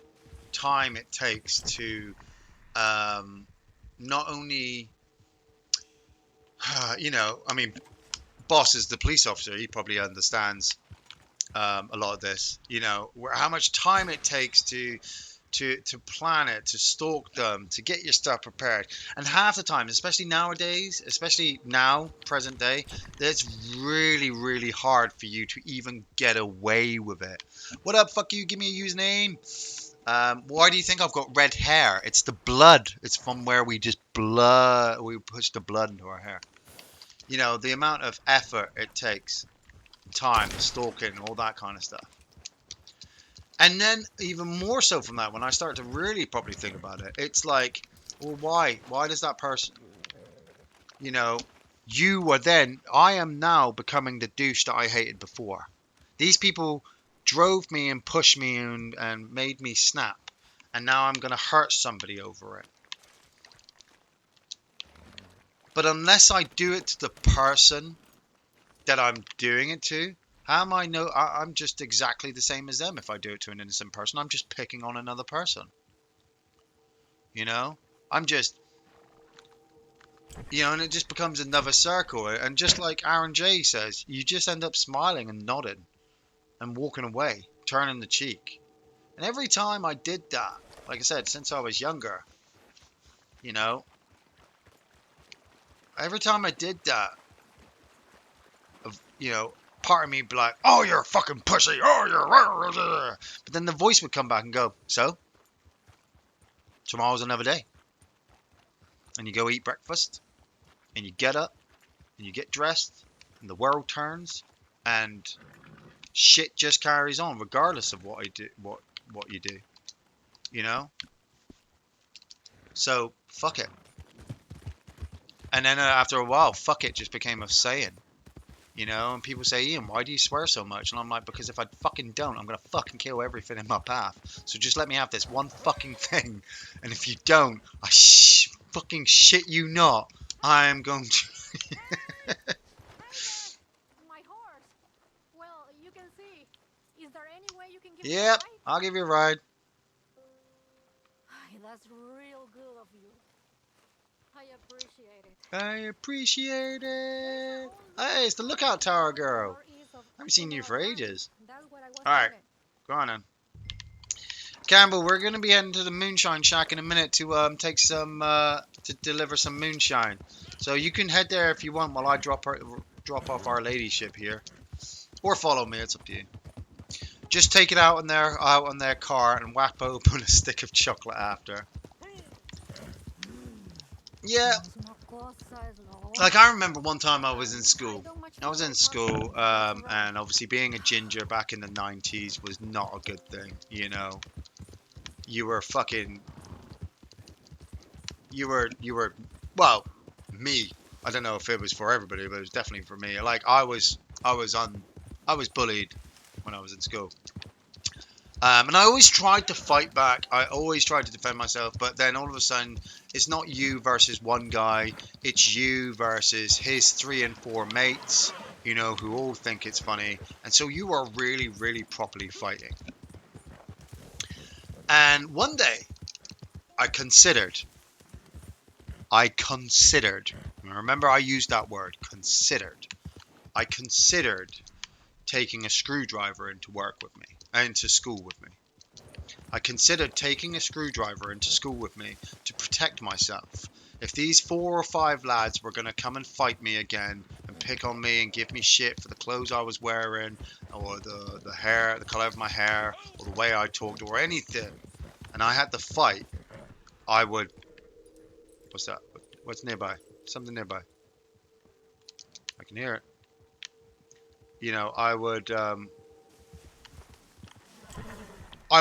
time it takes to not only, I mean, Boss is the police officer. He probably understands a lot of this. How much time it takes to plan it, to stalk them, to get your stuff prepared. And half the time, especially nowadays, especially now, present day, it's really, really hard for you to even get away with it. What up, fuck you? Give me a username. Why do you think I've got red hair? It's the blood. It's from where we push the blood into our hair. The amount of effort it takes, time, stalking, all that kind of stuff. And then even more so from that, when I start to really probably think about it, it's like, well, why? Why does that person, you know, I am now becoming the douche that I hated before. These people drove me and pushed me and made me snap. And now I'm going to hurt somebody over it. But unless I do it to the person that I'm doing it to, how am I know I'm just exactly the same as them if I do it to an innocent person? I'm just picking on another person. I'm just, and it just becomes another circle. And just like Aaron J says, you just end up smiling and nodding and walking away, turning the cheek. And every time I did that, like I said, since I was younger, you know, every time I did that, of part of me be like, oh, you're a fucking pussy, oh, you're, but then the voice would come back and go, so tomorrow's another day. And you go eat breakfast, and you get up, and you get dressed, and the world turns, and shit just carries on regardless of what I do, what you do, you know. So fuck it. And then after a while, fuck it just became a saying. And people say, Ian, why do you swear so much? And I'm like, because if I fucking don't, I'm going to fucking kill everything in my path. So just let me have this one fucking thing. And if you don't, I fucking shit you not, I'm going to... Hey there! My horse! Well, you can see. Is there any way you can give me a Yep, ride? I'll give you a ride. That's real good of you. I appreciate it. I appreciate There's a it. whole lot Hey, of it's the stories Lookout to tell Tower about the girl. northeast of I haven't seen you Sonora for County. ages. That's what I was Alright, headed. go on then. Campbell, we're going to be heading to the Moonshine Shack in a minute to take some to deliver some moonshine. So you can head there if you want while I drop off our lady ship here, or follow me. It's up to you. Just take it out on their car and whap open a stick of chocolate after. Yeah, like I remember one time I was in school. I was in school, and obviously being a ginger back in the 90s was not a good thing. You know, you were fucking, you were, well, me. I don't know if it was for everybody, but it was definitely for me. Like I was bullied when I was in school. And I always tried to fight back. I always tried to defend myself, but then all of a sudden, it's not you versus one guy. It's you versus his 3 and 4 mates, you know, who all think it's funny. And so you are really, really properly fighting. And one day, I considered, remember I used that word, considered. I considered taking a screwdriver into work with me, into school with me. I considered taking a screwdriver into school with me to protect myself. If these 4 or 5 lads were going to come and fight me again and pick on me and give me shit for the clothes I was wearing or the hair, the colour of my hair or the way I talked or anything, and I had to fight, I would... What's that? What's nearby? Something nearby. I can hear it. You know, I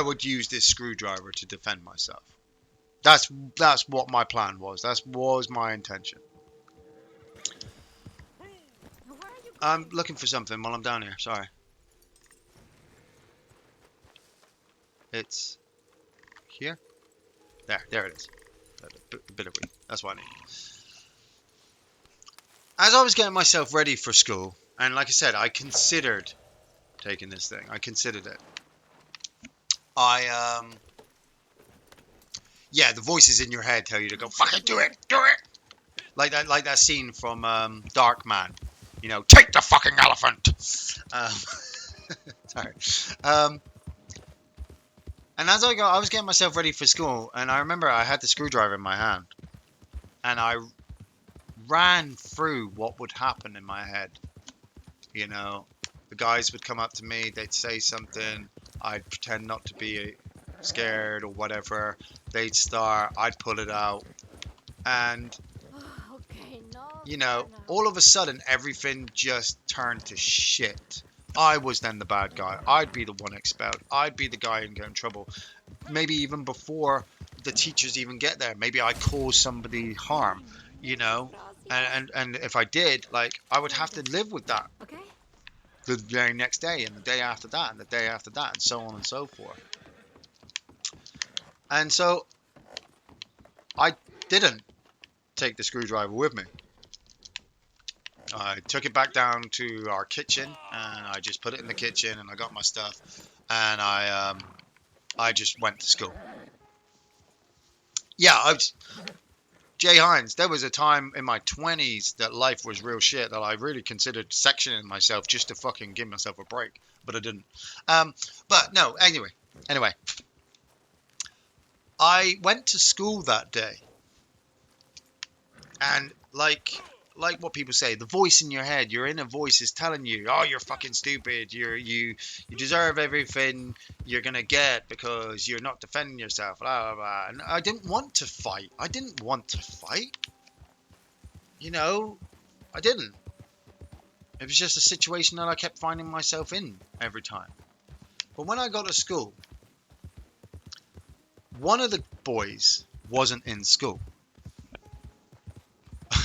would use this screwdriver to defend myself. That's what my plan was. That was my intention. I'm looking for something while I'm down here. Sorry. It's here. There it is. A bit of weed. That's what I need. As I was getting myself ready for school, and like I said, I considered taking this thing. I considered it. Yeah, the voices in your head tell you to go fucking do it, like that scene from Dark Man. You know, take the fucking elephant. Sorry. Um, and as I was getting myself ready for school, and I remember I had the screwdriver in my hand, and I ran through what would happen in my head. You know, the guys would come up to me, they'd say something, I'd pretend not to be scared or whatever. They'd start, I'd pull it out, and you know, all of a sudden everything just turned to shit. I was then the bad guy. I'd be the one expelled. I'd be the guy and get in trouble. Maybe even before the teachers even get there. Maybe I cause somebody harm, you know. And if I did, like, I would have to live with that the very next day and the day after that and the day after that and so on and so forth. And so I didn't take the screwdriver with me. I took it back down to our kitchen and I just put it in the kitchen and I got my stuff and I just went to school. Yeah, Jay Hines, there was a time in my 20s that life was real shit that I really considered sectioning myself just to fucking give myself a break, but I didn't. But no, anyway, I went to school that day, and like what people say, the voice in your head, your inner voice is telling you, oh, you're fucking stupid, you deserve everything you're gonna get because you're not defending yourself, blah blah blah. And I didn't want to fight. You know, I didn't. It was just a situation that I kept finding myself in every time. But when I got to school, one of the boys wasn't in school.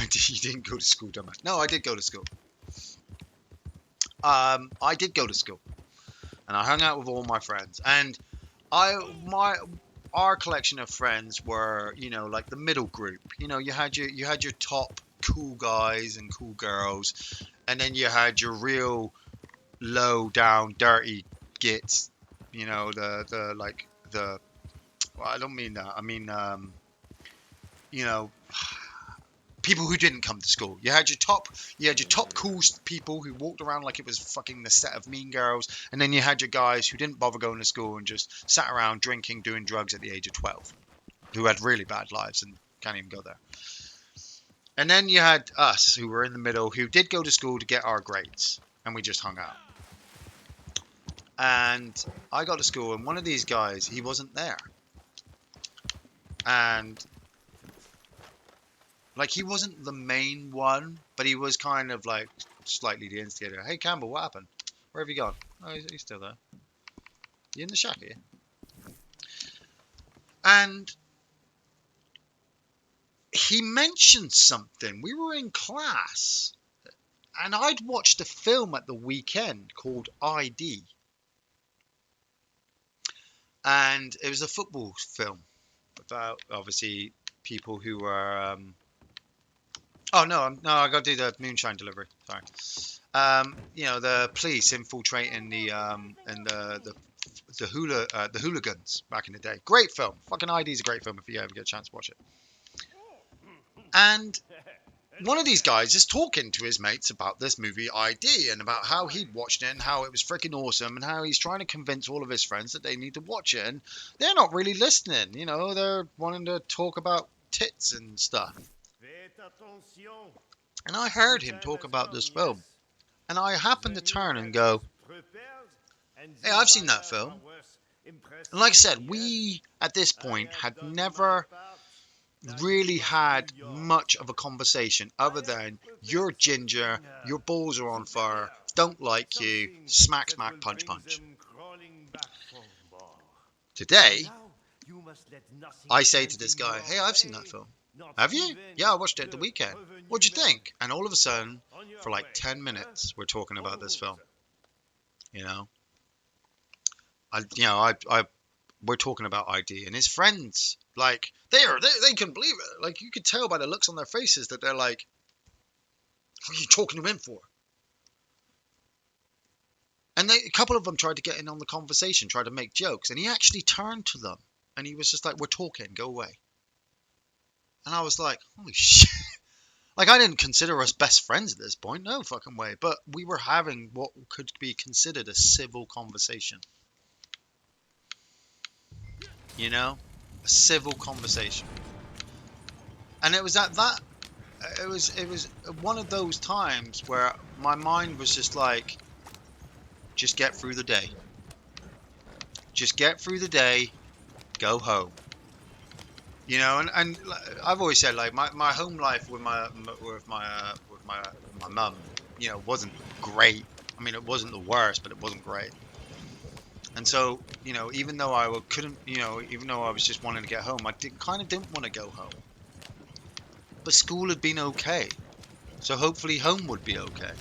You didn't go to school, dumbass. No, I did go to school. I did go to school, and I hung out with all my friends. And our collection of friends were, you know, like the middle group. You know, you had your top cool guys and cool girls, and then you had your real low down dirty gits. You know, the like the. Well, I don't mean that. I mean, you know, people who didn't come to school. You had your top cool people who walked around like it was fucking the set of Mean Girls, and then you had your guys who didn't bother going to school and just sat around drinking, doing drugs at the age of 12, who had really bad lives and can't even go there. And then you had us who were in the middle who did go to school to get our grades, and we just hung out. And I got to school, and one of these guys, he wasn't there. And like, he wasn't the main one, but he was kind of like slightly the instigator. Hey, Campbell, what happened? Where have you gone? Oh, he's still there. You in the shack here? And he mentioned something. We were in class, and I'd watched a film at the weekend called ID. And it was a football film about, obviously, people who were. Oh no, no, I got to do the moonshine delivery. Sorry. The police infiltrating the hooligans back in the day. Great film. Fucking ID's a great film if you ever get a chance to watch it. And one of these guys is talking to his mates about this movie ID and about how he'd watched it and how it was freaking awesome and how he's trying to convince all of his friends that they need to watch it. And they're not really listening. They're wanting to talk about tits and stuff. And I heard him talk about this film. And I happened to turn and go, hey, I've seen that film. And like I said, we, at this point, had never really had much of a conversation other than you're ginger, your balls are on fire, don't like you, smack, smack, punch, punch. Today, I say to this guy, hey, I've seen that film. Have you? Yeah, I watched it at the weekend. What'd you think? And all of a sudden, for like 10 minutes, we're talking about this film. You know, we're talking about ID, and his friends, like, they couldn't believe it. Like, you could tell by the looks on their faces that they're like, what are you talking to him for? And a couple of them tried to get in on the conversation, tried to make jokes, and he actually turned to them, and he was just like, we're talking, go away. And I was like, holy shit. Like, I didn't consider us best friends at this point, no fucking way, but we were having what could be considered a civil conversation. You know? A civil conversation. And it was at that, it was one of those times where my mind was just like, just get through the day. Just get through the day, go home. And I've always said, like, my home life with my mum, wasn't great. I mean, it wasn't the worst, but it wasn't great. And so, even though even though I was just wanting to get home, I kind of didn't want to go home. But school had been okay, so hopefully home would be okay.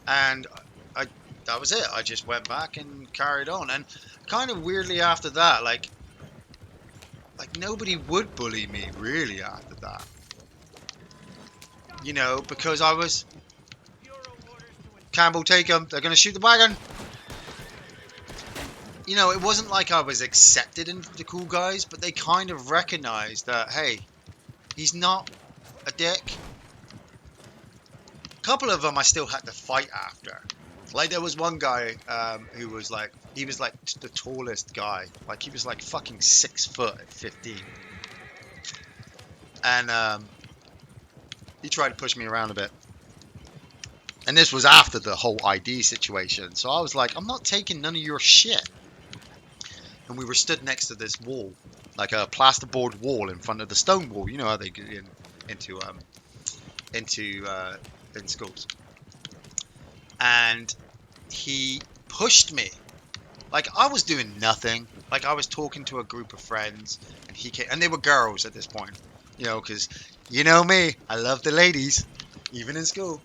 And that was it. I just went back and carried on. And kind of weirdly after that, like nobody would bully me really after that. Because I was, Campbell, take them. They're going to shoot the wagon. It wasn't like I was accepted into the cool guys, but they kind of recognized that, hey, he's not a dick. A couple of them I still had to fight after. Like, there was one guy who was like, he was like the tallest guy. Like, he was like fucking 6 foot at 15. And he tried to push me around a bit. And this was after the whole ID situation. So I was like, I'm not taking none of your shit. And we were stood next to this wall, like a plasterboard wall in front of the stone wall. You know how they get into in schools. And he pushed me. Like, I was doing nothing. Like, I was talking to a group of friends, and he came, and they were girls at this point. Because you know me, I love the ladies, even in school.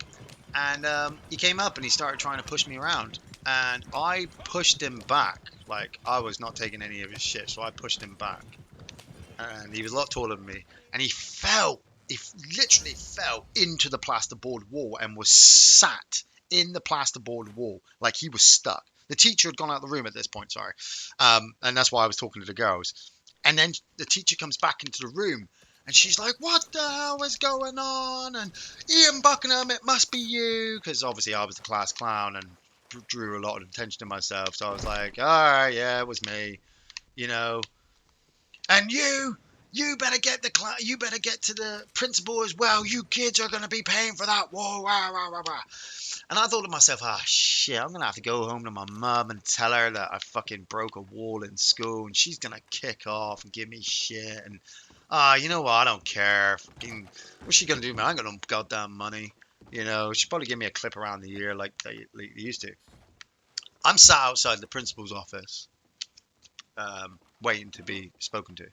And he came up and he started trying to push me around, and I pushed him back. Like, I was not taking any of his shit, so I pushed him back. And he was a lot taller than me, and he fell. He literally fell into the plasterboard wall and was sat in the plasterboard wall like he was stuck. The teacher had gone out of the room at this point, sorry. And that's why I was talking to the girls. And then the teacher comes back into the room, and she's like, what the hell is going on? And Iain Buckingham, it must be you. Because obviously I was the class clown and drew a lot of attention to myself. So I was like, all right, yeah, it was me. And You better get you better get to the principal as well. You kids are gonna be paying for that. Whoa, rah, rah, rah, rah. And I thought to myself, ah, shit, I'm gonna have to go home to my mum and tell her that I fucking broke a wall in school, and she's gonna kick off and give me shit. And you know what? I don't care. Fucking, what's she gonna do, man? I ain't got no goddamn money. You know, she'll probably give me a clip around the ear like they used to. I'm sat outside the principal's office, waiting to be spoken to,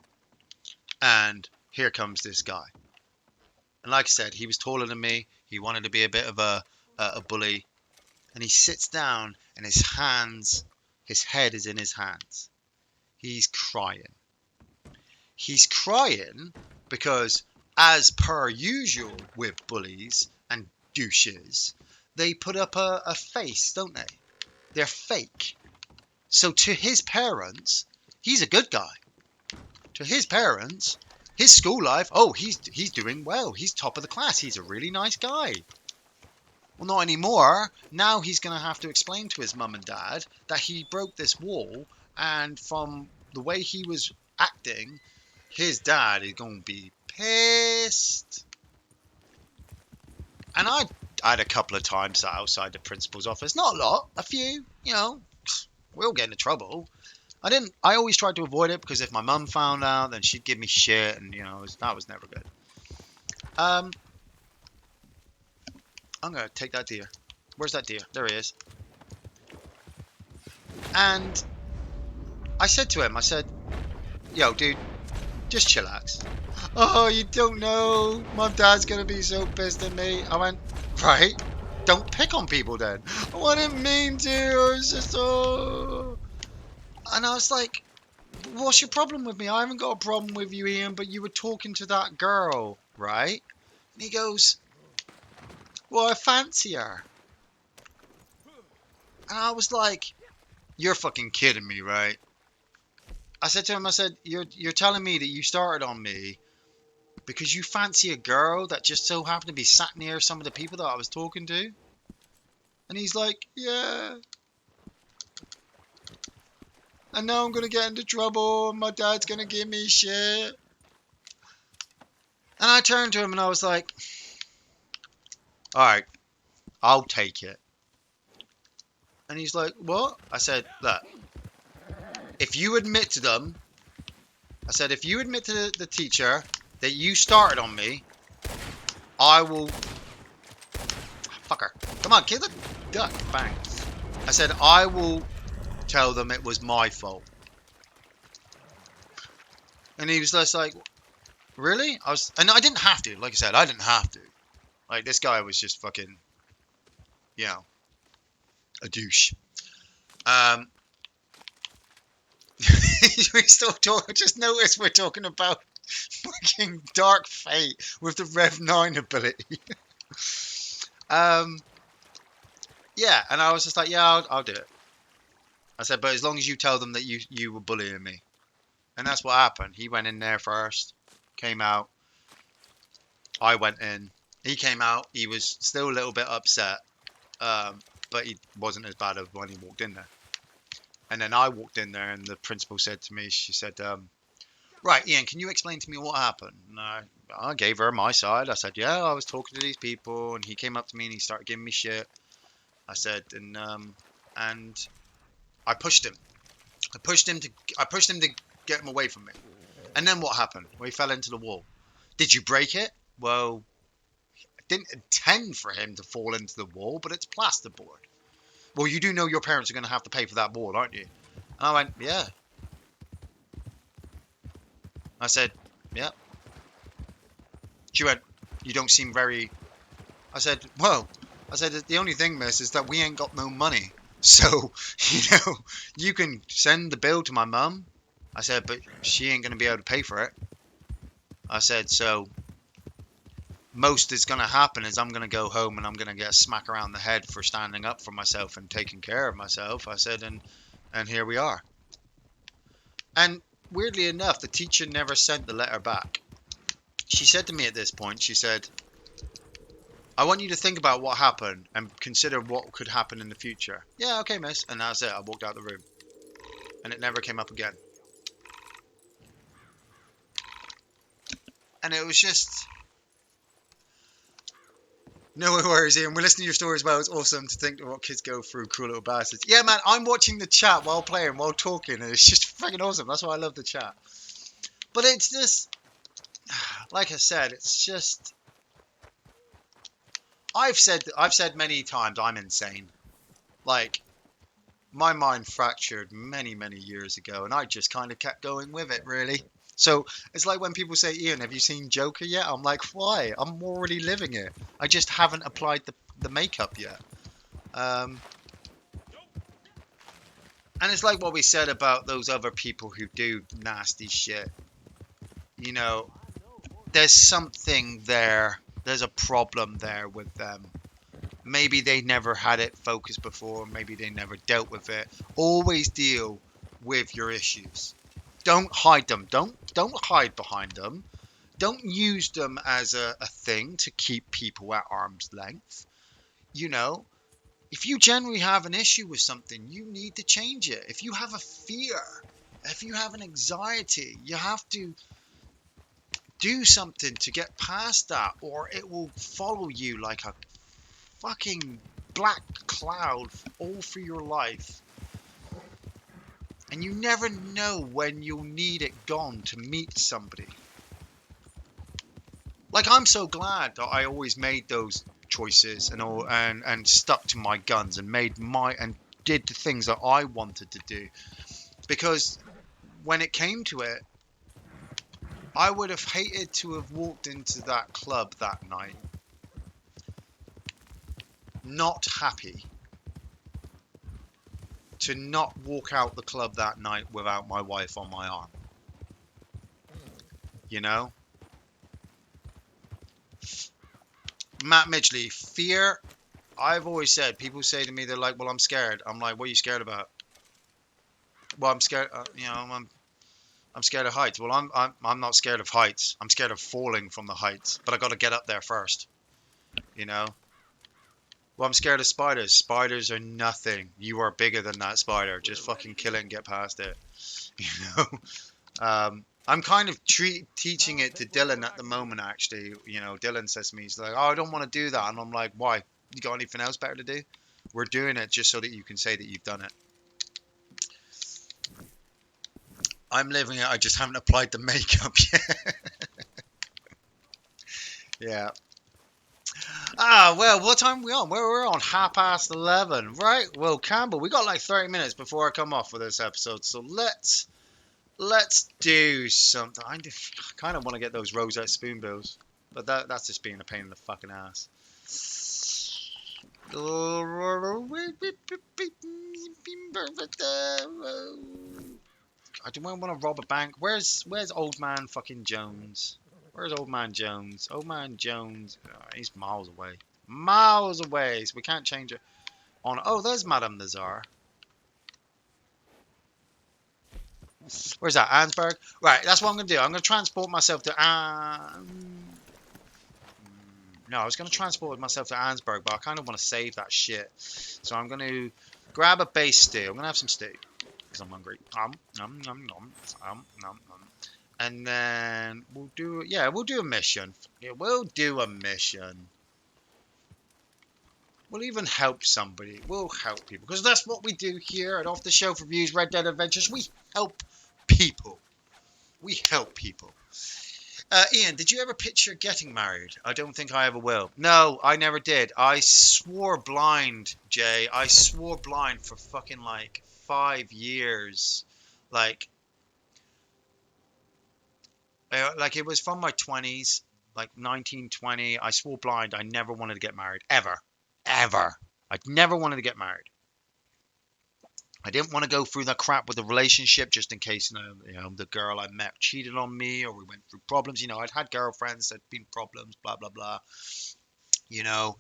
and here comes this guy. And like I said, he was taller than me. He wanted to be a bit of a bully. And he sits down, and his head is in his hands. He's crying. He's crying because, as per usual with bullies and douches, they put up a face, don't they? They're fake. So to his parents, he's a good guy. To his parents, his school life, oh, he's doing well. He's top of the class. He's a really nice guy. Well, not anymore. Now he's going to have to explain to his mum and dad that he broke this wall, and from the way he was acting, his dad is going to be pissed. And I had a couple of times sat outside the principal's office. Not a lot, a few. You know, we all get into trouble. I always tried to avoid it because if my mum found out, then she'd give me shit, and that was never good. I'm gonna take that deer. Where's that deer? There he is. And I said to him, I said, yo, dude, just chillax. Oh, you don't know. My dad's going to be so pissed at me. I went, right, don't pick on people then. Oh, I didn't mean to. I was just, oh. And I was like, what's your problem with me? I haven't got a problem with you, Ian, but you were talking to that girl, right? And he goes, well, I fancy her. And I was like, you're fucking kidding me, right? I said to him, I said, you're telling me that you started on me because you fancy a girl that just so happened to be sat near some of the people that I was talking to? And he's like, yeah. And now I'm going to get into trouble and my dad's going to give me shit. And I turned to him and I was like, all right, I'll take it. And he's like, what? I said, look, if you admit to them, I said, if you admit to the teacher that you started on me, I will... Fucker. Come on, kid. Duck. Bang. I said, I will tell them it was my fault. And he was just like, really? And I didn't have to. Like I said, I didn't have to. Like, this guy was just fucking, a douche. We still talk. I just noticed we're talking about fucking Dark Fate with the Rev 9 ability. Yeah, and I was just like, yeah, I'll do it. I said, but as long as you tell them that you were bullying me. And that's what happened. He went in there first, came out. I went in. He came out. He was still a little bit upset, but he wasn't as bad as when he walked in there. And then I walked in there, and the principal said to me, she said, right, Ian, can you explain to me what happened? And I gave her my side. I said, yeah, I was talking to these people, and he came up to me, and he started giving me shit. I said, and I pushed him. I pushed him to get him away from me. And then what happened? Well, he fell into the wall. Did you break it? Well, I didn't intend for him to fall into the wall, but it's plasterboard. Well, you do know your parents are going to have to pay for that wall, aren't you? And I went, yeah. I said, yeah. She went, you don't seem very... I said, well, the only thing, miss, is that we ain't got no money. So, you can send the bill to my mum. I said, but she ain't going to be able to pay for it. I said, so most that's going to happen is I'm going to go home and I'm going to get a smack around the head for standing up for myself and taking care of myself. I said, and here we are. And weirdly enough, the teacher never sent the letter back. She said to me at this point, she said, I want you to think about what happened and consider what could happen in the future. Yeah, okay, miss. And that's it. I walked out the room. And it never came up again. And it was just no worries, Ian. We're listening to your story as well. It's awesome to think of what kids go through, cruel little bastards. Yeah, man, I'm watching the chat while playing, while talking, and it's just fucking awesome. That's why I love the chat. But it's just, like I said, it's just. I've said many times I'm insane. Like my mind fractured many years ago, and I just kind of kept going with it, really. So it's like when people say, Ian, have you seen Joker yet? I'm like, why? I'm already living it. I just haven't applied the makeup yet. Um, and it's like what we said about those other people who do nasty shit. You know, there's something there. There's a problem there with them. Maybe they never had it focused before. Maybe they never dealt with it. Always deal with your issues. Don't hide them. Don't hide behind them. Don't use them as a thing to keep people at arm's length. You know, if you generally have an issue with something, you need to change it. If you have a fear, if you have an anxiety, you have to do something to get past that, or it will follow you like a fucking black cloud all through your life. And you never know when you'll need it gone to meet somebody. Like, I'm so glad that I always made those choices and stuck to my guns and did the things that I wanted to do. Because when it came to it, I would have hated to have walked into that club that night not happy, to not walk out the club that night without my wife on my arm. You know? Matt Midgley, fear. I've always said, people say to me, they're like, well, I'm scared. I'm like, what are you scared about? Well, I'm scared, I'm scared of heights. Well, I'm not scared of heights. I'm scared of falling from the heights, but I got to get up there first, you know? Well, I'm scared of spiders. Spiders are nothing. You are bigger than that spider. Just fucking kill it and get past it, you know? I'm kind of teaching it to Dylan at the moment, actually. You know, Dylan says to me, he's like, oh, I don't want to do that. And I'm like, why? You got anything else better to do? We're doing it just so that you can say that you've done it. I'm living it. I just haven't applied the makeup yet. Yeah. Ah, well, what time are we on? We're on 11:30, right? Well, Campbell, we got like 30 minutes before I come off with this episode, so let's do something. I kind of want to get those rosette spoonbills, but that's just being a pain in the fucking ass. I do want to rob a bank. Where's old man fucking Jones? Where's old man Jones? Old man Jones, he's miles away. Miles away, so we can't change it on. Oh, there's Madame Nazar. Where's that? Ansberg? Right, that's what I'm going to do. I'm going to transport myself to. No, I was going to transport myself to Ansberg, but I kind of want to save that shit. So I'm going to grab a base stew. I'm going to have some stew because I'm hungry. And then we'll do. Yeah, we'll do a mission. Yeah, we'll do a mission. We'll even help somebody. We'll help people because that's what we do here at Off the Shelf Reviews, Red Dead Adventures. We help people. We help people. Ian, did you ever picture getting married? I don't think I ever will. No, I never did. I swore blind, Jay. I swore blind for fucking like 5 years. Like, like it was from my 20s, like 1920. I swore blind. I never wanted to get married. Ever. Ever. I never wanted to get married. I didn't want to go through that crap with the relationship just in case, the girl I met cheated on me or we went through problems. You know, I'd had girlfriends, there'd been problems, blah, blah, blah. You know,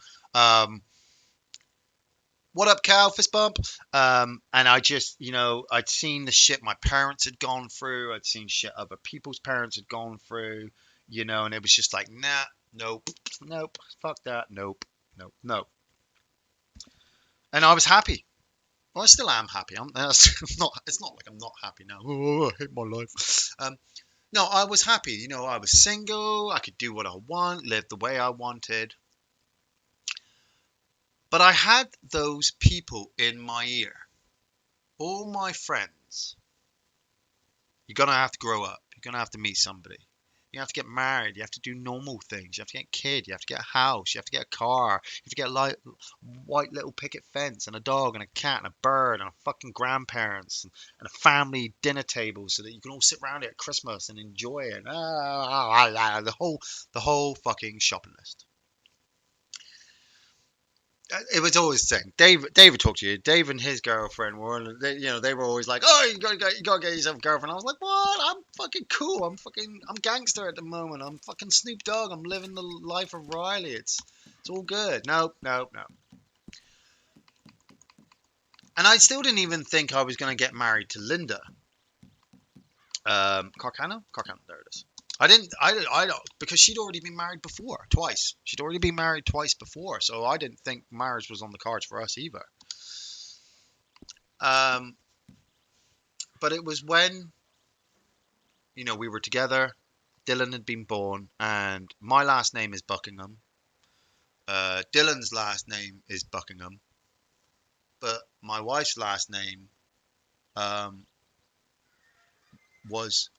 what up, Cal? Fist bump. And I just, I'd seen the shit my parents had gone through. I'd seen shit other people's parents had gone through, and it was just like, nah, nope, nope, fuck that, nope, nope, nope. And I was happy. Well, I still am happy. It's not like I'm not happy now. Oh, I hate my life. No, I was happy. You know, I was single. I could do what I want, live the way I wanted. But I had those people in my ear, all my friends. You're gonna have to grow up. You're gonna have to meet somebody. You have to get married. You have to do normal things. You have to get a kid. You have to get a house. You have to get a car. You have to get a white little picket fence and a dog and a cat and a bird and a fucking grandparents and a family dinner table so that you can all sit around it at Christmas and enjoy it. The whole fucking shopping list. It was always the same. David talked to you. Dave and his girlfriend were, they were always like, "Oh, you gotta get yourself a girlfriend." I was like, "What? I'm fucking cool. I'm gangster at the moment. I'm fucking Snoop Dogg. I'm living the life of Riley. It's all good." No, no, no. And I still didn't even think I was gonna get married to Linda. Carcano. There it is. I don't, because she'd already been married before, twice. She'd already been married twice before, so I didn't think marriage was on the cards for us either. Um, but it was when, we were together. Dylan had been born, and my last name is Buckingham. Dylan's last name is Buckingham, but my wife's last name um, was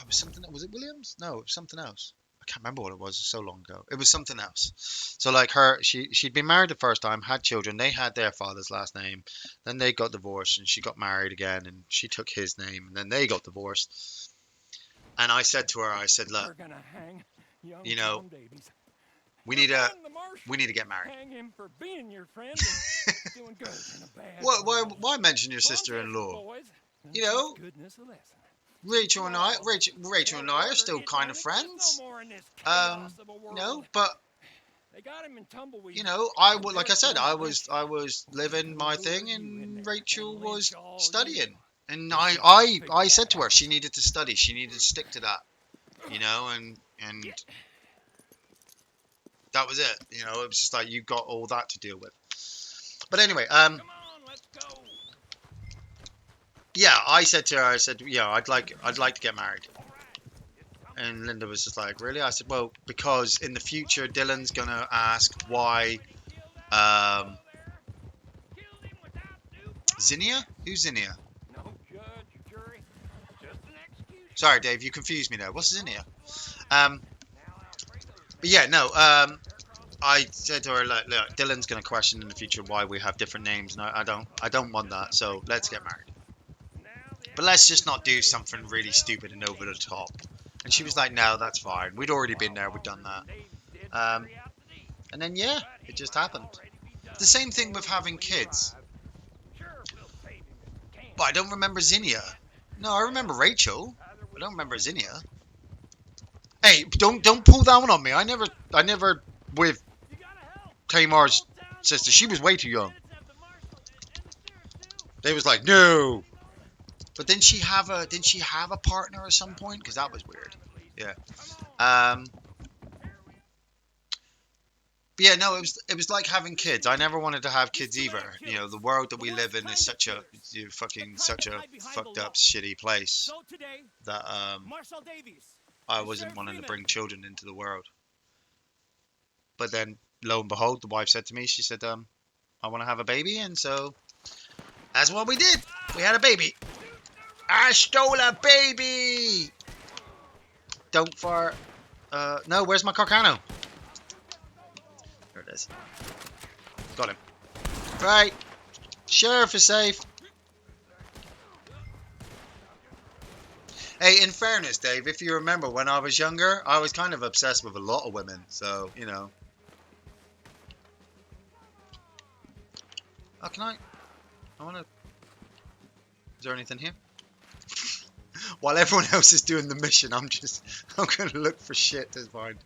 it was something. Was it Williams? No, it was something else. I can't remember what it was. It was so long ago. It was something else. So like she'd been married the first time, had children. They had their father's last name. Then they got divorced, and she got married again, and she took his name, and then they got divorced. And I said to her, I said, look, We're gonna hang young you know, Tom Davies. we Your need a friend the marshal. we need to get married. Hang him for being your friend and doing good in a bad Why, why, world. why mention your Well, I'm testing sister-in-law? boys. You Teach know, goodness a lesson. Rachel and I, Oh, Rachel and I are still it kind don't of exist no friends. more in this chaos of a world. But They got him in tumbleweed. I And would, they're like I said, gonna I lynch was you. I was They're living gonna my lure thing, you in and there Rachel and was lynch all you. studying. And Guess I, you can I, figure I said that to her she out. needed to study. She needed to stick to that, and Get. that was it. It was just like you got all that to deal with. But anyway, Come on, let's go. yeah, I said to her, I said, yeah, I'd like to get married. All right. It's coming. And Linda was just like, really? I said, well, because in the future, Dylan's gonna ask why, Somebody kill that um, hobo there. Killed him without due process. Zinnia? Who's Zinnia? No judge, jury, just an executioner. Sorry, Dave, you confused me there. What's Zinnia? Cross the line. Um, Now Alfredo's but yeah, back. no, They're across the I street. said to her, look, Dylan's gonna question in the future why we have different names, and I don't want Just that. a So let's get paperwork. married. Now the But let's just not executioner do is something really Mademoiselle stupid and over the Kennedy. top. And she I was know like, it no, takes a that's fine. We'd fucking already been while there. We've done longer that. than Dave's did to Um, carry out the deed, and then yeah, but it he just might happened. already be done The same thing with before having we kids. arrive. Sure, we'll save him if we can. But I don't remember If we Zinnia. can't, No, I remember well, Rachel. either I we don't remember go Zinnia. Hey, don't pull that one on me. I never with You gotta help. The Tamar's whole town's sister. going She was way wild. too young. And it's have the marshal and the sheriff too. They was like, Just no. any moment. But didn't she have a partner at some point? Because For that your was weird. time at least. Yeah. Come on. Um. Here we But yeah, no, it was like having kids. I never wanted to have These kids two ain't either. killers, The world that but we we're the live in is kind of such a killers that fucking kind such of a hide behind the fucked up, law. shitty place So today, that Marshal Davies I and wasn't Sheriff wanting to Freeman. bring children into the world. But then, lo and behold, the wife said to me, she said, I want to have a baby, and so that's what we did. We had a baby. I stole a baby. Don't fart. No, where's my Carcano? There it is. Got him. Right. Sheriff is safe. Hey, in fairness, Dave, if you remember when I was younger, I was kind of obsessed with a lot of women. So, Oh, can I want to. Is there anything here? While everyone else is doing the mission, I'm going to look for shit to find.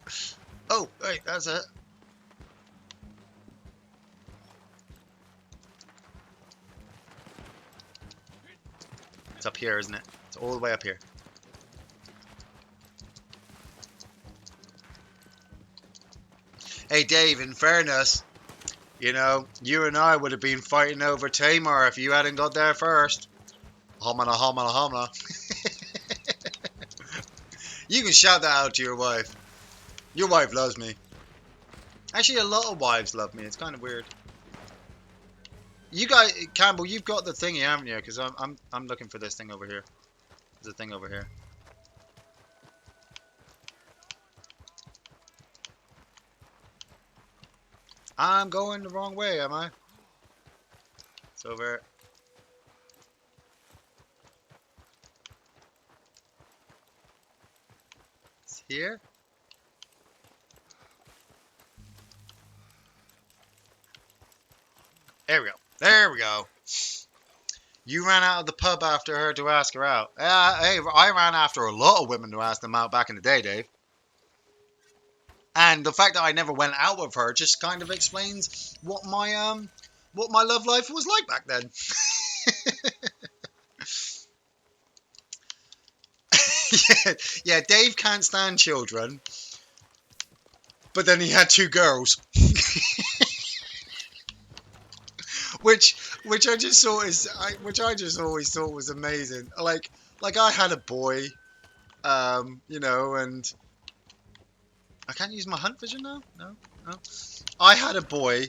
Oh, wait, that's it. It's up here, isn't it? It's all the way up here. Hey, Dave, in fairness, you and I would have been fighting over Tamar if you hadn't got there first. Homina, homina, homina. You can shout that out to your wife. Your wife loves me. Actually, a lot of wives love me. It's kind of weird. You guys, Campbell, you've got the thingy, haven't you? Because I'm looking for this thing over here. There's a thing over here. I'm going the wrong way, am I? It's over. It's here. There we go. There we go. You ran out of the pub after her to ask her out. Hey, I ran after a lot of women to ask them out back in the day, Dave. And the fact that I never went out with her just kind of explains what my love life was like back then. yeah, Dave can't stand children, but then he had two girls, which I just thought which I just always thought was amazing. Like I had a boy, and I can't use my hunt vision now. No. I had a boy.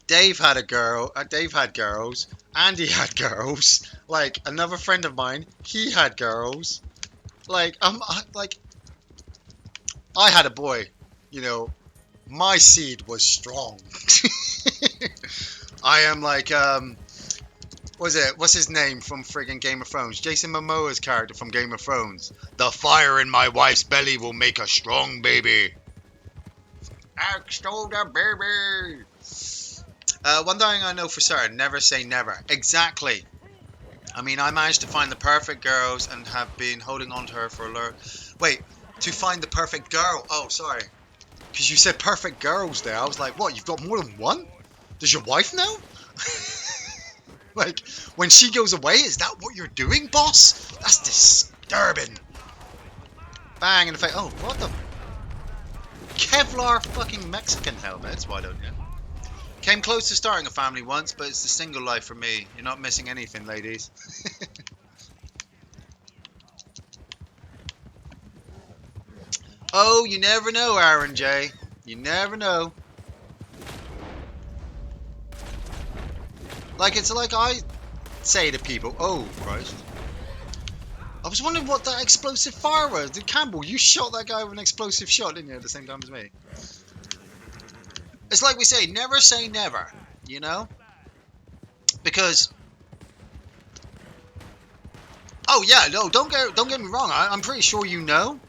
Dave had a girl. Dave had girls. Andy had girls. Like another friend of mine, he had girls. Like I had a boy. You know, my seed was strong. I am like what's his name from friggin' Game of Thrones? Jason Momoa's character from Game of Thrones. The fire in my wife's belly will make a strong baby. I stole the baby. One thing I know for certain, never say never. Exactly. I mean, I managed to find the perfect girls and have been holding on to her for a long... Wait, to find the perfect girl. Oh, sorry. Because you said perfect girls there. I was like, what, you've got more than one? Does your wife know? Like, when she goes away, is that what you're doing, boss? That's disturbing. Bang in the face. Oh, what the... Kevlar fucking Mexican helmets, why don't you? Came close to starting a family once, but it's the single life for me. You're not missing anything, ladies. Oh, you never know, Aaron J. You never know. Like, it's like I say to people, oh, Christ. I was wondering what that explosive fire was. Did Campbell, you shot that guy with an explosive shot, didn't you, at the same time as me? It's like we say never, you know? Because... Oh, yeah, no, don't get me wrong. I'm pretty sure you know.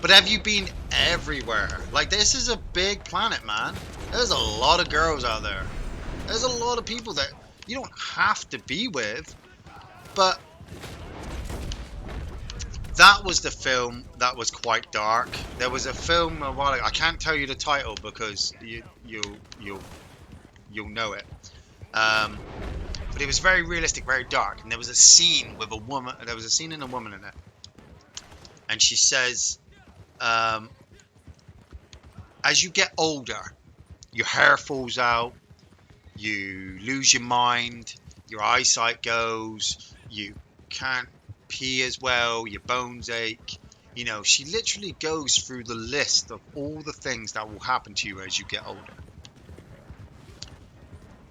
But have you been everywhere? Like, this is a big planet, man. There's a lot of girls out there. There's a lot of people that you don't have to be with. But that was the film that was quite dark. There was a film a while ago. I can't tell you the title because you'll know it. But it was very realistic, very dark. And there was a scene with a woman. There was a scene in a woman in it, and she says, as you get older, your hair falls out, you lose your mind, your eyesight goes, you can't pee as well, your bones ache. You know, she literally goes through the list of all the things that will happen to you as you get older.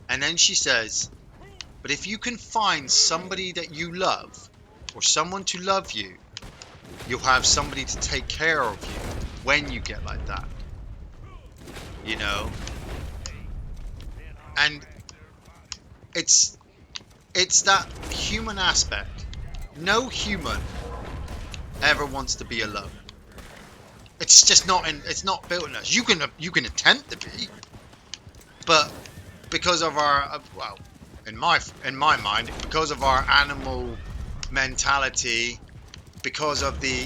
And then she says, but if you can find somebody that you love, or someone to love you, you'll have somebody to take care of you when you get like that. You know? And it's that human aspect. No human ever wants to be alone. It's just not it's not built in us. You can attempt to be, but because of our well, in my mind, because of our animal mentality, because of the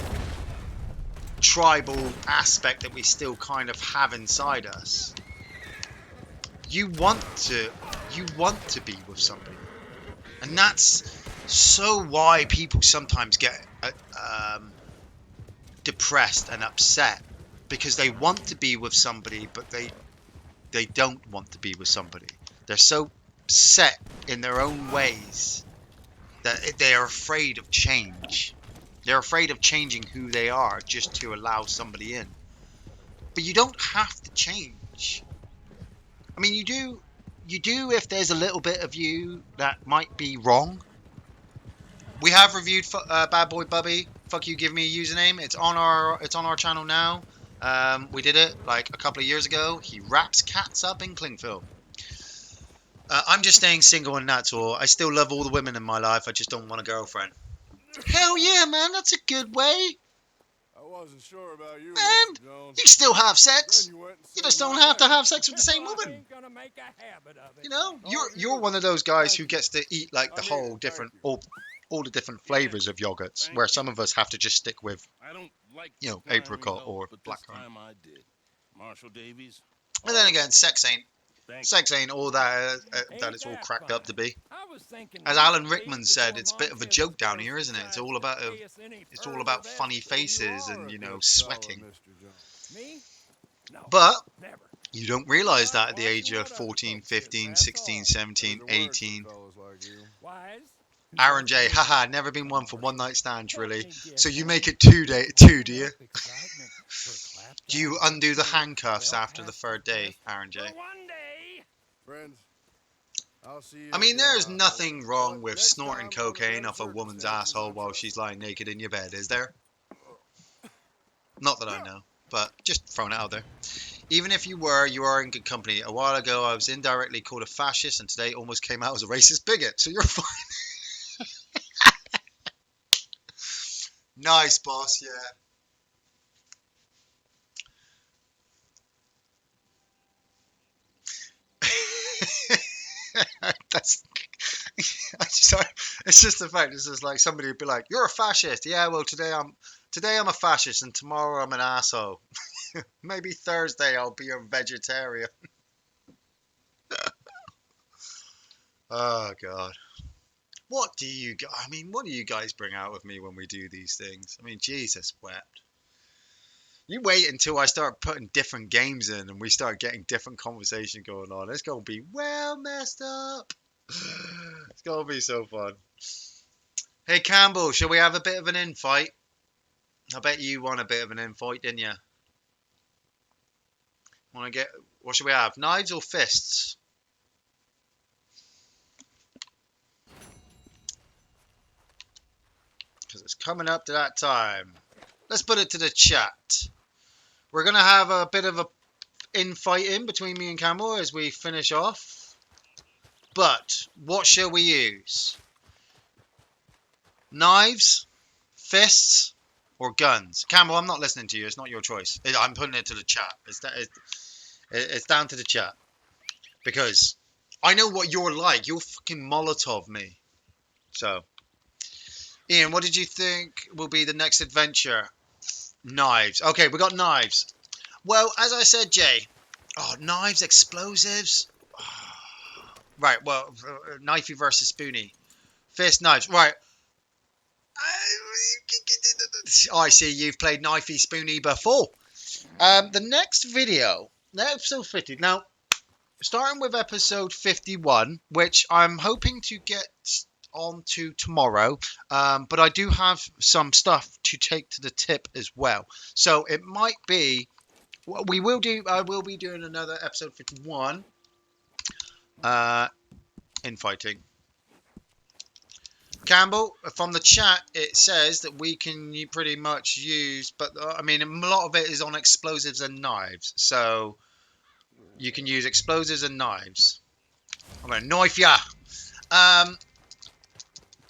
tribal aspect that we still kind of have inside us, you want to be with somebody, and that's so why people sometimes get depressed and upset, because they want to be with somebody, but they don't want to be with somebody. They're so set in their own ways that they are afraid of change. They're afraid of changing who they are just to allow somebody in. But you don't have to change. I mean, you do if there's a little bit of you that might be wrong. We have reviewed Bad Boy Bubby. Fuck you, give me a username. It's on our channel now. We did it like a couple of years ago. He wraps cats up in cling film. I'm just staying single and natural. I still love all the women in my life. I just don't want a girlfriend. Hell yeah, man. That's a good way. I wasn't sure about you, Man, Mr. Jones. you still have Then sex. you went and You saved just don't my have to life. have sex with the same Well, I woman. ain't gonna make a habit of it. You know, Nor you're you. one of those guys Thank who you. gets to eat like the I need whole it. different Thank you. all the different Yeah, flavors of yogurts, thank where you. some of us have to just stick with, I don't like you know, supplying apricot help, or but this blackcurrant. time I did. Marshall Davies. And then again, Thank sex ain't all that that Ain't it's all that cracked up to fine? be. I was thinking As we Alan should Rickman leave said, before it's a bit of a Montez's joke down girls here, isn't it? It's decides all to about pay us any it's all further about funny vesting. You faces are and a you know good sweating. fella, Mr. Jones. Me? No, But never. you don't I just realize like that at the age watching of what other 14, folks is, 15, that's 16, all. 17, There's a word for 18. fellas like you. Wise? Aaron Just J, me. haha, never been Come one on, for one Marshall. night stands Help really. me get So you make home. it two, do you? Enough excitement for a clap Do you down undo the date night, handcuffs well after the past third day, breakfast, Aaron for J? one day. Friends, I'll see you I mean, again, there's I hope. nothing wrong But with next snorting time, under cocaine better off a woman's circumstances, asshole I while trust. she's lying naked in your bed, is there? Not that I know, but just throwing it out there. Even if you were, you are in good company. A while ago, I was indirectly called a fascist, and today almost came out as a racist bigot. So you're fine. Nice, boss. Yeah. That's. Sorry. It's just the fact. It's just like somebody would be like, "You're a fascist." Yeah. Well, today I'm a fascist, and tomorrow I'm an asshole. Maybe Thursday I'll be a vegetarian. Oh God. I mean, what do you guys bring out of me when we do these things? I mean, Jesus wept. You wait until I start putting different games in and we start getting different conversation going on. It's gonna be well messed up. It's gonna be so fun. Hey Campbell, shall we have a bit of an infight? I bet you won a bit of an infight, didn't you? Want to get? What should we have? Knives or fists? Because it's coming up to that time. Let's put it to the chat. We're gonna have a bit of a infighting between me and Campbell as we finish off. But what shall we use? Knives, fists, or guns? Campbell, I'm not listening to you. It's not your choice. I'm putting it to the chat. It's down to the chat. Because I know what you're like. You'll fucking Molotov me. So, Ian, what did you think will be the next adventure? Knives. Okay, we got knives. Well, as I said, Jay. Oh, knives, explosives. Right, well, knifey versus spoony. Fist knives. Right. Oh, I see you've played knifey spoony before. The next video, episode 50. Now, starting with episode 51, which I'm hoping to get on to tomorrow, but I do have some stuff to take to the tip as well. So it might be, we will do, I will be doing another episode 51 infighting. Campbell, from the chat, it says that we can pretty much use, but I mean, a lot of it is on explosives and knives. So you can use explosives and knives. I'm going to knife ya.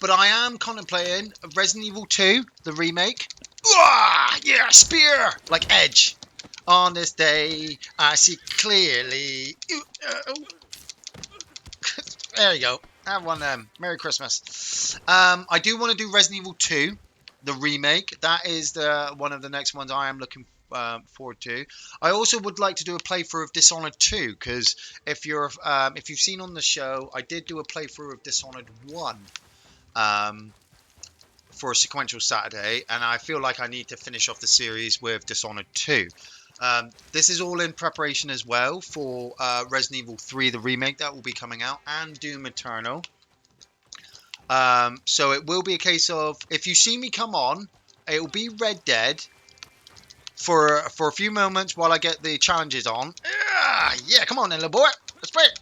But I am contemplating Resident Evil 2, the remake. Yeah, spear! Like Edge. On this day, I see clearly. There you go. Have one of them. Merry Christmas. I do want to do Resident Evil 2, the remake. That is one of the next ones I am looking forward to. I also would like to do a playthrough of Dishonored 2 because if you've seen on the show, I did do a playthrough of Dishonored 1 for a sequential Saturday, and I feel like I need to finish off the series with Dishonored 2. This is all in preparation as well for Resident Evil 3, the remake that will be coming out, and Doom Eternal. So it will be a case of, if you see me come on, It'll be Red Dead for a few moments while I get the challenges on. Yeah, come on then, little boy. Let's play it.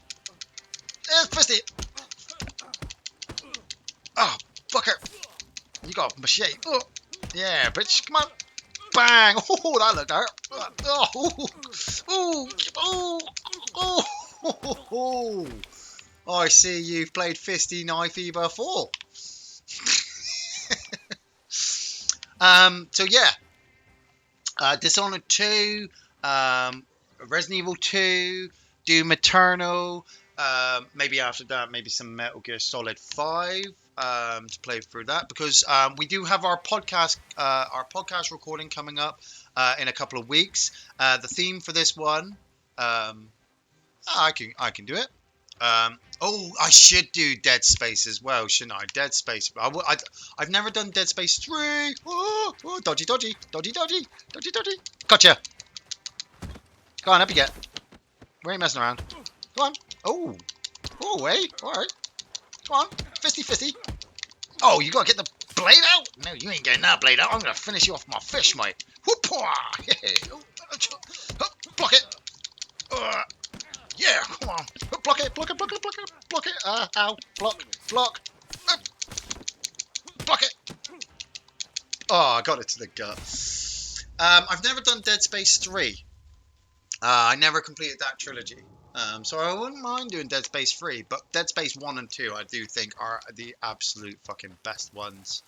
Let's twist it. Oh, fucker. You got a machete. Oh, yeah, bitch. Come on. Bang. Oh, that looked hurt. Oh, oh. I see you've played Fisty Knifey before. So yeah, Dishonored 2, Resident Evil 2, Doom Eternal. Maybe after that, maybe some Metal Gear Solid 5 to play through that, because we do have our podcast recording coming up in a couple of weeks. The theme for this one, I can do it. I should do Dead Space as well, shouldn't I? Dead Space. I've never done Dead Space 3. Dodgy, dodgy, dodgy, dodgy, dodgy, dodgy. Gotcha. Go on, up you get. We ain't messing around. Go on. Oh, wait. All right. Come on. Fisty, fisty. Oh, you gotta get the blade out? No, you ain't getting that blade out. I'm gonna finish you off my fish, mate. Whoop-pah! Block it. Yeah, come on. Block it, block it, block it, block it, block it. Ow. Block, block. Block it. Oh, I got it to the gut. I've never done Dead Space 3. I never completed that trilogy. So I wouldn't mind doing Dead Space 3, but Dead Space 1 and 2 I do think are the absolute fucking best ones.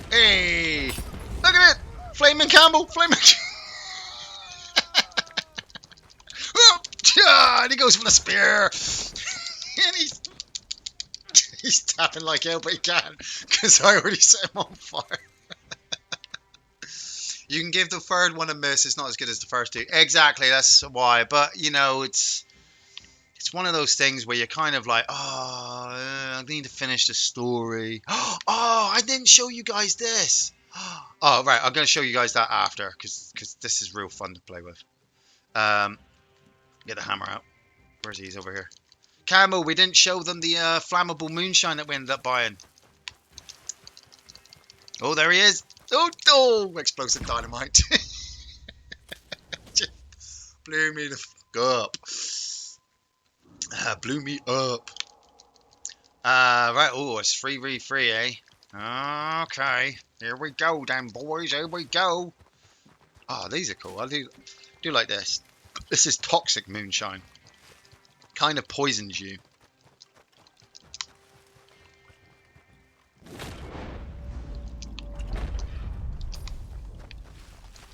Hey! Look at it! Flaming Campbell! Flaming and he goes for the spear! And he's tapping like hell, but he can't, because I already set him on fire. You can give the third one a miss. It's not as good as the first two. Exactly, that's why. But, you know, it's one of those things where you're kind of like, I need to finish the story. Oh, I didn't show you guys this. Oh, right, I'm going to show you guys that after, because this is real fun to play with. Get the hammer out. Where's he? He's over here. Camo, we didn't show them the flammable moonshine that we ended up buying. Oh, there he is. Oh, explosive dynamite. Blew me the fuck up. Blew me up. Right. Oh, it's 3v3, eh? Okay. Here we go, then, boys. Here we go. Oh, these are cool. I do like this. This is toxic moonshine. Kind of poisons you.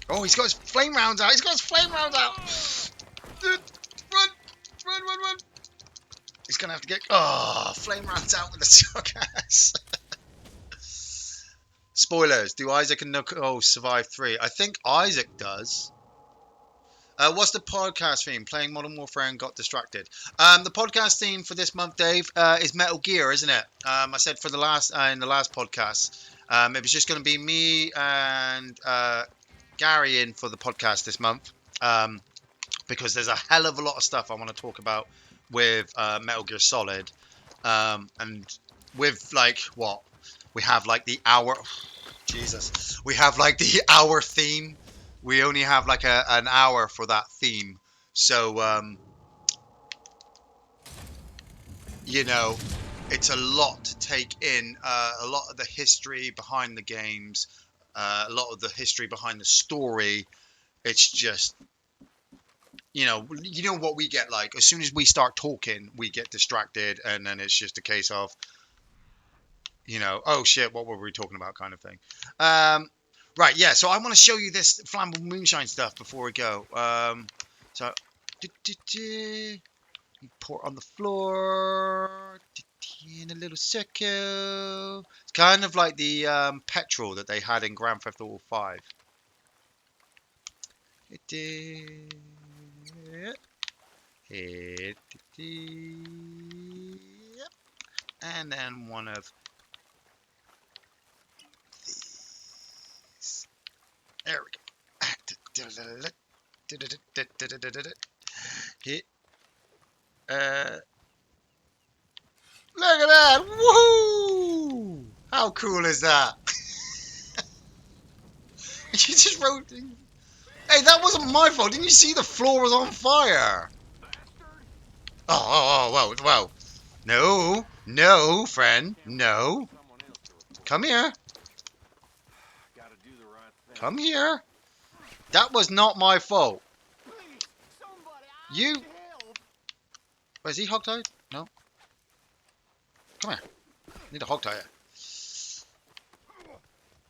Oh, he's got his flame rounds out. He's got his flame rounds out. Run. Run, run, run. He's going to have to get... Oh, flame rounds out with a suck ass. Spoilers. Do Isaac and Nicole survive 3? I think Isaac does. What's the podcast theme? Playing Modern Warfare and got distracted. The podcast theme for this month, Dave, is Metal Gear, isn't it? I said for the last in the last podcast, it was just going to be me and Gary in for the podcast this month, because there's a hell of a lot of stuff I want to talk about with Metal Gear Solid, and with like what we have, like the hour. Jesus, we have like the hour theme. We only have like an hour for that theme, so you know, it's a lot to take in. A lot of the history behind the games, a lot of the history behind the story. It's just, you know what we get like. As soon as we start talking, we get distracted, and then it's just a case of, oh shit, what were we talking about, kind of thing. Right, yeah. So I want to show you this flammable moonshine stuff before we go. So, you pour it on the floor in a little circle. It's kind of like the petrol that they had in Grand Theft Auto 5. And then one of There we go. Hit. Look at that! Woohoo! How cool is that? You just wrote. Hey, that wasn't my fault. Didn't you see the floor was on fire? Whoa. No, no, friend, no. Come here. Gotta do the right thing. Come here. That was not my fault. Please, somebody, I You. need help. Wait, is he hogtied? No. Come here. Need a hogtie.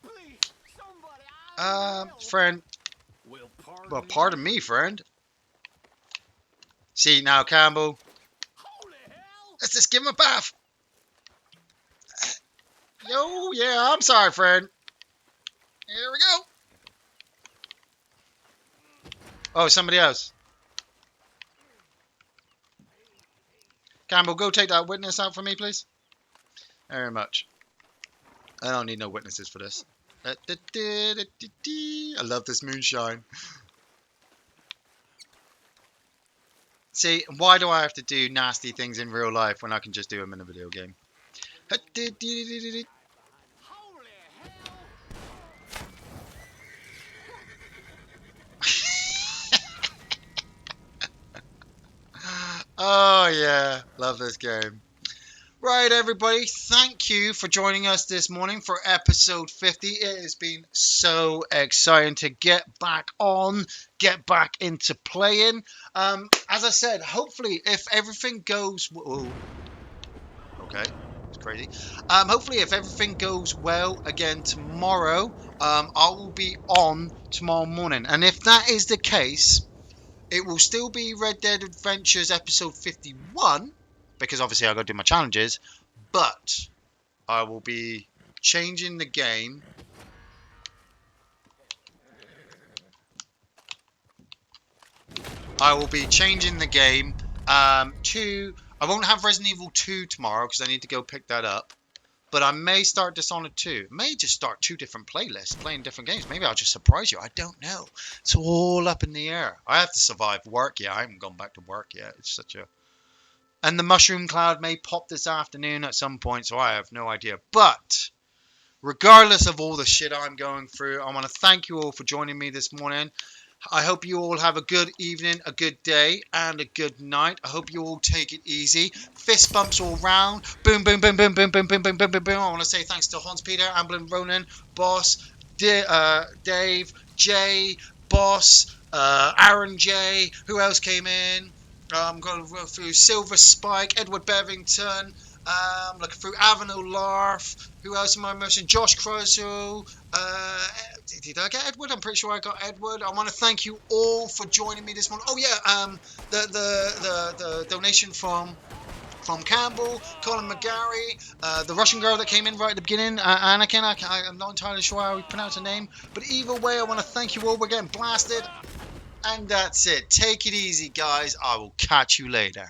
Please, somebody, I need help. Friend. Well, Pardon me, friend. See now, Campbell. Holy hell! Let's just give him a bath. Yo, yeah, I'm sorry, friend. Here we go. Oh, somebody else. Campbell, go take that witness out for me, please. Very much. I don't need no witnesses for this. I love this moonshine. See, why do I have to do nasty things in real life when I can just do them in a video game? Holy hell! Oh yeah, love this game. Right, everybody, thank you for joining us this morning for episode 50. It has been so exciting to get back into playing. As I said, hopefully, if everything goes... Whoa. Okay, it's crazy. Hopefully, if everything goes well again tomorrow, I will be on tomorrow morning. And if that is the case, it will still be Red Dead Adventures episode 51, because obviously I got to do my challenges, but I will be changing the game. To... I won't have Resident Evil 2 tomorrow because I need to go pick that up. But I may start Dishonored 2. May just start 2 different playlists, playing different games. Maybe I'll just surprise you. I don't know. It's all up in the air. I have to survive work yet. I haven't gone back to work yet. It's such a... And the mushroom cloud may pop this afternoon at some point, so I have no idea. But regardless of all the shit I'm going through, I want to thank you all for joining me this morning. I hope you all have a good evening, a good day, and a good night. I hope you all take it easy. Fist bumps all round. Boom, boom, boom, boom, boom, boom, boom, boom, boom, boom, boom. I want to say thanks to Hans Peter, Amblin Ronan, Boss, Dave, Jay, Boss, Aaron J. Who else came in? I'm going to go through Silver Spike, Edward Bevington, looking through Avenel Larf. Who else am I missing? Josh Crozo. Did I get Edward? I'm pretty sure I got Edward. I want to thank you all for joining me this morning. Oh yeah, the donation from Campbell, Colin McGarry, the Russian girl that came in right at the beginning, Anakin. I'm not entirely sure how we pronounce her name, but either way, I want to thank you all. We're getting blasted, and that's it. Take it easy, guys. I will catch you later.